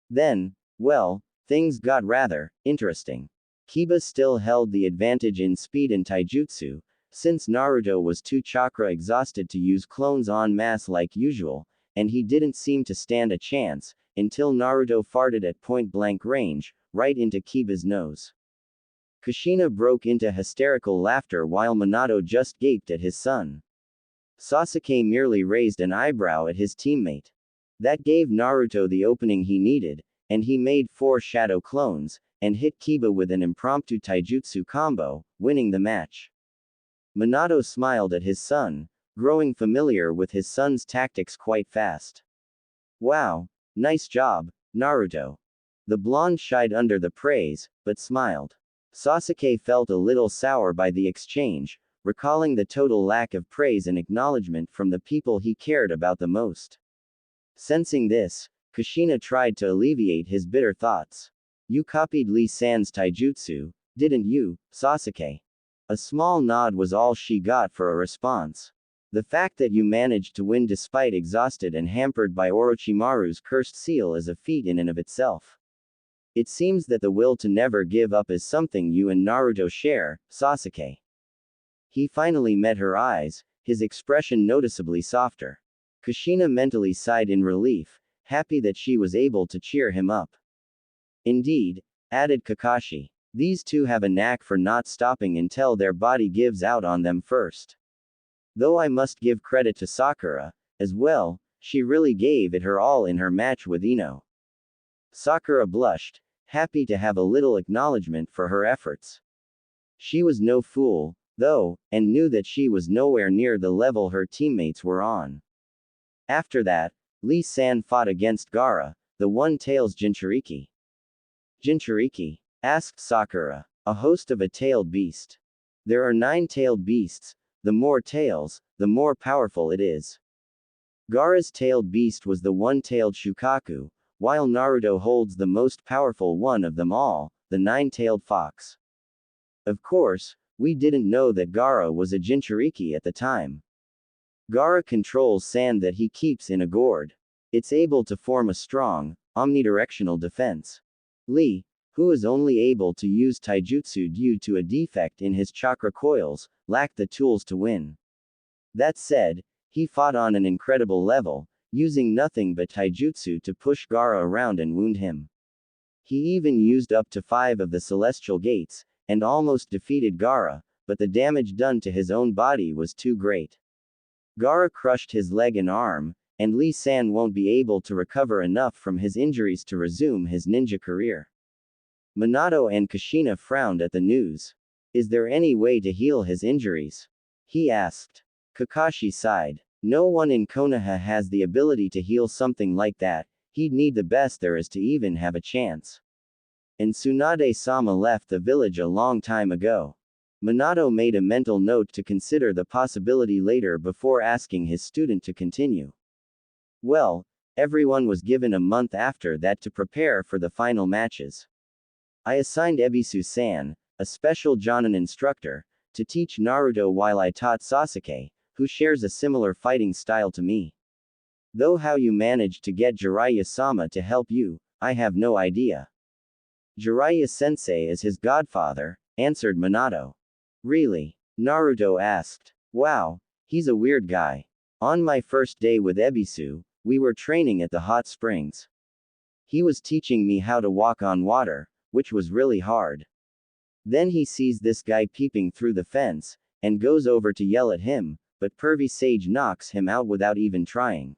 Then, well, things got rather interesting. Kiba still held the advantage in speed and taijutsu, since Naruto was too chakra exhausted to use clones en masse like usual, and he didn't seem to stand a chance, until Naruto farted at point-blank range, right into Kiba's nose. Kushina broke into hysterical laughter while Minato just gaped at his son. Sasuke merely raised an eyebrow at his teammate. That gave Naruto the opening he needed, and he made 4 shadow clones, and hit Kiba with an impromptu taijutsu combo, winning the match. Minato smiled at his son, growing familiar with his son's tactics quite fast. Wow, nice job, Naruto. The blonde shied under the praise, but smiled. Sasuke felt a little sour by the exchange, recalling the total lack of praise and acknowledgement from the people he cared about the most. Sensing this, Kushina tried to alleviate his bitter thoughts. You copied Lee-san's taijutsu, didn't you, Sasuke? A small nod was all she got for a response. The fact that you managed to win despite exhausted and hampered by Orochimaru's cursed seal is a feat in and of itself. It seems that the will to never give up is something you and Naruto share, Sasuke. He finally met her eyes, his expression noticeably softer. Kushina mentally sighed in relief, happy that she was able to cheer him up. Indeed, added Kakashi. These two have a knack for not stopping until their body gives out on them first. Though I must give credit to Sakura, as well, she really gave it her all in her match with Ino. Sakura blushed, happy to have a little acknowledgement for her efforts. She was no fool, though, and knew that she was nowhere near the level her teammates were on. After that, Lee-san fought against Gaara, the one-tails Jinchuriki. Jinchuriki? Asked Sakura. A host of a tailed beast. There are 9 tailed beasts. The more tails, the more powerful it is. Gaara's tailed beast was the one-tailed Shukaku, while Naruto holds the most powerful one of them all, the 9-tailed fox. Of course, we didn't know that Gaara was a Jinchuriki at the time. Gaara controls sand that he keeps in a gourd. It's able to form a strong, omnidirectional defense. Lee, who is only able to use taijutsu due to a defect in his chakra coils, lacked the tools to win. That said, he fought on an incredible level, using nothing but taijutsu to push Gaara around and wound him. He even used up to 5 of the celestial gates, and almost defeated Gaara, but the damage done to his own body was too great. Gaara crushed his leg and arm, and Lee-san won't be able to recover enough from his injuries to resume his ninja career. Minato and Kushina frowned at the news. Is there any way to heal his injuries? He asked. Kakashi sighed. No one in Konoha has the ability to heal something like that, he'd need the best there is to even have a chance. And Tsunade-sama left the village a long time ago. Minato made a mental note to consider the possibility later before asking his student to continue. Well, everyone was given a month after that to prepare for the final matches. I assigned Ebisu-san, a special Jonin instructor, to teach Naruto while I taught Sasuke, who shares a similar fighting style to me. Though how you managed to get Jiraiya-sama to help you, I have no idea. Jiraiya-sensei is his godfather, answered Minato. Really? Naruto asked. Wow, he's a weird guy. On my first day with Ebisu, we were training at the hot springs. He was teaching me how to walk on water, which was really hard. Then he sees this guy peeping through the fence, and goes over to yell at him, but Pervy Sage knocks him out without even trying.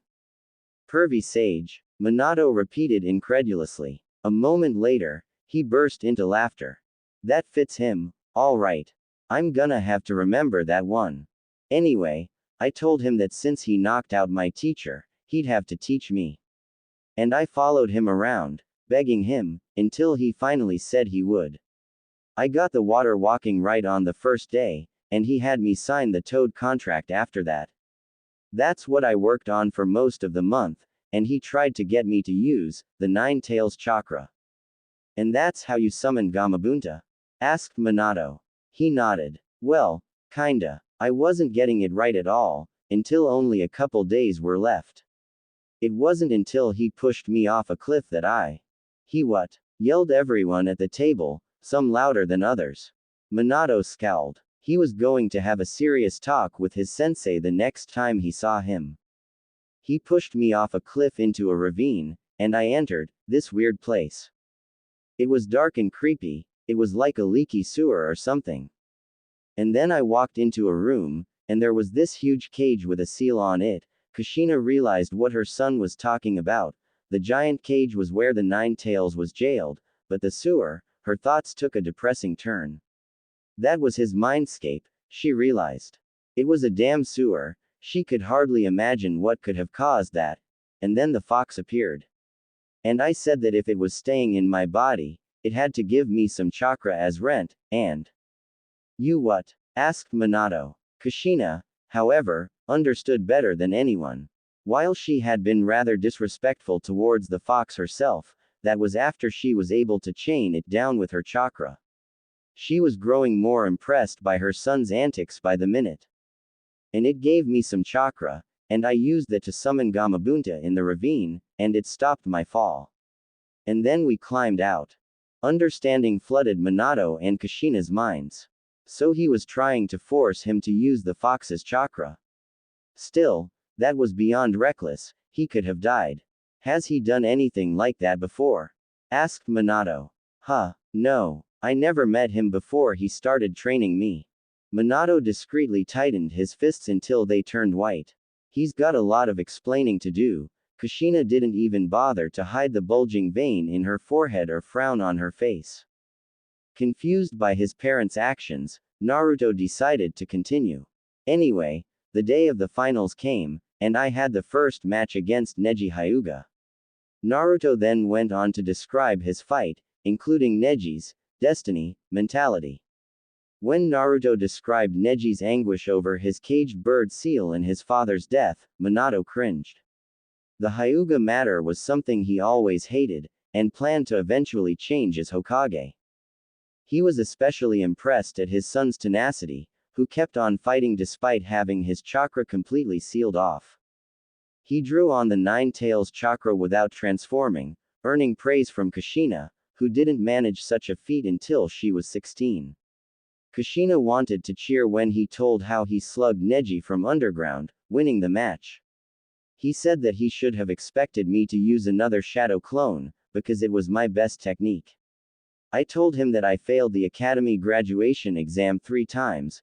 Pervy Sage? Minato repeated incredulously. A moment later, he burst into laughter. That fits him, all right. I'm gonna have to remember that one. Anyway, I told him that since he knocked out my teacher, he'd have to teach me. And I followed him around, begging him, until he finally said he would. I got the water walking right on the first day, and he had me sign the Toad contract after that. That's what I worked on for most of the month, and he tried to get me to use the 9 Tails chakra. And that's how you summoned Gamabunta? Asked Minato. He nodded. Well, kinda. I wasn't getting it right at all, until only a couple days were left. It wasn't until he pushed me off a cliff that He what? Yelled everyone at the table, some louder than others. Minato scowled. He was going to have a serious talk with his sensei the next time he saw him. He pushed me off a cliff into a ravine, and I entered this weird place. It was dark and creepy, it was like a leaky sewer or something. And then I walked into a room, and there was this huge cage with a seal on it. Kushina realized what her son was talking about. The giant cage was where the 9 Tails was jailed, but the sewer, her thoughts took a depressing turn. That was his mindscape, she realized. It was a damn sewer, she could hardly imagine what could have caused that. And then the fox appeared. And I said that if it was staying in my body, it had to give me some chakra as rent, and. You what? Asked Minato. Kushina, however, understood better than anyone. While she had been rather disrespectful towards the fox herself, that was after she was able to chain it down with her chakra. She was growing more impressed by her son's antics by the minute. And it gave me some chakra, and I used that to summon Gamabunta in the ravine, and it stopped my fall. And then we climbed out. Understanding flooded Minato and Kushina's minds. So he was trying to force him to use the fox's chakra. Still, that was beyond reckless, he could have died. Has he done anything like that before? Asked Minato. Huh, no, I never met him before he started training me. Minato discreetly tightened his fists until they turned white. He's got a lot of explaining to do. Kushina didn't even bother to hide the bulging vein in her forehead or frown on her face. Confused by his parents' actions, Naruto decided to continue. Anyway, the day of the finals came, and I had the first match against Neji Hyuga. Naruto then went on to describe his fight, including Neji's destiny, mentality. When Naruto described Neji's anguish over his caged bird seal and his father's death, Minato cringed. The Hyuga matter was something he always hated, and planned to eventually change as Hokage. He was especially impressed at his son's tenacity, who kept on fighting despite having his chakra completely sealed off. He drew on the Nine Tails chakra without transforming, earning praise from Kushina, who didn't manage such a feat until she was 16. Kushina wanted to cheer when he told how he slugged Neji from underground, winning the match. He said that he should have expected me to use another shadow clone, because it was my best technique. I told him that I failed the academy graduation exam 3 times,